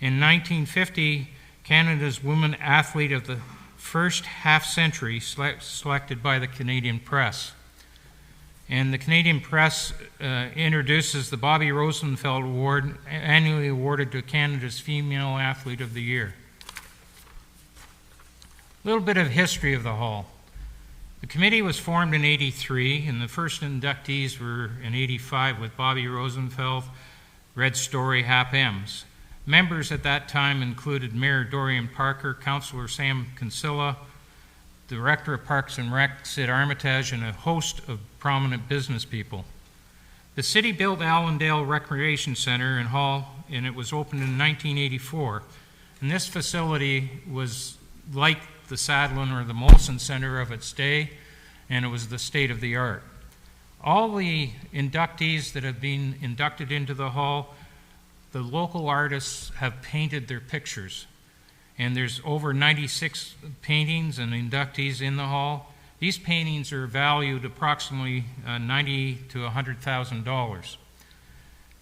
In 1950, Canada's Woman Athlete of the first half century selected by the Canadian Press. And the Canadian Press introduces the Bobby Rosenfeld Award, annually awarded to Canada's Female Athlete of the Year. A little bit of history of the Hall. The committee was formed in '83, and the first inductees were in '85 with Bobby Rosenfeld, Red Story, Hap Ems. Members at that time included Mayor Dorian Parker, Councillor Sam Kinsella, Director of Parks and Rec, Sid Armitage, and a host of prominent business people. The city built Allendale Recreation Center and Hall, and it was opened in 1984. And this facility was like the Sadlin or the Molson Center of its day, and it was the state of the art. All the inductees that have been inducted into the hall, the local artists have painted their pictures. And there's over 96 paintings and inductees in the hall. These paintings are valued approximately $90,000 to $100,000.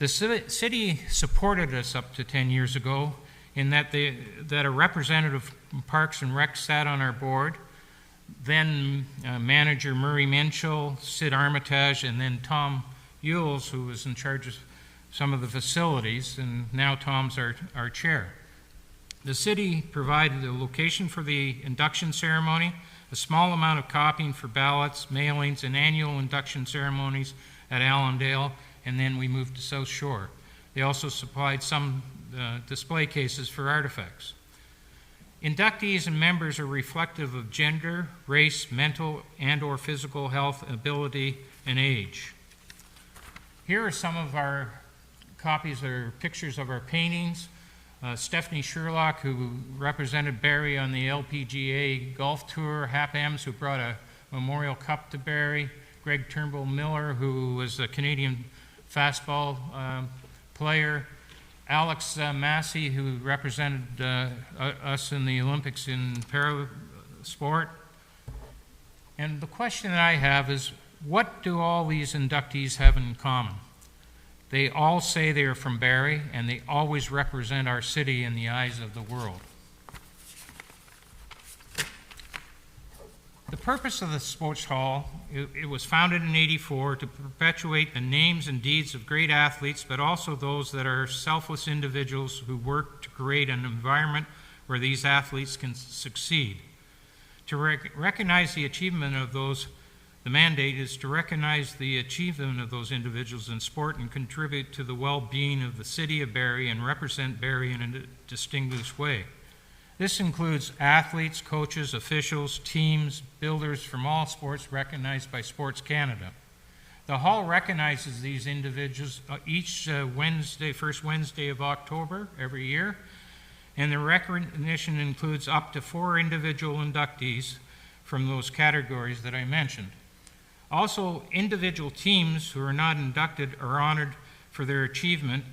The city supported us up to 10 years ago in that a representative from Parks and Rec sat on our board, then manager Murray Menschel, Sid Armitage, and then Tom Ewells, who was in charge of some of the facilities, and now Tom's our chair. The city provided a location for the induction ceremony, a small amount of copying for ballots, mailings, and annual induction ceremonies at Allendale, and then we moved to South Shore. They also supplied some display cases for artifacts. Inductees and members are reflective of gender, race, mental and/or physical health, ability, and age. Here are some of our copies or pictures of our paintings. Stephanie Sherlock, who represented Barrie on the LPGA Golf Tour, Hap Ems, who brought a Memorial Cup to Barrie, Greg Turnbull Miller, who was a Canadian fastball player, Alex Massey, who represented us in the Olympics in parasport. And the question that I have is, what do all these inductees have in common? They all say they are from Barrie, and they always represent our city in the eyes of the world. The purpose of the sports hall, it was founded in '84 to perpetuate the names and deeds of great athletes, but also those that are selfless individuals who work to create an environment where these athletes can succeed. To recognize the achievement of those, the mandate is to recognize the achievement of those individuals in sport and contribute to the well-being of the city of Barrie and represent Barrie in a distinguished way. This includes athletes, coaches, officials, teams, builders from all sports recognized by Sports Canada. The hall recognizes these individuals each first Wednesday of October every year, and the recognition includes up to 4 individual inductees from those categories that I mentioned. Also, individual teams who are not inducted are honored for their achievement,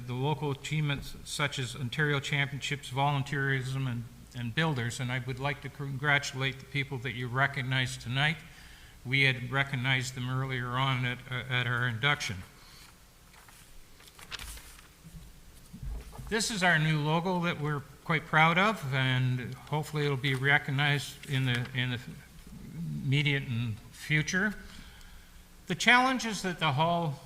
the local achievements such as Ontario Championships, volunteerism, and builders, and I would like to congratulate the people that you recognized tonight. We had recognized them earlier on at our induction. This is our new logo that we're quite proud of, and hopefully it'll be recognized in the immediate and future. The challenges that the hall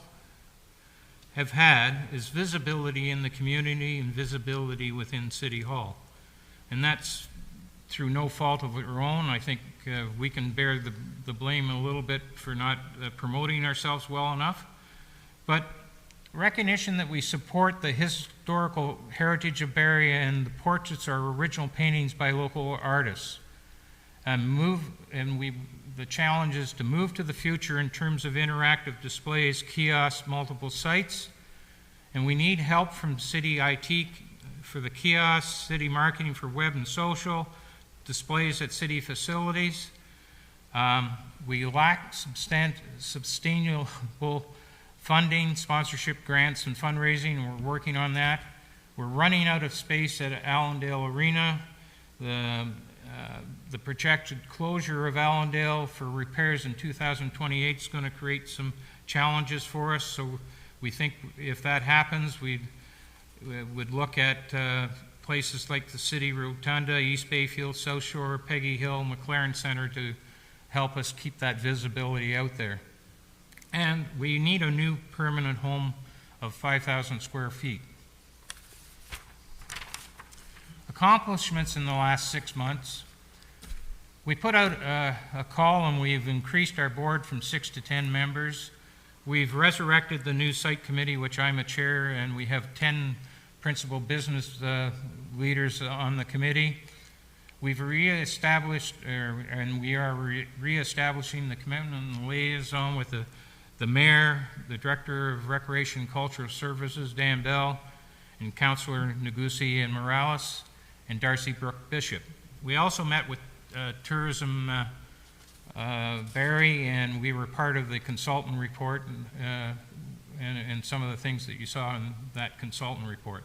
have had is visibility in the community and visibility within City Hall. And that's through no fault of our own. I think we can bear the blame a little bit for not promoting ourselves well enough. But recognition that we support the historical heritage of Barrie and the portraits are original paintings by local artists. The challenge is to move to the future in terms of interactive displays, kiosks, multiple sites, and we need help from city IT for the kiosks, city marketing for web and social, displays at city facilities. We lack sustainable funding, sponsorship grants, and fundraising, and we're working on that. We're running out of space at Allendale Arena. The projected closure of Allendale for repairs in 2028 is going to create some challenges for us. So we think if that happens, we would look at places like the City Rotunda, East Bayfield, South Shore, Peggy Hill, McLaren Center to help us keep that visibility out there. And we need a new permanent home of 5,000 square feet. Accomplishments in the last 6 months. We put out a call and we've increased our board from 6 to 10 members. We've resurrected the new site committee, which I'm a chair, and we have 10 principal business leaders on the committee. We've reestablished, and we are reestablishing the commitment and liaison with the mayor, the director of Recreation and Cultural Services, Dan Bell, and Councillor Negusi and Morales, and Darcy Brooke Bishop. We also met with Tourism Barrie, and we were part of the consultant report and some of the things that you saw in that consultant report.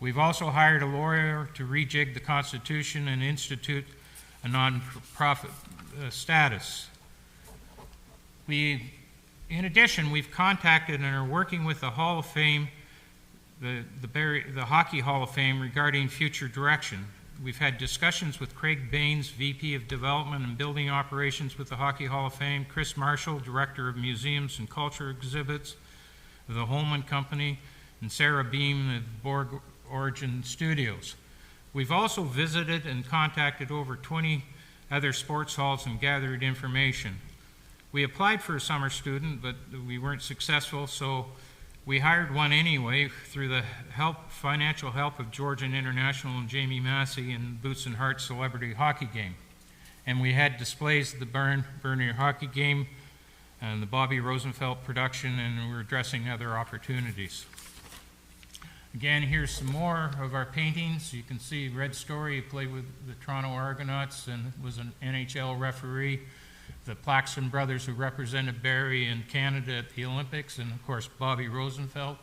We've also hired a lawyer to rejig the Constitution and institute a non-profit status. In addition, we've contacted and are working with the Hall of Fame, the Hockey Hall of Fame, regarding future direction. We've had discussions with Craig Baines, VP of Development and Building Operations with the Hockey Hall of Fame, Chris Marshall, Director of Museums and Culture Exhibits of the Holman Company, and Sarah Beam of Borg Origin Studios. We've also visited and contacted over 20 other sports halls and gathered information. We applied for a summer student, but we weren't successful, so we hired one anyway through the financial help of Georgian International and Jamie Massey in Boots and Hearts Celebrity Hockey Game. And we had displays of the Barrie Hockey Game and the Bobby Rosenfeld production, and we're addressing other opportunities. Again, here's some more of our paintings. You can see Red Story, he played with the Toronto Argonauts and was an NHL referee. The Plaxton brothers, who represented Barrie in Canada at the Olympics, and of course Bobby Rosenfeld.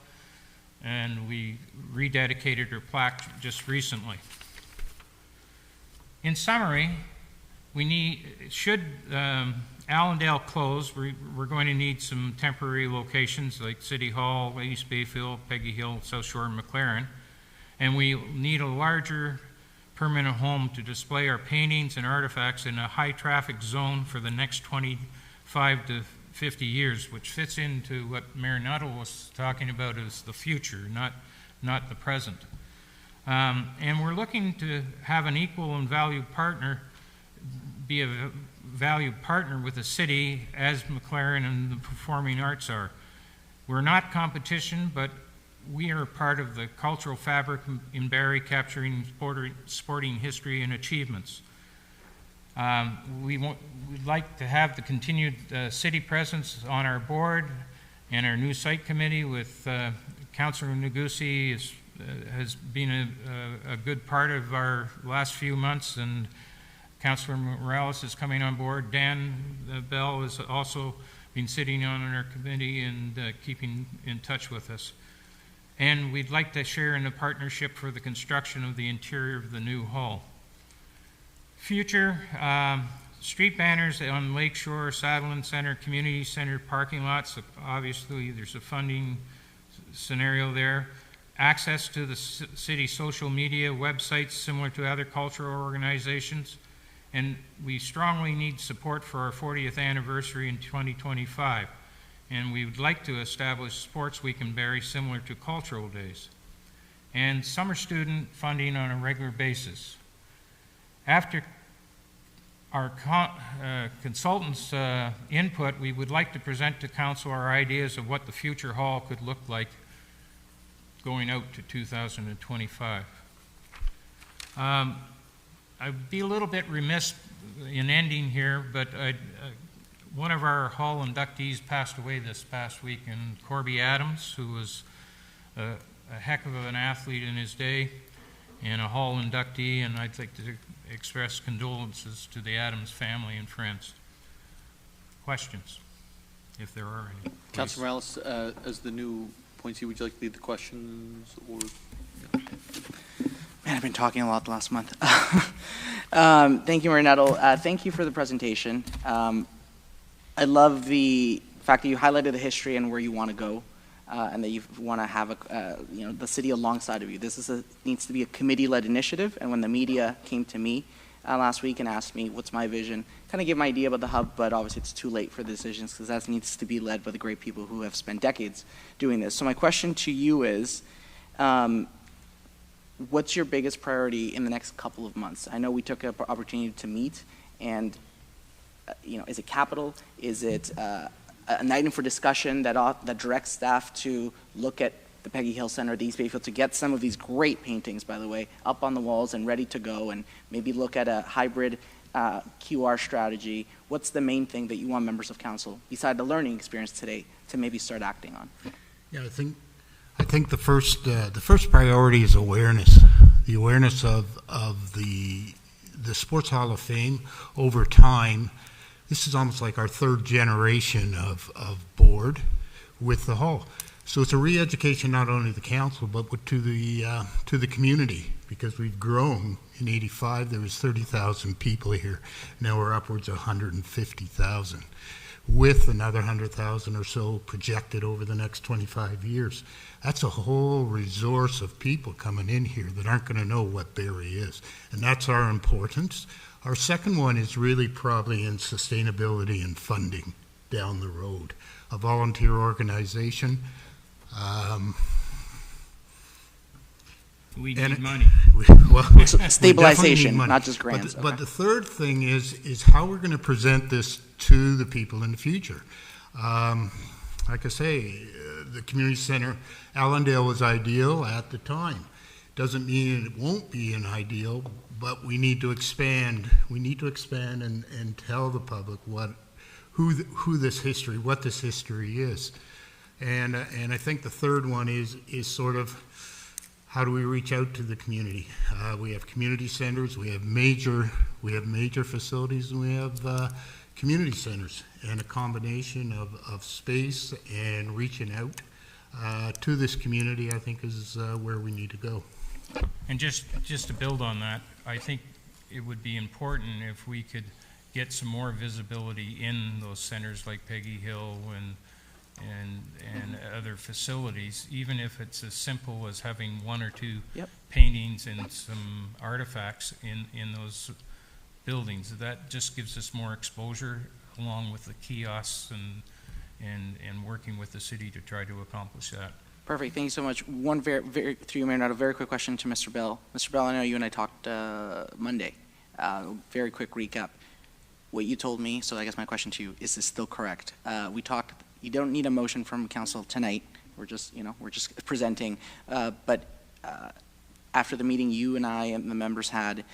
And we rededicated her plaque just recently. In summary, should Allendale close, we're going to need some temporary locations like City Hall, East Bayfield, Peggy Hill, South Shore, and McLaren. And we need a larger permanent home to display our paintings and artifacts in a high traffic zone for the next 25 to 50 years, which fits into what Mayor Nuttall was talking about as the future, not the present. And we're looking to have an equal and valued partner, be a valued partner with the city as McLaren and the performing arts are. We're not competition, but we are part of the cultural fabric in Barrie, capturing sporting history and achievements. We'd like to have the continued city presence on our board and our new site committee with Councillor Negusi has been a good part of our last few months, and Councillor Morales is coming on board. Dan Bell has also been sitting on our committee and keeping in touch with us. And we'd like to share in the partnership for the construction of the interior of the new hall. Future, street banners on Lakeshore, Saddleland Center, Community Center parking lots. Obviously, there's a funding scenario there. Access to the city social media websites similar to other cultural organizations. And we strongly need support for our 40th anniversary in 2025. And we would like to establish Sports Week in Barrie similar to Cultural Days. And summer student funding on a regular basis. After our consultants' input, we would like to present to Council our ideas of what the future hall could look like going out to 2025. I'd be a little bit remiss in ending here, but one of our hall inductees passed away this past week, and Corby Adams, who was a heck of an athlete in his day and a hall inductee, and I'd like to express condolences to the Adams family and friends. Questions, if there are any. Councilor Morales, as the new appointee, would you like to lead the questions? Or Man, I've been talking a lot the last month. Thank you, Mayor Nuttall. Thank you for the presentation. I love the fact that you highlighted the history and where you want to go, and that you want to have the city alongside of you. This needs to be a committee-led initiative. And when the media came to me last week and asked me what's my vision, kind of gave my idea about the hub, but obviously it's too late for the decisions because that needs to be led by the great people who have spent decades doing this. So my question to you is, what's your biggest priority in the next couple of months? I know we took an opportunity to meet, And, is it capital? Is it an item for discussion that directs staff to look at the Peggy Hill Center, the East Bayfield, to get some of these great paintings, by the way, up on the walls and ready to go, and maybe look at a hybrid QR strategy? What's the main thing that you want members of council, beside the learning experience today, to maybe start acting on? Yeah, I think the first priority is awareness. The awareness of the Sports Hall of Fame over time. This is almost like our third generation of board with the hall. So it's a re-education not only to the council but to the community, because we've grown. In '85 there was 30,000 people here. Now we're upwards of 150,000, with another 100,000 or so projected over the next 25 years. That's a whole resource of people coming in here that aren't going to know what Barrie is, and that's our importance. Our second one is really probably in sustainability and funding down the road. A volunteer organization. We need money. Stabilization, not just grants. But the third thing is how we're going to present this to the people in the future. Like I say, the community center, Allendale was ideal at the time. Doesn't mean it won't be an ideal, but we need to expand. We need to expand and tell the public what this history is. And I think the third one is sort of how do we reach out to the community? We have community centers, we have major facilities, and we have community centers, and a combination of space and reaching out to this community, I think, is where we need to go. And just to build on that, I think it would be important if we could get some more visibility in those centers like Peggy Hill and other facilities, even if it's as simple as having one or two paintings and some artifacts in those buildings. That just gives us more exposure, along with the kiosks and working with the city to try to accomplish that. Perfect. Thank you so much. One very through you, Mayor, not a very quick question to Mr. Bell. Mr. Bell, I know you and I talked Monday. Very quick recap. What you told me, so I guess my question to you, is this still correct? We talked, you don't need a motion from council tonight. We're just presenting. But after the meeting you and I and the members had,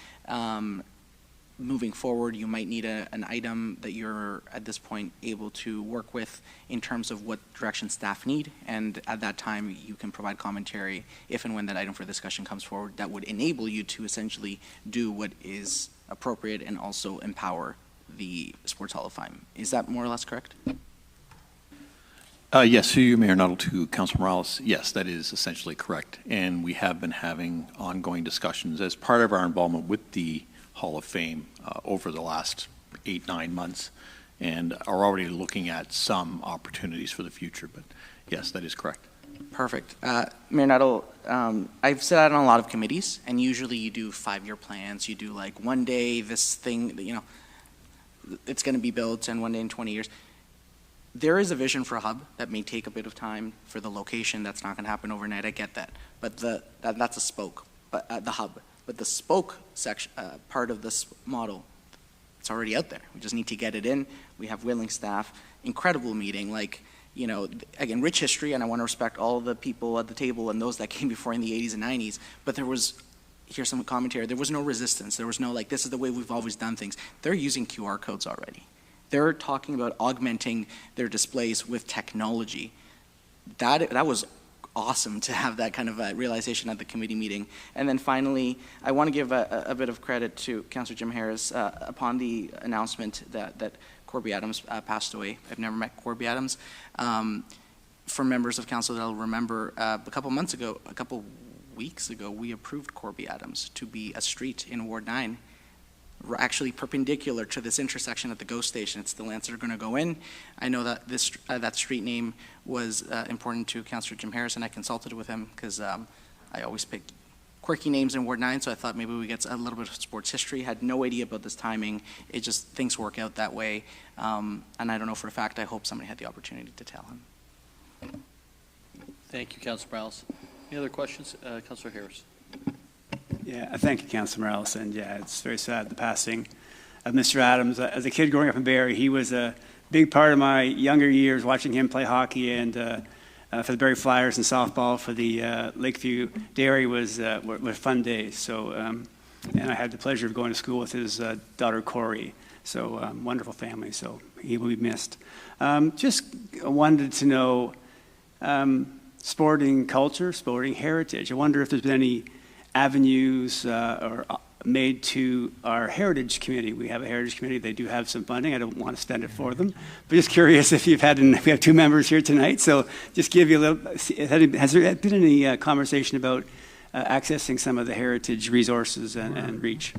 moving forward, you might need an item that you're at this point able to work with in terms of what direction staff need, and at that time you can provide commentary if and when that item for discussion comes forward that would enable you to essentially do what is appropriate and also empower the Sports Hall of Fame. Is that more or less correct? Yes, through you, Mayor Nuttall, to Councilor Morales. Yes, that is essentially correct. And we have been having ongoing discussions as part of our involvement with the Hall of Fame over the last 8-9 months, and are already looking at some opportunities for the future. But yes, that is correct. Perfect. Mayor Nuttall, I've sat on a lot of committees, and usually you do 5-year plans. You do like one day this thing, it's going to be built, and one day in 20 years. There is a vision for a hub that may take a bit of time for the location. That's not going to happen overnight. I get that. But that's a spoke, but the hub. But the spoke section, part of this model, it's already out there. We just need to get it in. We have willing staff. Incredible meeting. Again, rich history, and I want to respect all the people at the table and those that came before in the 80s and 90s. But here's some commentary. There was no resistance. There was no this is the way we've always done things. They're using QR codes already. They're talking about augmenting their displays with technology. That was awesome to have that kind of realization at the committee meeting. And then finally, I want to give a bit of credit to Councillor Jim Harris upon the announcement that Corby Adams passed away. I've never met Corby Adams. For members of council that'll remember, a couple weeks ago, we approved Corby Adams to be a street in Ward 9, actually perpendicular to this intersection at the GO station. It's the lands that are going to go in. I know that that street name was important to Councillor Jim Harris, and I consulted with him because I always pick quirky names in Ward 9, so I thought maybe we get a little bit of sports history. Had no idea about this timing. It just, things work out that way. And I don't know for a fact. I hope somebody had the opportunity to tell him. Thank you, Councillor Morales. Any other questions? Councillor Harris. Yeah, thank you, Councillor Morales. And yeah, it's very sad, the passing. Mr. Adams. As a kid growing up in Barrie, he was a big part of my younger years, watching him play hockey and for the Barrie Flyers and softball for the Lakeview Dairy were fun days. So, and I had the pleasure of going to school with his daughter Corey. So wonderful family. So he will be missed. Just wanted to know sporting culture, sporting heritage. I wonder if there's been any avenues or made to our heritage committee. We have a heritage committee. They do have some funding. I don't want to spend it for them, but just curious if you've had. We have 2 members here tonight, so just give you a little. Has there been any conversation about accessing some of the heritage resources and reach?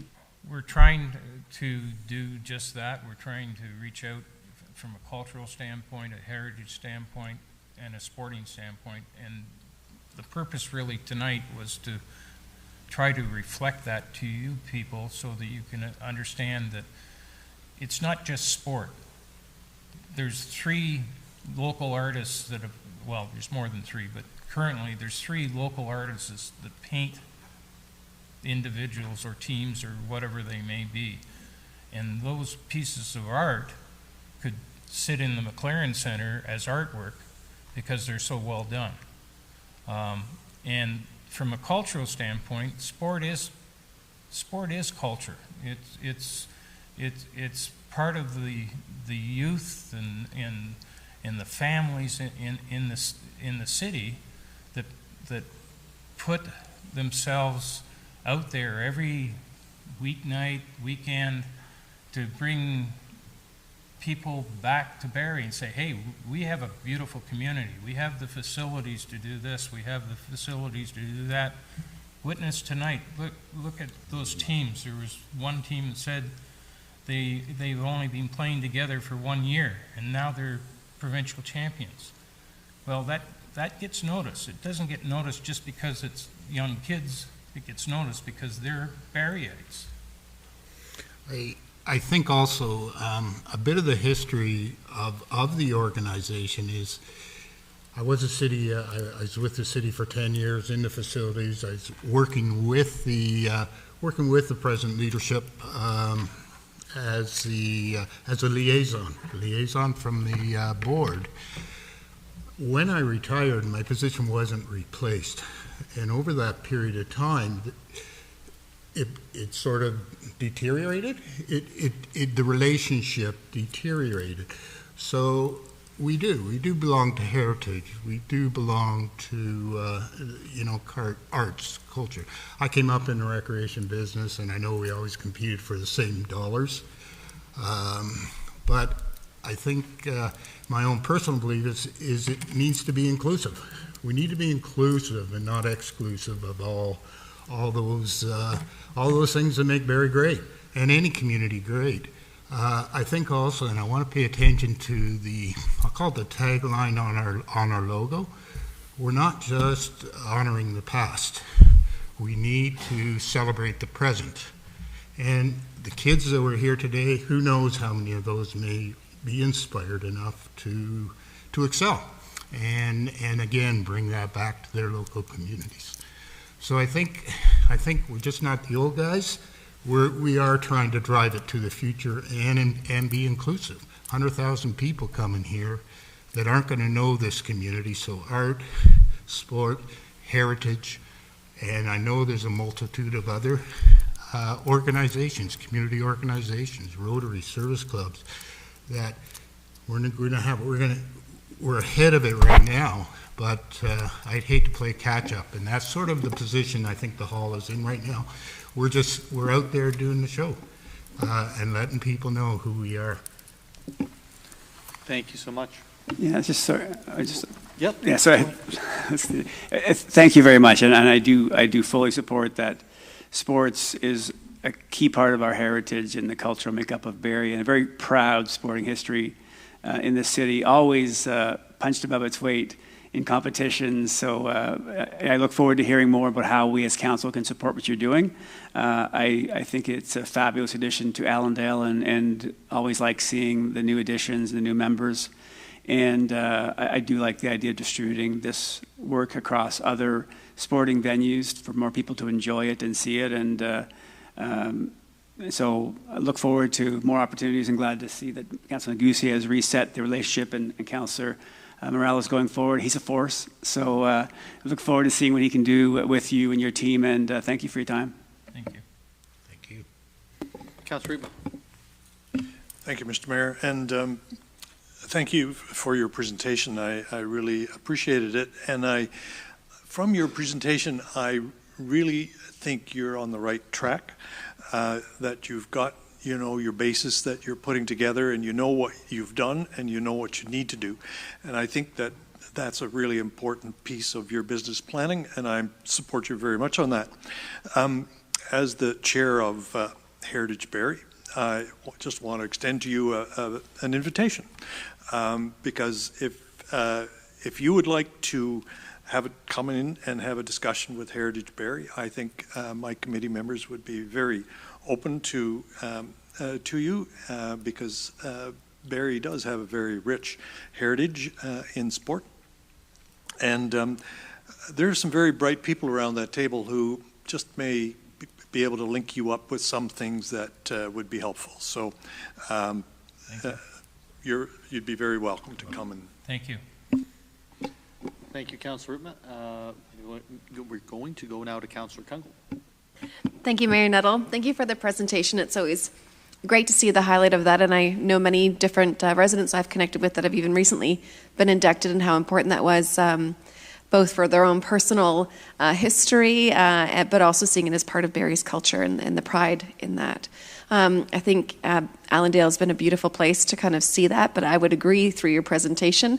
We're trying to do just that. We're trying to reach out from a cultural standpoint, a heritage standpoint, and a sporting standpoint. And the purpose really tonight was to try to reflect that to you people so that you can understand that it's not just sport. There's 3 local artists that have, well, there's more than 3, but currently there's 3 local artists that paint individuals or teams or whatever they may be. And those pieces of art could sit in the McLaren Center as artwork because they're so well done. And from a cultural standpoint, sport is culture. It's part of the youth and the families in the city that put themselves out there every weeknight, weekend to bring people back to Barrie and say, hey, we have a beautiful community. We have the facilities to do this. We have the facilities to do that. Witness tonight, look at those teams. There was one team that said they've only been playing together for 1 year, and now they're provincial champions. Well, that gets noticed. It doesn't get noticed just because it's young kids. It gets noticed because they're Barrieites. I think also a bit of the history of the organization is I was with the city for 10 years in the facilities. I was working with the present leadership as a liaison from the board. When I retired, my position wasn't replaced, and over that period of time, it sort of deteriorated. The relationship deteriorated. So we do belong to heritage. We do belong to arts, culture. I came up in the recreation business, and I know we always competed for the same dollars. But I think my own personal belief is it needs to be inclusive. We need to be inclusive and not exclusive of all those things that make Barrie great and any community great. I think also, and I want to pay attention to I'll call it the tagline on our logo. We're not just honoring the past. We need to celebrate the present. And the kids that were here today, who knows how many of those may be inspired enough to excel and again bring that back to their local communities. So I think we're just not the old guys. We are trying to drive it to the future and be inclusive. 100,000 people coming here that aren't going to know this community. So art, sport, heritage, and I know there's a multitude of other organizations, community organizations, Rotary, service clubs, that we're ahead of it right now. But I'd hate to play catch up, and that's sort of the position I think the hall is in right now. We're out there doing the show and letting people know who we are. Thank you so much. Yeah, Yep. Yeah, so thank you very much, and I do fully support that. Sports is a key part of our heritage and the cultural makeup of Barrie, and a very proud sporting history in the city. Always punched above its weight in competitions. So I look forward to hearing more about how we as council can support what you're doing. I think it's a fabulous addition to Allendale, and always like seeing the new additions, the new members. And I do like the idea of distributing this work across other sporting venues for more people to enjoy it and see it. And So I look forward to more opportunities and glad to see that Councillor Jankowski has reset the relationship and Councillor Morales going forward. He's a force. So I look forward to seeing what he can do with you and your team, and thank you for your time. Thank you. Thank you. Councillor Reitman. Thank you, Mr. Mayor, and thank you for your presentation. I really appreciated it, and from your presentation, I really think you're on the right track, that you've got, you know, your basis that you're putting together, and you know what you've done, and you know what you need to do. And I think that that's a really important piece of your business planning, and I support you very much on that. As the chair of Heritage Barrie, I just want to extend to you an invitation, because if you would like to have it come in and have a discussion with Heritage Barrie, I think my committee members would be very open to you, because Barrie does have a very rich heritage in sport, and there are some very bright people around that table who just may be able to link you up with some things that would be helpful. So you'd be very welcome to come and. Thank you. Thank you, Councillor Reitman. We're going to go now to Councillor Kunkel. Thank you, Mayor Nuttall. Thank you for the presentation. It's always great to see the highlight of that, and I know many different residents I've connected with that have even recently been inducted, and how important that was, both for their own personal history, but also seeing it as part of Barrie's culture and the pride in that. I think Allendale has been a beautiful place to kind of see that, but I would agree through your presentation.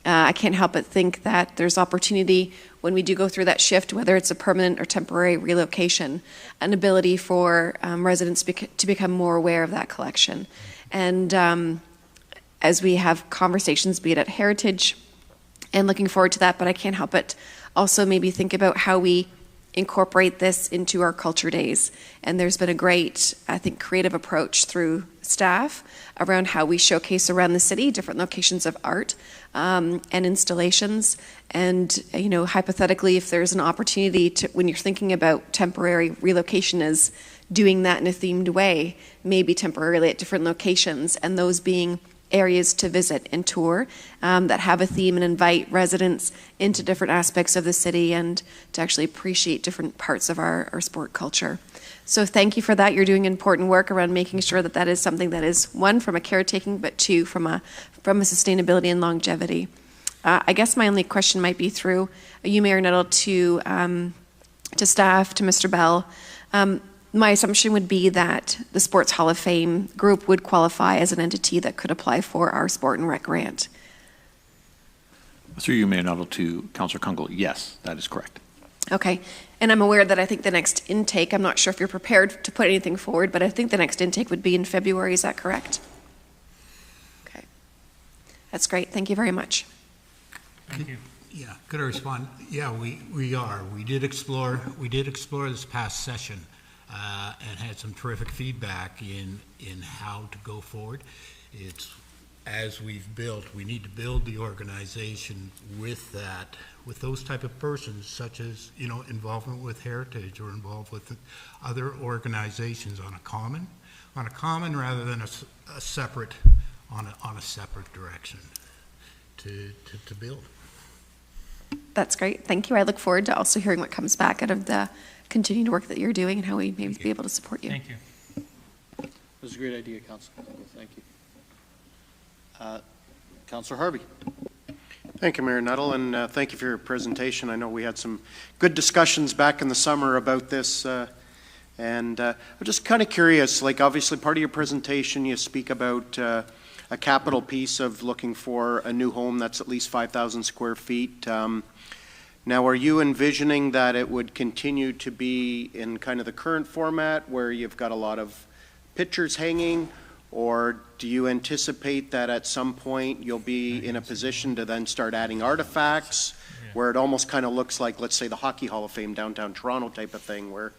I can't help but think that there's opportunity when we do go through that shift, whether it's a permanent or temporary relocation, an ability for residents to become more aware of that collection. And as we have conversations, be it at Heritage, and looking forward to that, but I can't help but also maybe think about how we incorporate this into our culture days. And there's been a great, I think, creative approach through staff around how we showcase around the city different locations of art and installations. And, you know, hypothetically, if there's an opportunity to, when you're thinking about temporary relocation, as doing that in a themed way, maybe temporarily at different locations, and those being areas to visit and tour that have a theme and invite residents into different aspects of the city and to actually appreciate different parts of our sport culture. So thank you for that. You're doing important work around making sure that that is something that is, one, from a caretaking, but two, from a sustainability and longevity. I guess my only question might be through you, Mayor Nuttall, to staff, to Mr. Bell. My assumption would be that the Sports Hall of Fame group would qualify as an entity that could apply for our Sport and Rec grant. Through you, Mayor Nuttall, to Councillor Kunkel, yes, that is correct. Okay, and I'm aware that I think the next intake, I'm not sure if you're prepared to put anything forward, but I think the next intake would be in February, is that correct? Okay, that's great, thank you very much. Thank you. Yeah, could I respond? Yeah, we are. We did explore this past session. And had some terrific feedback in how to go forward. It's, as we've built, we need to build the organization with that, with those type of persons, such as, you know, involvement with Heritage or involved with other organizations on a common rather than a separate, on a separate direction to build. That's great, thank you. I look forward to also hearing what comes back out of the continued work that you're doing and how we may be able to support you. Thank you. That was a great idea, Councillor. Thank you. Councillor Harvey. Thank you, Mayor Nuttall, and thank you for your presentation. I know we had some good discussions back in the summer about this, and I'm just kind of curious, like obviously part of your presentation you speak about a capital piece of looking for a new home that's at least 5,000 square feet. Now, are you envisioning that it would continue to be in kind of the current format where you've got a lot of pictures hanging, or do you anticipate that at some point you'll be in a position to then start adding artifacts where it almost kind of looks like, let's say, the Hockey Hall of Fame downtown Toronto type of thing, where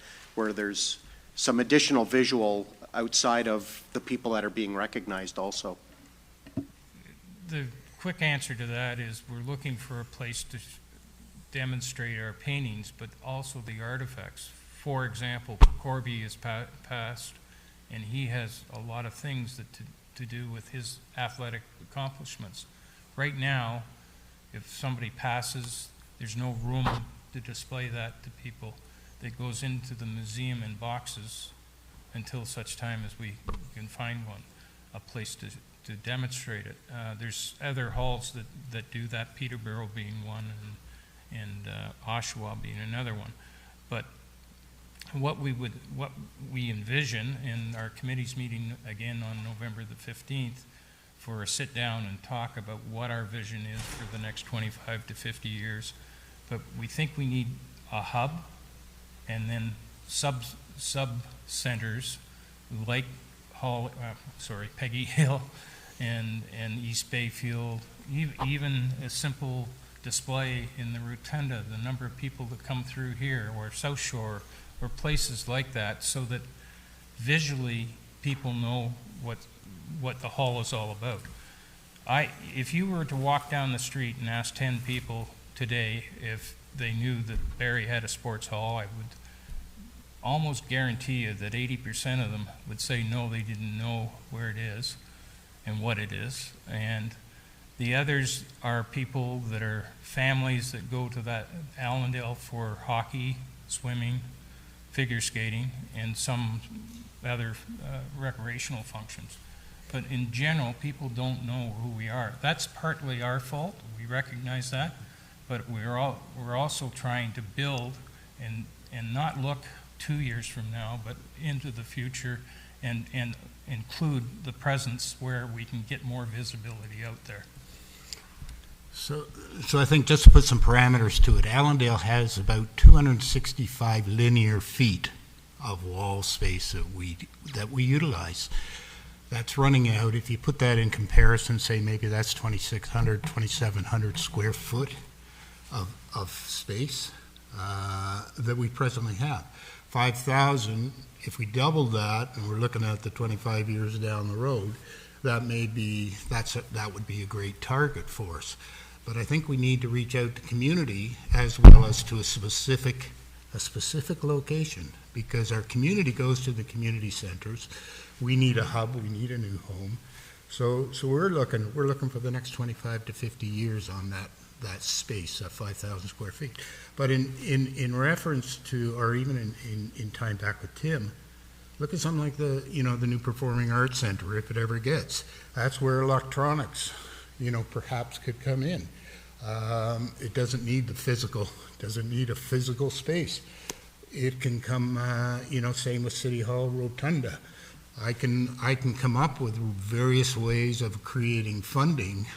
there's some additional visual outside of the people that are being recognized also? The quick answer to that is we're looking for a place to demonstrate our paintings, but also the artifacts. For example, Corby is passed, and he has a lot of things to do with his athletic accomplishments. Right now, if somebody passes, there's no room to display that to people. That goes into the museum in boxes until such time as we can find one, a place to demonstrate it. There's other halls that do that, Peterborough being one, and Oshawa being another one. But what we envision in our committee's meeting again on November the 15th for a sit down and talk about what our vision is for the next 25 to 50 years. But we think we need a hub and then sub centers like Peggy Hill and East Bayfield, even a simple display in the Rotunda, the number of people that come through here, or South Shore, or places like that, so that visually people know what the hall is all about. If you were to walk down the street and ask 10 people today if they knew that Barrie had a sports hall, I would almost guarantee you that 80% of them would say no, they didn't know where it is and what it is. And the others are people that are families that go to that Allendale for hockey, swimming, figure skating, and some other recreational functions. But in general, people don't know who we are. That's partly our fault. We recognize that. But we're also trying to build and not look 2 years from now, but into the future, and include the presence where we can get more visibility out there. So I think just to put some parameters to it, Allendale has about 265 linear feet of wall space that we utilize. That's running out. If you put that in comparison, say maybe that's 2,600, 2,700 square foot of space that we presently have. 5,000, if we double that, and we're looking at the 25 years down the road, that would be a great target for us. But I think we need to reach out to community as well as to a specific location, because our community goes to the community centers. We need a hub, we need a new home. So we're looking for the next 25 to 50 years on that space, 5,000 square feet. But in reference to, or even in time back with Tim, look at something like the new Performing Arts Center, if it ever gets. That's where electronics, perhaps could come in. It doesn't need a physical space. It can come, same with City Hall Rotunda. I can come up with various ways of creating funding.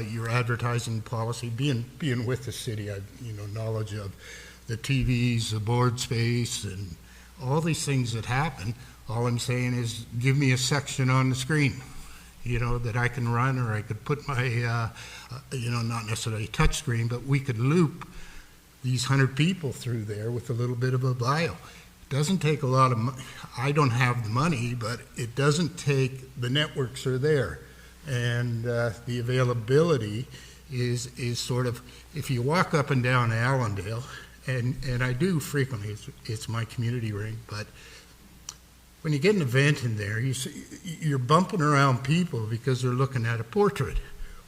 Your advertising policy, being with the city, I've knowledge of the TVs, the board space, and all these things that happen. All I'm saying is, give me a section on the screen, that I can run, or I could put my, not necessarily a touch screen, but we could loop these 100 people through there with a little bit of a bio. Doesn't take a lot of money. I don't have the money, but it doesn't take, the networks are there, and the availability is sort of, if you walk up and down Allendale, and I do frequently, it's my community ring, but when you get an event in there, you're bumping around people because they're looking at a portrait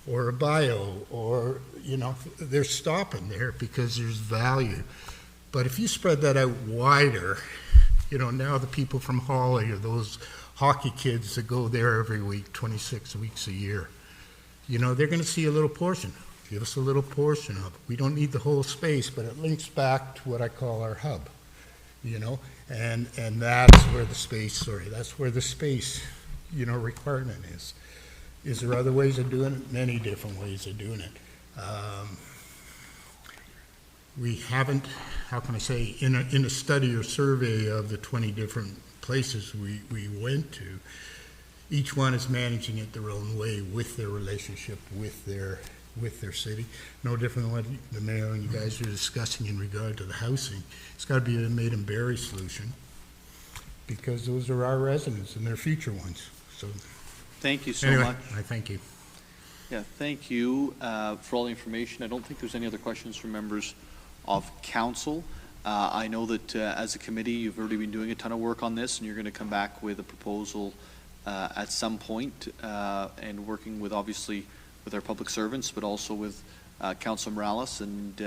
or a bio, or they're stopping there because there's value. But if you spread that out wider, now the people from Hawley are those hockey kids that go there every week, 26 weeks a year. They're going to see a little portion. Give us a little portion of it. We don't need the whole space, but it links back to what I call our hub, and that's where the space, requirement is. Is there other ways of doing it? Many different ways of doing it. We haven't, how can I say, in a study or survey of the 20 different places we went to, each one is managing it their own way with their relationship with their city. No different than what the mayor and you guys are discussing in regard to the housing. It's got to be a Made in Barrie solution, because those are our residents and they're future ones. So thank you so anyway, much. I thank you. Yeah, thank you for all the information. I don't think there's any other questions from members of council. I know that as a committee, you've already been doing a ton of work on this, and you're going to come back with a proposal at some point, and working with, obviously, with our public servants, but also with Councilor Morales, and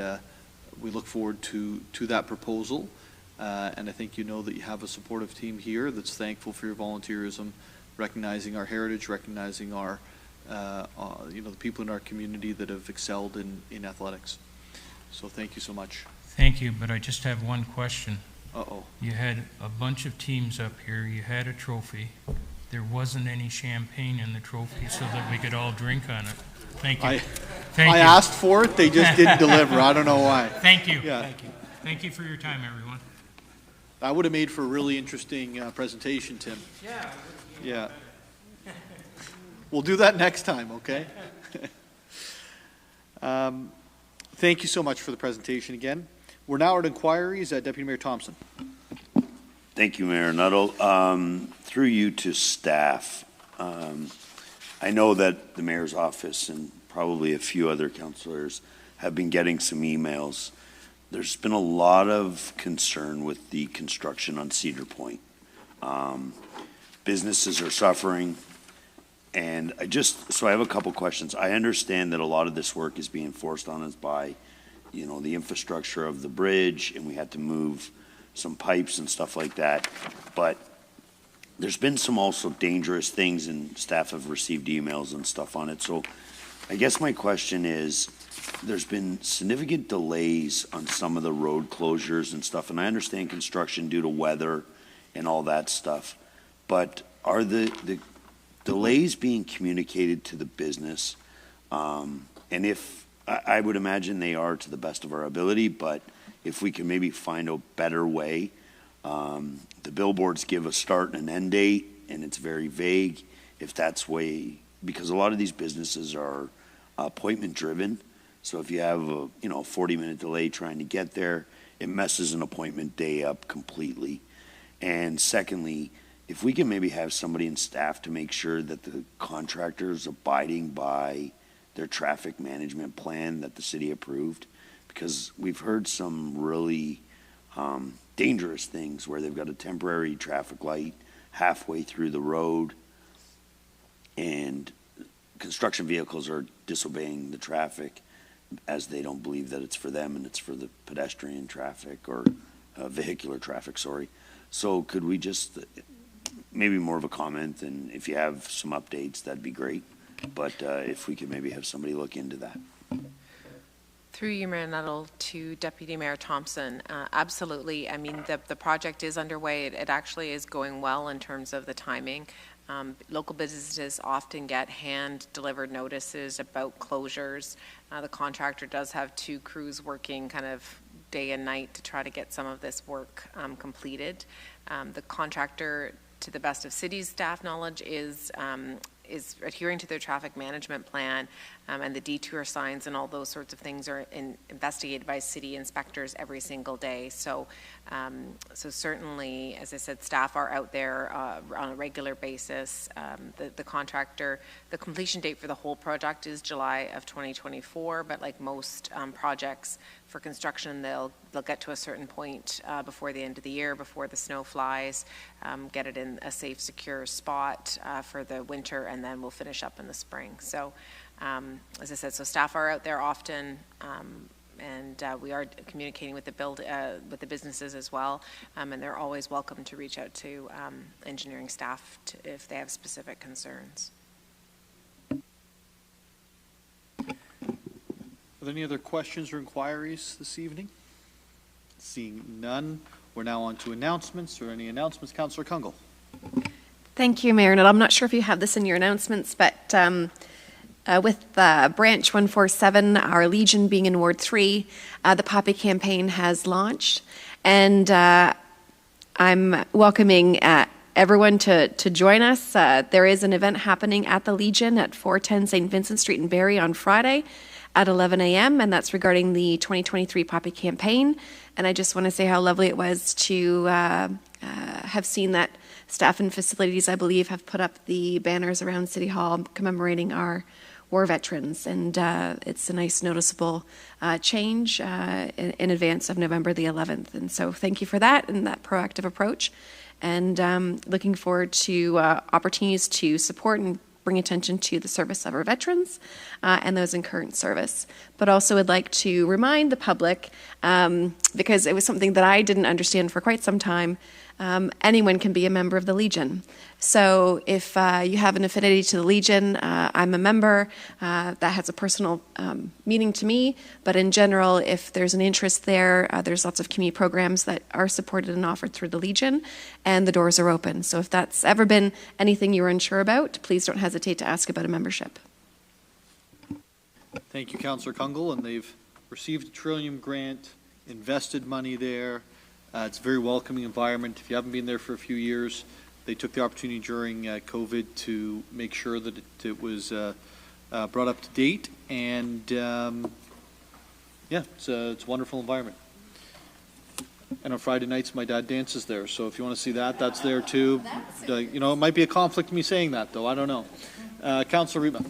we look forward to that proposal. And I think you know that you have a supportive team here that's thankful for your volunteerism, recognizing our heritage, recognizing our, the people in our community that have excelled in athletics. So thank you so much. Thank you, but I just have one question. Uh-oh. You had a bunch of teams up here. You had a trophy. There wasn't any champagne in the trophy so that we could all drink on it. Thank you. I asked for it. They just didn't deliver. I don't know why. Thank you. Yeah. Thank you. Thank you for your time, everyone. That would have made for a really interesting presentation, Tim. Yeah. Yeah. We'll do that next time, okay? Thank you so much for the presentation again. We're now at inquiries. Deputy Mayor Thompson. Thank you, Mayor Nuttall. Through you to staff, I know that the mayor's office and probably a few other councillors have been getting some emails. There's been a lot of concern with the construction on Cedar Point. Businesses are suffering, and so I have a couple questions. I understand that a lot of this work is being forced on us by, the infrastructure of the bridge, and we had to move some pipes and stuff like that. But there's been some also dangerous things, and staff have received emails and stuff on it. So I guess my question is, there's been significant delays on some of the road closures and stuff, and I understand construction due to weather and all that stuff, but are the delays being communicated to the business? And if, I would imagine they are to the best of our ability, but if we can maybe find a better way. The billboards give a start and an end date, and it's very vague if that's way, because a lot of these businesses are appointment driven. So if you have a 40-minute delay trying to get there, it messes an appointment day up completely. And secondly, if we can maybe have somebody in staff to make sure that the contractor is abiding by their traffic management plan that the city approved, because we've heard some really dangerous things where they've got a temporary traffic light halfway through the road, and construction vehicles are disobeying the traffic as they don't believe that it's for them and it's for the pedestrian traffic or vehicular traffic, sorry. So could we just, maybe more of a comment, and if you have some updates, that'd be great. But if we could maybe have somebody look into that. Through you, Mayor Nuttall, to Deputy Mayor Thompson, absolutely. I mean, the project is underway. It actually is going well in terms of the timing. Local businesses often get hand-delivered notices about closures. The contractor does have 2 crews working kind of day and night to try to get some of this work completed. The contractor, to the best of city staff knowledge, is adhering to their traffic management plan, and the detour signs and all those sorts of things are investigated by city inspectors every single day. So certainly, as I said, staff are out there on a regular basis. The contractor, the completion date for the whole project is July of 2024, but like most projects for construction, they'll get to a certain point before the end of the year, before the snow flies, get it in a safe, secure spot for the winter, and then we'll finish up in the spring. So as I said, so staff are out there often, and we are communicating with the businesses as well, and they're always welcome to reach out to engineering staff if they have specific concerns. Are there any other questions or inquiries this evening? Seeing none, we're now on to announcements. Or any announcements, Councillor Kungl? Thank you, Mayor. And I'm not sure if you have this in your announcements, but with Branch 147, our Legion being in Ward 3, the Poppy campaign has launched. And I'm welcoming everyone to join us. There is an event happening at the Legion at 410 St. Vincent Street in Barrie on Friday at 11 a.m., and that's regarding the 2023 Poppy campaign. And I just want to say how lovely it was to have seen that staff and facilities, I believe, have put up the banners around City Hall commemorating our war veterans. And it's a nice noticeable change in advance of November the 11th. And so thank you for that and that proactive approach. And looking forward to opportunities to support and bring attention to the service of our veterans and those in current service. But also would like to remind the public, because it was something that I didn't understand for quite some time, anyone can be a member of the Legion. So if you have an affinity to the Legion, I'm a member. That has a personal meaning to me. But in general, if there's an interest there, there's lots of community programs that are supported and offered through the Legion, and the doors are open. So if that's ever been anything you were unsure about, please don't hesitate to ask about a membership. Thank you, Councillor Kungle, and they've received a Trillium grant, invested money there. It's a very welcoming environment. If you haven't been there for a few years, they took the opportunity during COVID to make sure that it was brought up to date, and yeah, it's a wonderful environment. And on Friday nights, my dad dances there, so if you want to see that, that's there too. You know, it might be a conflict me saying that, though. I don't know. Councillor Rima.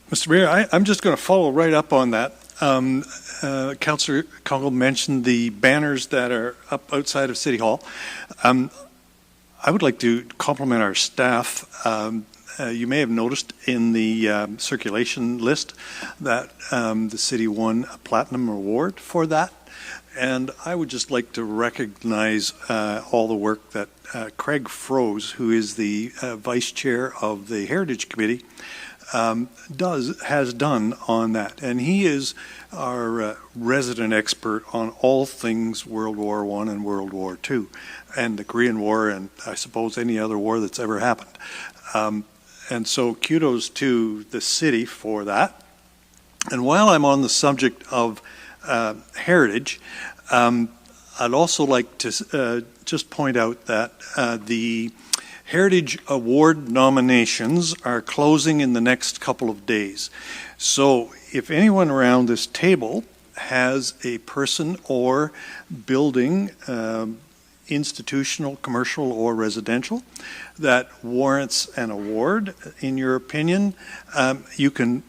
Mr. Mayor, I'm just going to follow right up on that. Councillor Kungle mentioned the banners that are up outside of City Hall. I would like to compliment our staff. You may have noticed in the circulation list that the city won a Platinum Award for that. And I would just like to recognize all the work that Craig Froese, who is the Vice Chair of the Heritage Committee, has done on that. And he is our resident expert on all things World War I and World War II, and the Korean War, and I suppose any other war that's ever happened. And so kudos to the city for that. And while I'm on the subject of heritage, I'd also like to just point out that the Heritage Award nominations are closing in the next couple of days. So if anyone around this table has a person or building, institutional, commercial, or residential, that warrants an award, in your opinion, you can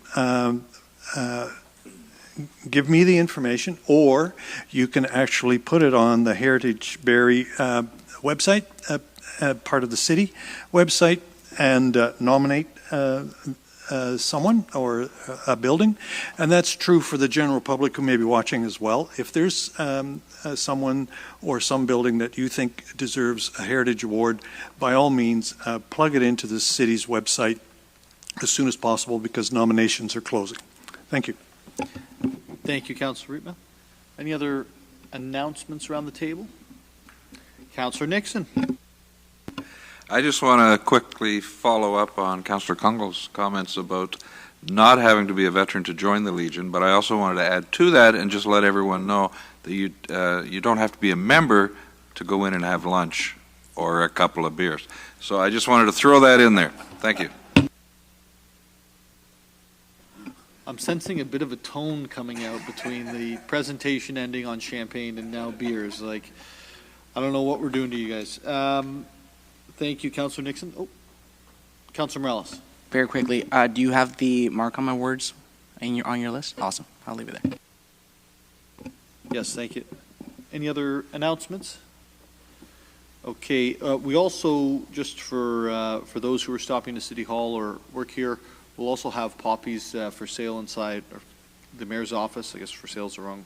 give me the information, or you can actually put it on the Heritage Barrie website, part of the city website, and nominate someone or a building. And that's true for the general public who may be watching as well. If there's someone or some building that you think deserves a Heritage Award, by all means, plug it into the city's website as soon as possible, because nominations are closing. Thank you. Thank you, Councillor Rietman. Any other announcements around the table? Councillor Nixon. I just want to quickly follow up on Councillor Kungle's comments about not having to be a veteran to join the Legion, but I also wanted to add to that and just let everyone know that you don't have to be a member to go in and have lunch or a couple of beers. So I just wanted to throw that in there. Thank you. I'm sensing a bit of a tone coming out between the presentation ending on champagne and now beers. Like, I don't know what we're doing to you guys. Thank you, Councillor Nixon. Oh, Councillor Morales. Very quickly, do you have the Markham Awards on your list? Awesome. I'll leave it there. Yes, thank you. Any other announcements? Okay. We also, just for those who are stopping to City Hall or work here, we'll also have poppies for sale inside the mayor's office. I guess for sale is the wrong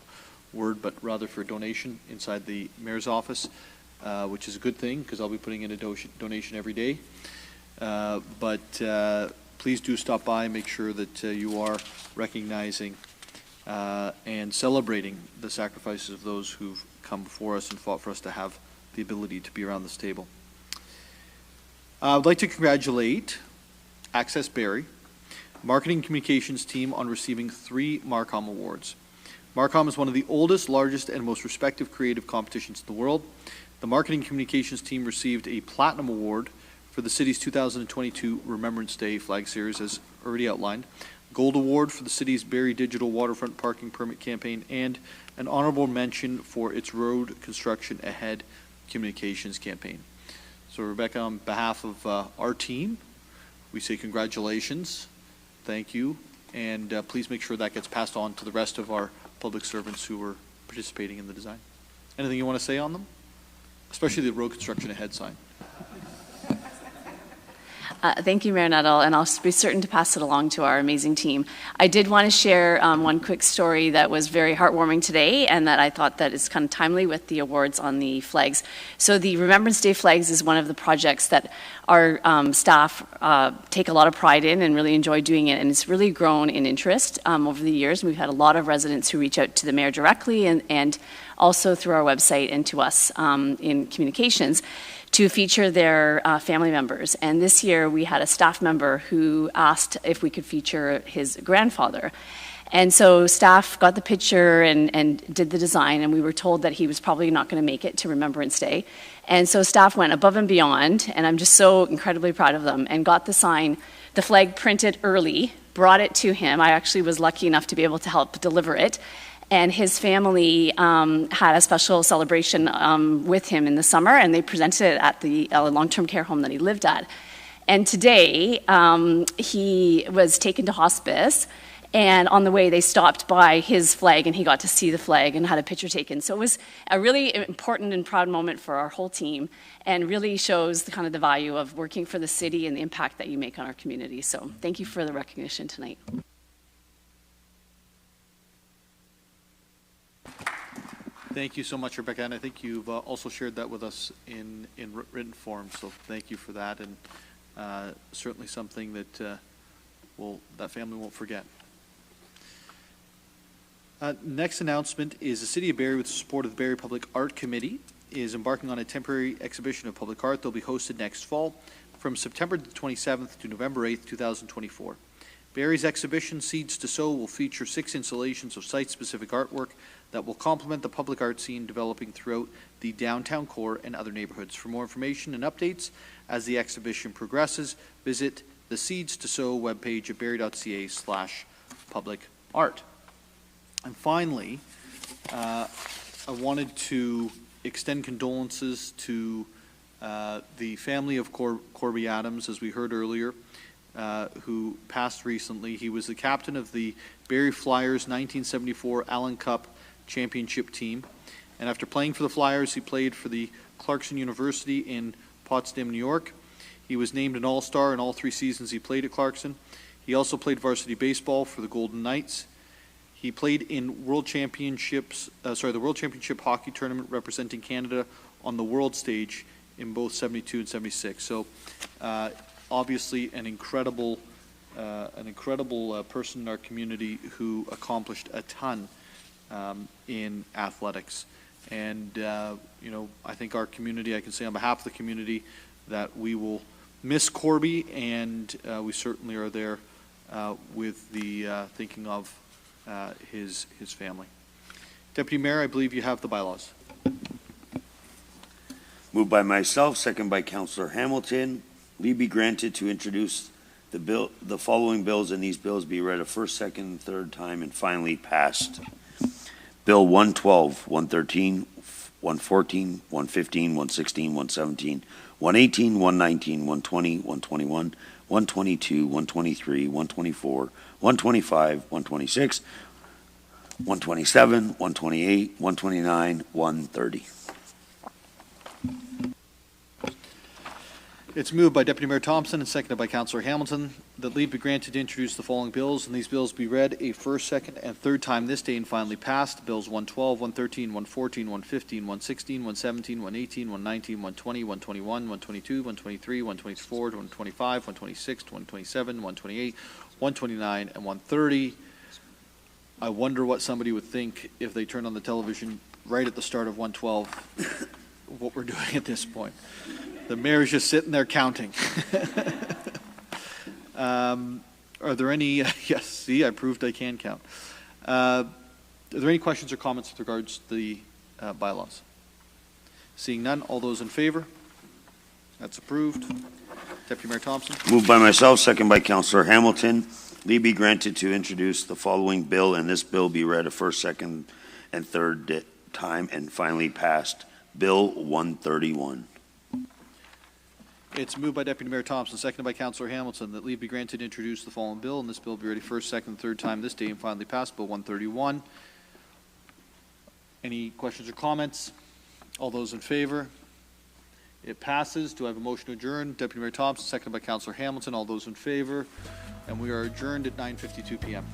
word, but rather for donation inside the mayor's office. Which is a good thing, because I'll be putting in a donation every day. But please do stop by and make sure that you are recognizing and celebrating the sacrifices of those who've come before us and fought for us to have the ability to be around this table. I'd like to congratulate Access Barrie, Marketing Communications team, on receiving 3 Marcom Awards. Marcom is one of the oldest, largest, and most respected creative competitions in the world. The Marketing Communications team received a Platinum Award for the city's 2022 Remembrance Day flag series, as already outlined, Gold Award for the city's Barrie Digital Waterfront Parking Permit campaign, and an honorable mention for its Road Construction Ahead communications campaign. So, Rebecca, on behalf of our team, we say congratulations, thank you, and please make sure that gets passed on to the rest of our public servants who are participating in the design. Anything you want to say on them? Especially the road construction ahead sign. Thank you, Mayor Nuttall, and I'll be certain to pass it along to our amazing team. I did want to share one quick story that was very heartwarming today, and that I thought that is kind of timely with the awards on the flags. So the Remembrance Day flags is one of the projects that our staff take a lot of pride in and really enjoy doing it, and it's really grown in interest over the years. We've had a lot of residents who reach out to the mayor directly and also through our website and to us in communications to feature their family members. And this year we had a staff member who asked if we could feature his grandfather. And so staff got the picture and did the design, and we were told that he was probably not going to make it to Remembrance Day. And so staff went above and beyond, and I'm just so incredibly proud of them, and got the sign, the flag printed early, brought it to him. I actually was lucky enough to be able to help deliver it. And his family had a special celebration with him in the summer, and they presented it at the long-term care home that he lived at. And today, he was taken to hospice, and on the way, they stopped by his flag, and he got to see the flag and had a picture taken. So it was a really important and proud moment for our whole team, and really shows the kind of the value of working for the city and the impact that you make on our community. So thank you for the recognition tonight. Thank you so much, Rebecca, and I think you've also shared that with us in written form, so thank you for that, and certainly something that that family won't forget. Next announcement is the City of Barrie, with the support of the Barrie Public Art Committee, is embarking on a temporary exhibition of public art. They'll be hosted next fall from September 27th to November 8th, 2024. Barrie's exhibition, Seeds to Sow, will feature 6 installations of site-specific artwork that will complement the public art scene developing throughout the downtown core and other neighborhoods. For more information and updates as the exhibition progresses, visit the Seeds to Sow webpage at barrie.ca/public art. And finally, I wanted to extend condolences to the family of Corby Adams, as we heard earlier, who passed recently. He was the captain of the Barrie Flyers 1974 Allen Cup championship team, and after playing for the Flyers, he played for the Clarkson University in Potsdam, New York. He was named an All-Star in all 3 seasons he played at Clarkson. He also played varsity baseball for the Golden Knights. He played in the World Championship hockey tournament representing Canada on the world stage in both 72 and 76. So obviously an incredible person in our community who accomplished a ton in athletics. And, I think our community, I can say on behalf of the community, that we will miss Corby, and we certainly are there with the thinking of his family. Deputy Mayor, I believe you have the bylaws. Moved by myself, second by Councillor Hamilton. Leave be granted to introduce the following bills, and these bills be read a first, second, third time, and finally passed. Bill 112, 113, 114, 115, 116, 117, 118, 119, 120, 121, 122, 123, 124, 125, 126, 127, 128, 129, 130. It's moved by Deputy Mayor Thompson and seconded by Councillor Hamilton that leave be granted to introduce the following bills, and these bills be read a first, second, and third time this day and finally passed. Bills 112, 113, 114, 115, 116, 117, 118, 119, 120, 121, 122, 123, 124, 125, 126, 127, 128, 129, and 130. I wonder what somebody would think if they turned on the television right at the start of 112, what we're doing at this point. The mayor's just sitting there counting. Are there any, yes, see, I proved I can count. Are there any questions or comments with regards to the bylaws? Seeing none, all those in favor? That's approved. Deputy Mayor Thompson. Moved by myself, second by Councillor Hamilton. Leave be granted to introduce the following bill, and this bill be read a first, second, and third time, and finally passed. Bill 131. It's moved by Deputy Mayor Thompson, seconded by Councillor Hamilton, that leave be granted to introduce the following bill, and this bill be ready first, second, third time this day and finally passed. Bill 131. Any questions or comments? All those in favor? It passes. Do I have a motion to adjourn? Deputy Mayor Thompson, seconded by Councillor Hamilton. All those in favor? And we are adjourned at 9:52 p.m.